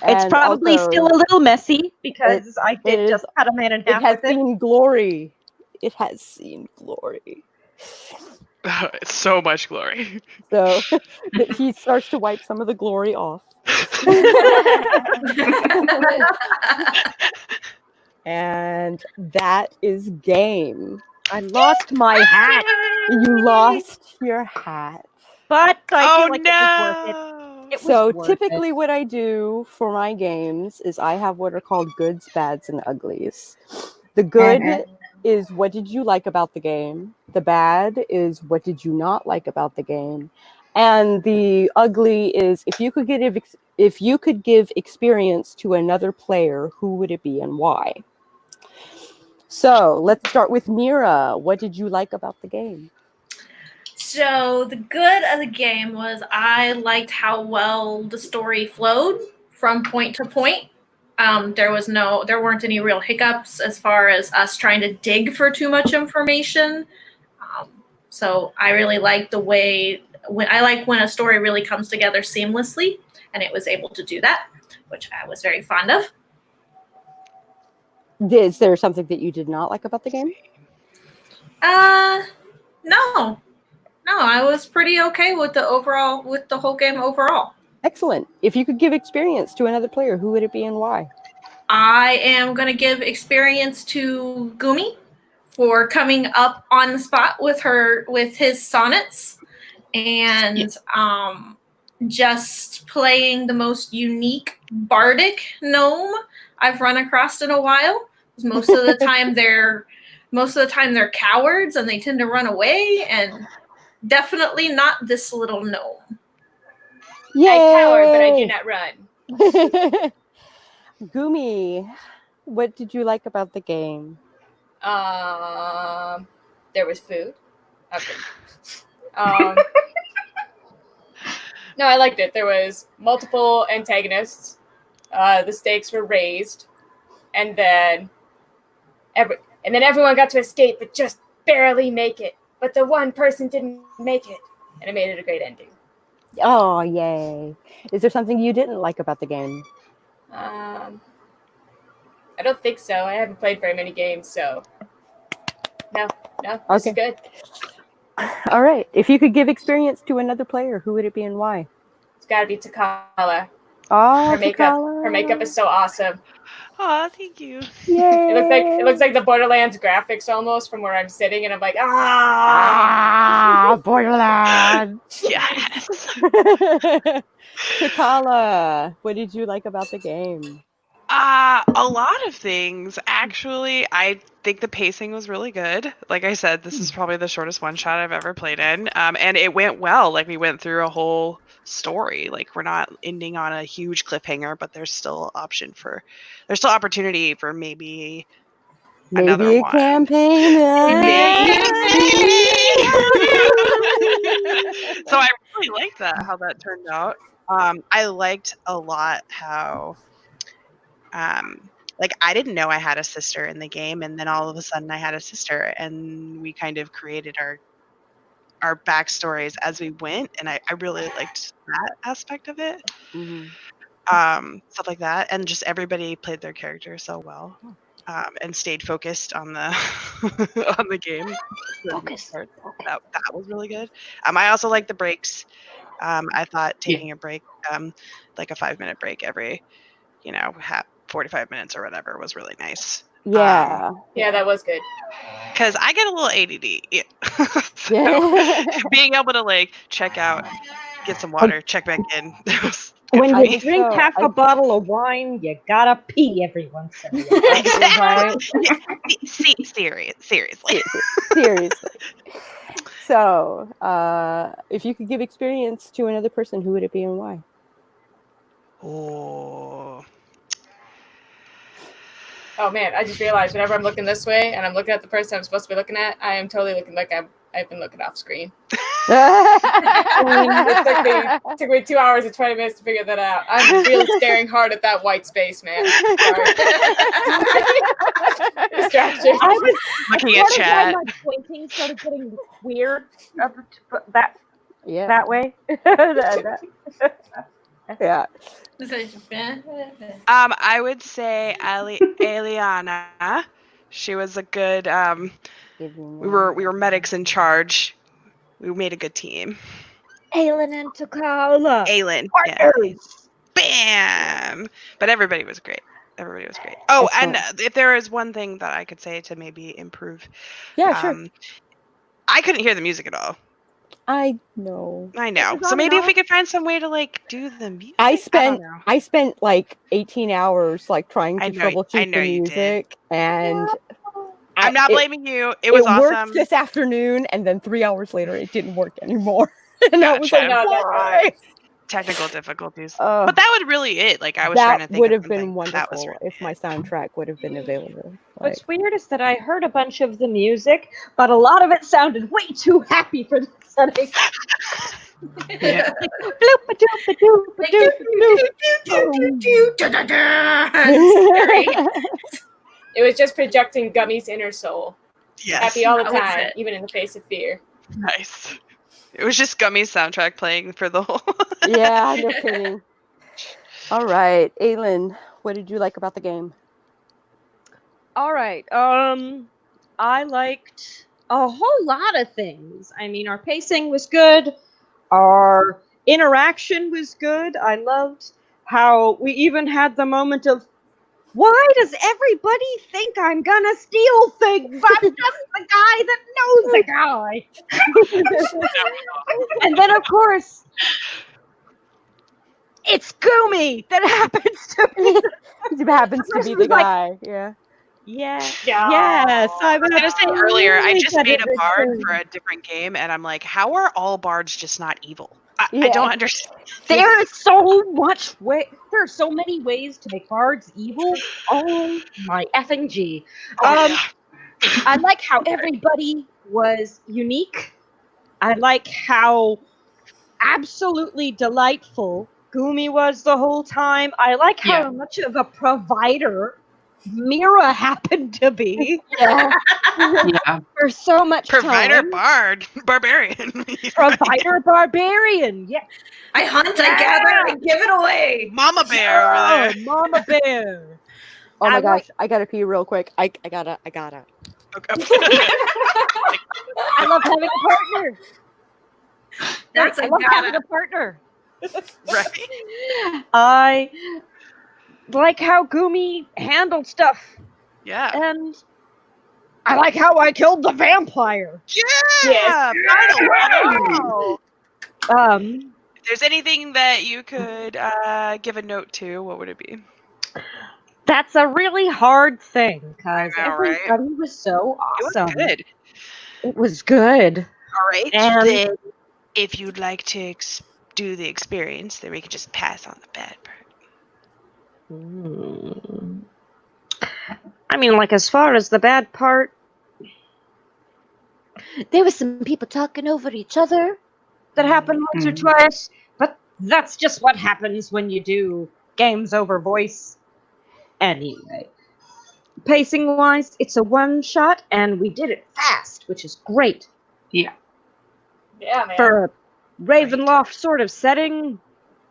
It's And probably also, still a little messy because I did just cut a man in half It has with it. seen glory. It has seen glory. It's so much glory. So he starts to wipe some of the glory off. And that is game. I lost my hat. You lost your hat. But I feel like no! it was worth it. It was So worth typically it. what I do for my games is I have what are called goods, bads, and uglies. The good is what did you like about the game? The bad is what did you not like about the game? And the ugly is if you could give experience to another player, who would it be and why? So let's start with Mira. What did you like about the game? So the good of the game was I liked how well the story flowed from point to point. There weren't any real hiccups as far as us trying to dig for too much information. So I really like the way when a story really comes together seamlessly, and it was able to do that, which I was very fond of. Is there something that you did not like about the game? No, I was pretty okay with the whole game overall. Excellent. If you could give experience to another player, who would it be and why? I am going to give experience to Gumi for coming up on the spot with his sonnets and just playing the most unique bardic gnome I've run across in a while. Most of the time they're cowards and they tend to run away, and definitely not this little gnome. Yay! I cower, but I do not run. Gumi, what did you like about the game? There was food. Okay. No, I liked it. There was multiple antagonists. The stakes were raised, and then everyone got to escape, but just barely make it. But the one person didn't make it, and it made it a great ending. Oh, yay! Is there something you didn't like about the game? I don't think so. I haven't played very many games, so no, this is good. All right. If you could give experience to another player, who would it be and why? It's got to be Takala. Oh, Her makeup is so awesome. Oh, thank you. Yay! It looks like the Borderlands graphics almost from where I'm sitting, and I'm like, Borderlands. Yes. Takala, what did you like about the game? A lot of things. Actually, I think the pacing was really good. Like I said, this is probably the shortest one shot I've ever played in. And it went well. Like we went through a whole story. Like we're not ending on a huge cliffhanger, but there's still opportunity for maybe another a one. campaign. So I really liked how that turned out. I liked a lot how like I didn't know I had a sister in the game, and then all of a sudden I had a sister, and we kind of created our backstories as we went, and I really liked that aspect of it. Mm-hmm. stuff like that, and just everybody played their character so well, and stayed focused on the on the game. Focus. That was really good. I also like the breaks. I thought taking a break, like a 5-minute break every, 45 minutes or whatever, was really nice. Yeah. Yeah, that was good. Because I get a little ADD. So being able to like check out, get some water, check back in. That was good When for you me. drink half a bottle of wine, you gotta pee every once in a while. Exactly. Seriously. Seriously. So, if you could give experience to another person, who would it be and why? Oh man, I just realized whenever I'm looking this way and I'm looking at the person I'm supposed to be looking at, I am totally looking like I've been looking off screen. It took me 2 hours and 20 minutes to figure that out. I'm really staring hard at that white space, man. Distraction. I was looking at chat. My pointing started getting weird. Yeah. That way. Yeah. I would say Eliana. She was a good. We were medics in charge. We made a good team. Aylin and Takala. Aylin. Yeah. Bam! But everybody was great. Oh, excellent. and if there is one thing that I could say to maybe improve. Yeah, sure. I couldn't hear the music at all. I know. So maybe if we could find some way to like do the music. I spent like 18 hours like trying to troubleshoot the music, and I'm not blaming you. It was awesome. Worked this afternoon, and then 3 hours later, it didn't work anymore. And I was like, why? Technical difficulties. But that would really it. Like I was trying to think. That would have been That wonderful was really if my soundtrack would have been available. What's weird is that I heard a bunch of the music, but a lot of it sounded way too happy for the setting. Yeah. It was just projecting Gummy's inner soul. Yes. Happy all the time, even in the face of fear. Nice. It was just Gummy's soundtrack playing for the whole. Yeah, no kidding. All right, Aylin, what did you like about the game? All right. I liked a whole lot of things. I mean, our pacing was good. Our interaction was good. I loved how we even had the moment of, why does everybody think I'm gonna steal things? I'm just the guy that knows the guy. And then, of course, it's Goomy that happens to be the guy. Yeah. Yeah. Yes. I was gonna say earlier, I just made a bard for a different game, and I'm like, how are all bards just not evil? I don't understand. There are so many ways to make bards evil. Oh my effing G. I like how everybody was unique. I like how absolutely delightful Goomy was the whole time. I like how much of a provider Mira happened to be. Yeah. For so much Provider time. Barbarian. Provider barbarian. Yeah. I hunt, I gather, I give it away. Mama bear over there. Mama bear. Oh my gosh, I gotta pee real quick. I gotta. Okay. I love having a partner. That's I love having a partner. Right. I like how Goomy handled stuff. Yeah. And I like how I killed the vampire. Yeah. Wow. If there's anything that you could give a note to, what would it be? That's a really hard thing because everybody right? was so awesome. It was good. It was good. All right. And then if you'd like to do the experience, then we could just pass on the bad part. I mean, like, as far as the bad part, there was some people talking over each other that happened once or twice, but that's just what happens when you do games over voice. Anyway, pacing-wise, it's a one-shot, and we did it fast, which is great. Yeah. Yeah, man. For a Ravenloft sort of setting,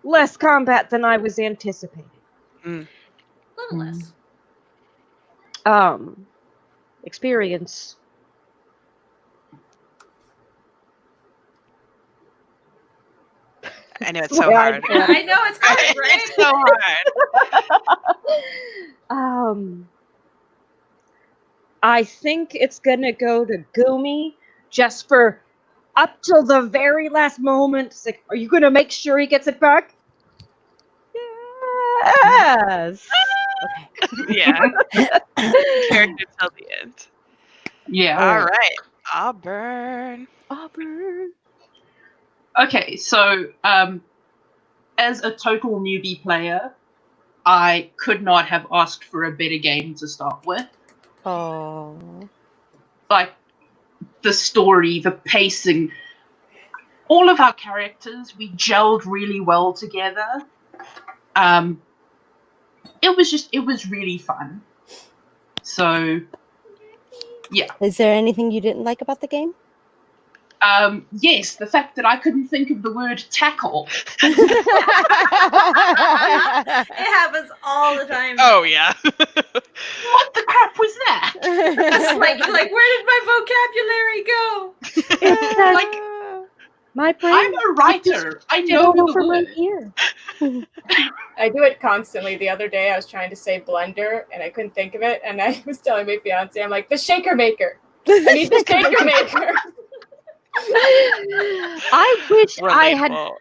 less combat than I was anticipating. Mm. Little less. Experience. I know it's so hard. I know it's hard, right? It's so hard. I think it's gonna go to Goomy just for up till the very last moment. It's like, are you gonna make sure he gets it back? Yes. Yeah. Character till the end. Yeah. All right. Auburn. Okay, so as a total newbie player, I could not have asked for a better game to start with. Oh. Like, the story, the pacing, all of our characters, we gelled really well together. It was really fun. So, yeah. Is there anything you didn't like about the game? Yes, the fact that I couldn't think of the word tackle. It happens all the time. Oh yeah. What the crap was that? It's like where did my vocabulary go? Like, my brain. I'm a writer. I know the word. Ear. I do it constantly. The other day I was trying to say blender and I couldn't think of it, and I was telling my fiance, I'm like, the shaker maker. I need the shaker maker. I wish I had Relatable.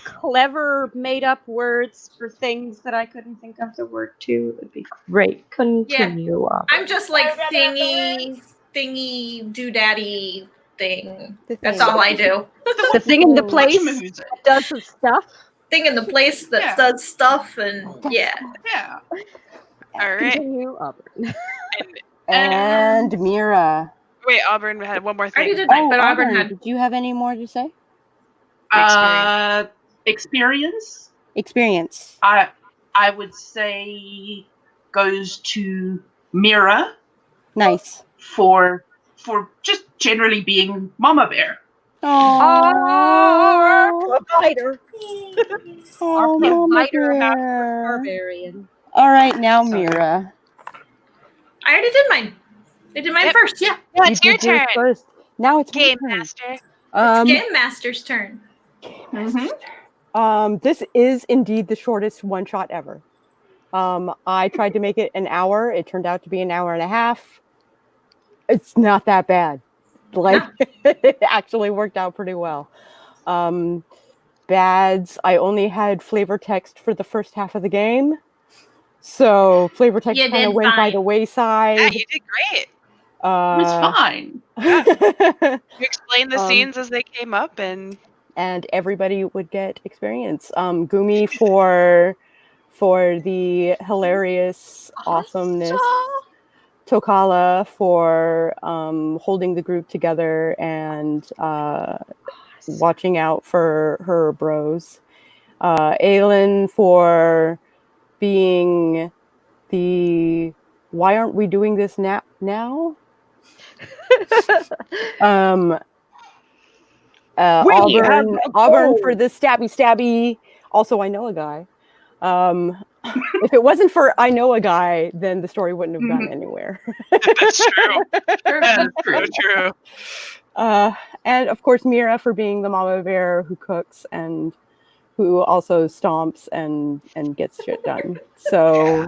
clever made-up words for things that I couldn't think of the word to. It would be great. Continue on. I'm just like I read thingy, about doodaddy thing. The That's thing. all I do. The thing in the place Whatchamajooza. that does some stuff. Thing in the place that Yeah. does stuff, and yeah. Yeah. All right. Continue, Auburn. And Mira. Wait, Auburn had one more I already thing. did mine, but Auburn had. Did you have any more to say? Experience. Experience. I would say goes to Mira Nice. for just generally being Mama Bear. Our provider. Oh, Our Mama provider half Bear. barbarian. All right, now Sorry. Mira. I already did mine. I did mine Yep. first. Yeah. No, You it's your did yours turn. first. Now it's my Game turn. master. It's Game Master's turn. This is indeed the shortest one shot ever. I tried to make it an hour. It turned out to be an hour and a half. It's not that bad. Like it actually worked out pretty well. Bads, I only had flavor text for the first half of the game. So flavor text You kind of did went by fine. the Yeah, wayside. you did great. It was fine. You explained the Um, scenes as they came up, and and everybody would get experience. Gumi for the hilarious awesomeness. Tokala for holding the group together and watching out for her bros. Aelin for being the why aren't we doing this now? Auburn for the stabby. Also, I know a guy. If it wasn't for I know a guy, then the story wouldn't have gone anywhere. that's true. That's true. true. And of course, Mira for being the mama bear who cooks and who also stomps and gets shit done. So,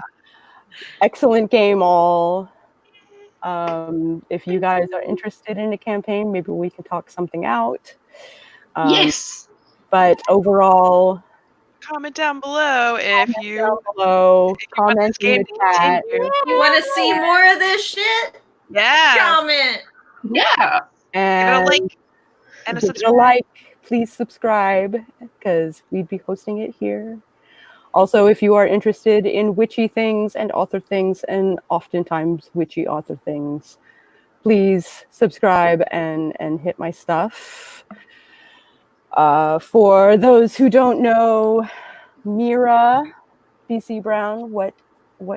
excellent game all. If you guys are interested in a campaign, maybe we can talk something out. Yes. But overall, Comment down below if you down below, want comment this game in to the chat. continue. You want to see more of this shit? Yeah. Comment. Yeah. Give it a And like and a give it a subscribe. like. Please subscribe because we'd be hosting it here. Also, if you are interested in witchy things and author things, and oftentimes witchy author things, please subscribe and hit my stuff. For those who don't know, Mira, BC Brown, what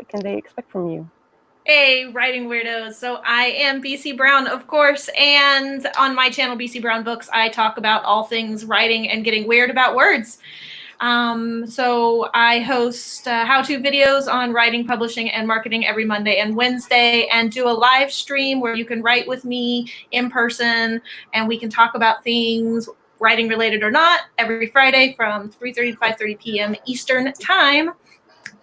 can they expect from you? Hey, writing weirdos. So I am BC Brown, of course, and on my channel, BC Brown Books, I talk about all things writing and getting weird about words. So I host how-to videos on writing, publishing, and marketing every Monday and Wednesday, and do a live stream where you can write with me in person, and we can talk about things writing related or not every Friday from 3:30 to 5:30 p.m. Eastern time.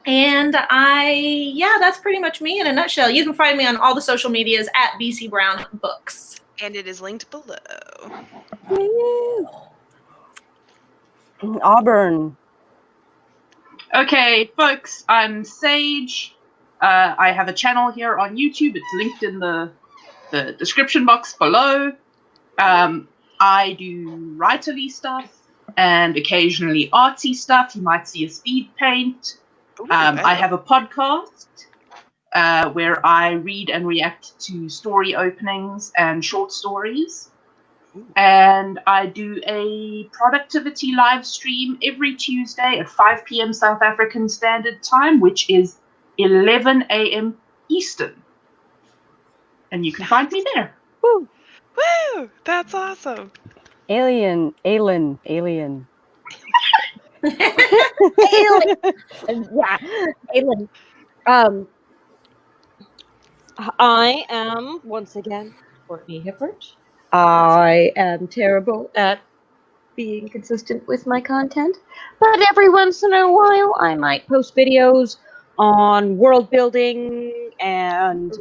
And that's pretty much me in a nutshell. You can find me on all the social medias at BC Brown Books. And it is linked below. Auburn. Okay, folks, I'm Sage. I have a channel here on YouTube. It's linked in the description box below. I do writerly stuff and occasionally artsy stuff. You might see a speed paint. I have a podcast where I read and react to story openings and short stories. And I do a productivity live stream every Tuesday at 5 p.m. South African Standard Time, which is 11 a.m. Eastern. And you can find me there. Woo! Woo! That's awesome. Alien. Alien. I am, once again, Courtenay Hippert. I am terrible at being consistent with my content, but every once in a while I might post videos on world building and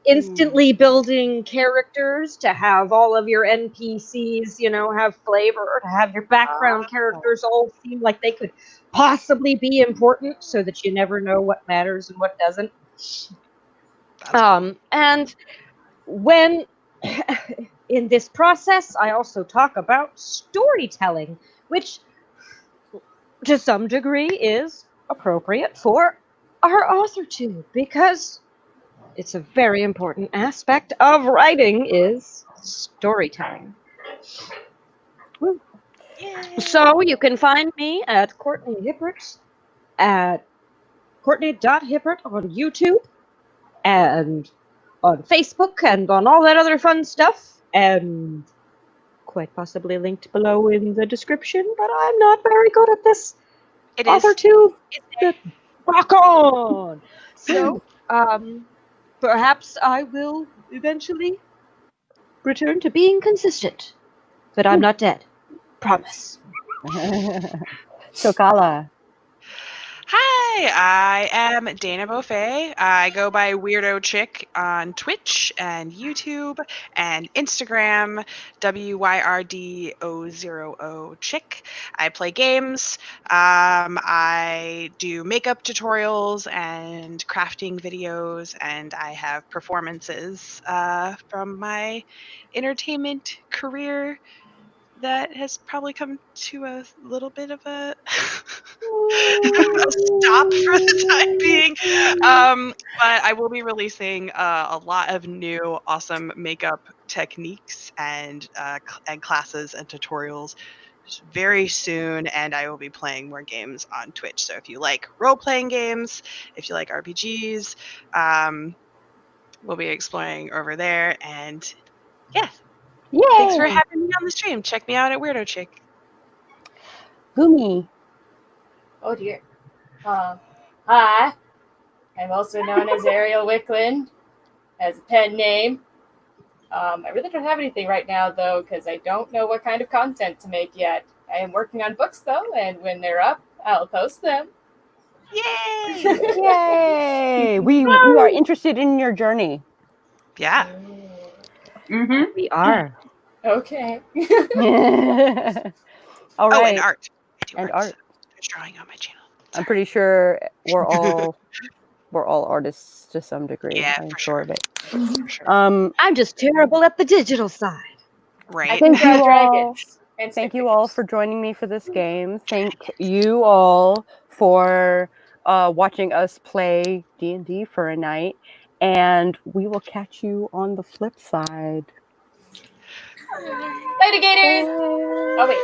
instantly building characters to have all of your NPCs, have flavor, to have your background characters all seem like they could possibly be important so that you never know what matters and what doesn't. And when in this process, I also talk about storytelling, which to some degree is appropriate for our Authortube, because it's a very important aspect of writing is storytelling. Yay. So you can find me at Courtenay Hippert at Courtenay.Hippert on YouTube and on Facebook and on all that other fun stuff, and quite possibly linked below in the description, but I'm not very good at this. It is. Authortube, rock on! So, perhaps I will eventually return to being consistent, that I'm not dead. Promise. Chocala. Hi, I am Dana Beaufait. I go by Weirdo Chick on Twitch and YouTube and Instagram, WYRDO00 Chick. I play games. I do makeup tutorials and crafting videos, and I have performances from my entertainment career that has probably come to a little bit of a stop for the time being. But I will be releasing a lot of new awesome makeup techniques and classes and tutorials very soon, and I will be playing more games on Twitch. So if you like role-playing games, if you like RPGs, we'll be exploring over there. And yeah, thanks for having me on the stream. Check me out at Weirdo Chick. Gumi. Oh dear. Hi. I'm also known as Arial Wicklund as a pen name. I really don't have anything right now, though, because I don't know what kind of content to make yet. I am working on books, though, and when they're up, I'll post them. Yay! Yay! We are interested in your journey. Yeah. Mm-hmm. We are. Okay. All right. Oh, and art. I do And art. art. There's drawing on my channel. I'm pretty sure we're all artists to some degree. Yeah, I'm for sure sure. of it. For sure. I'm just terrible at the digital side. Right. Thank you all. Dragons and Thank stick you all figures. for joining me for this game. Thank you all for watching us play D&D for a night. And we will catch you on the flip side. Later, Gators! Oh, wait.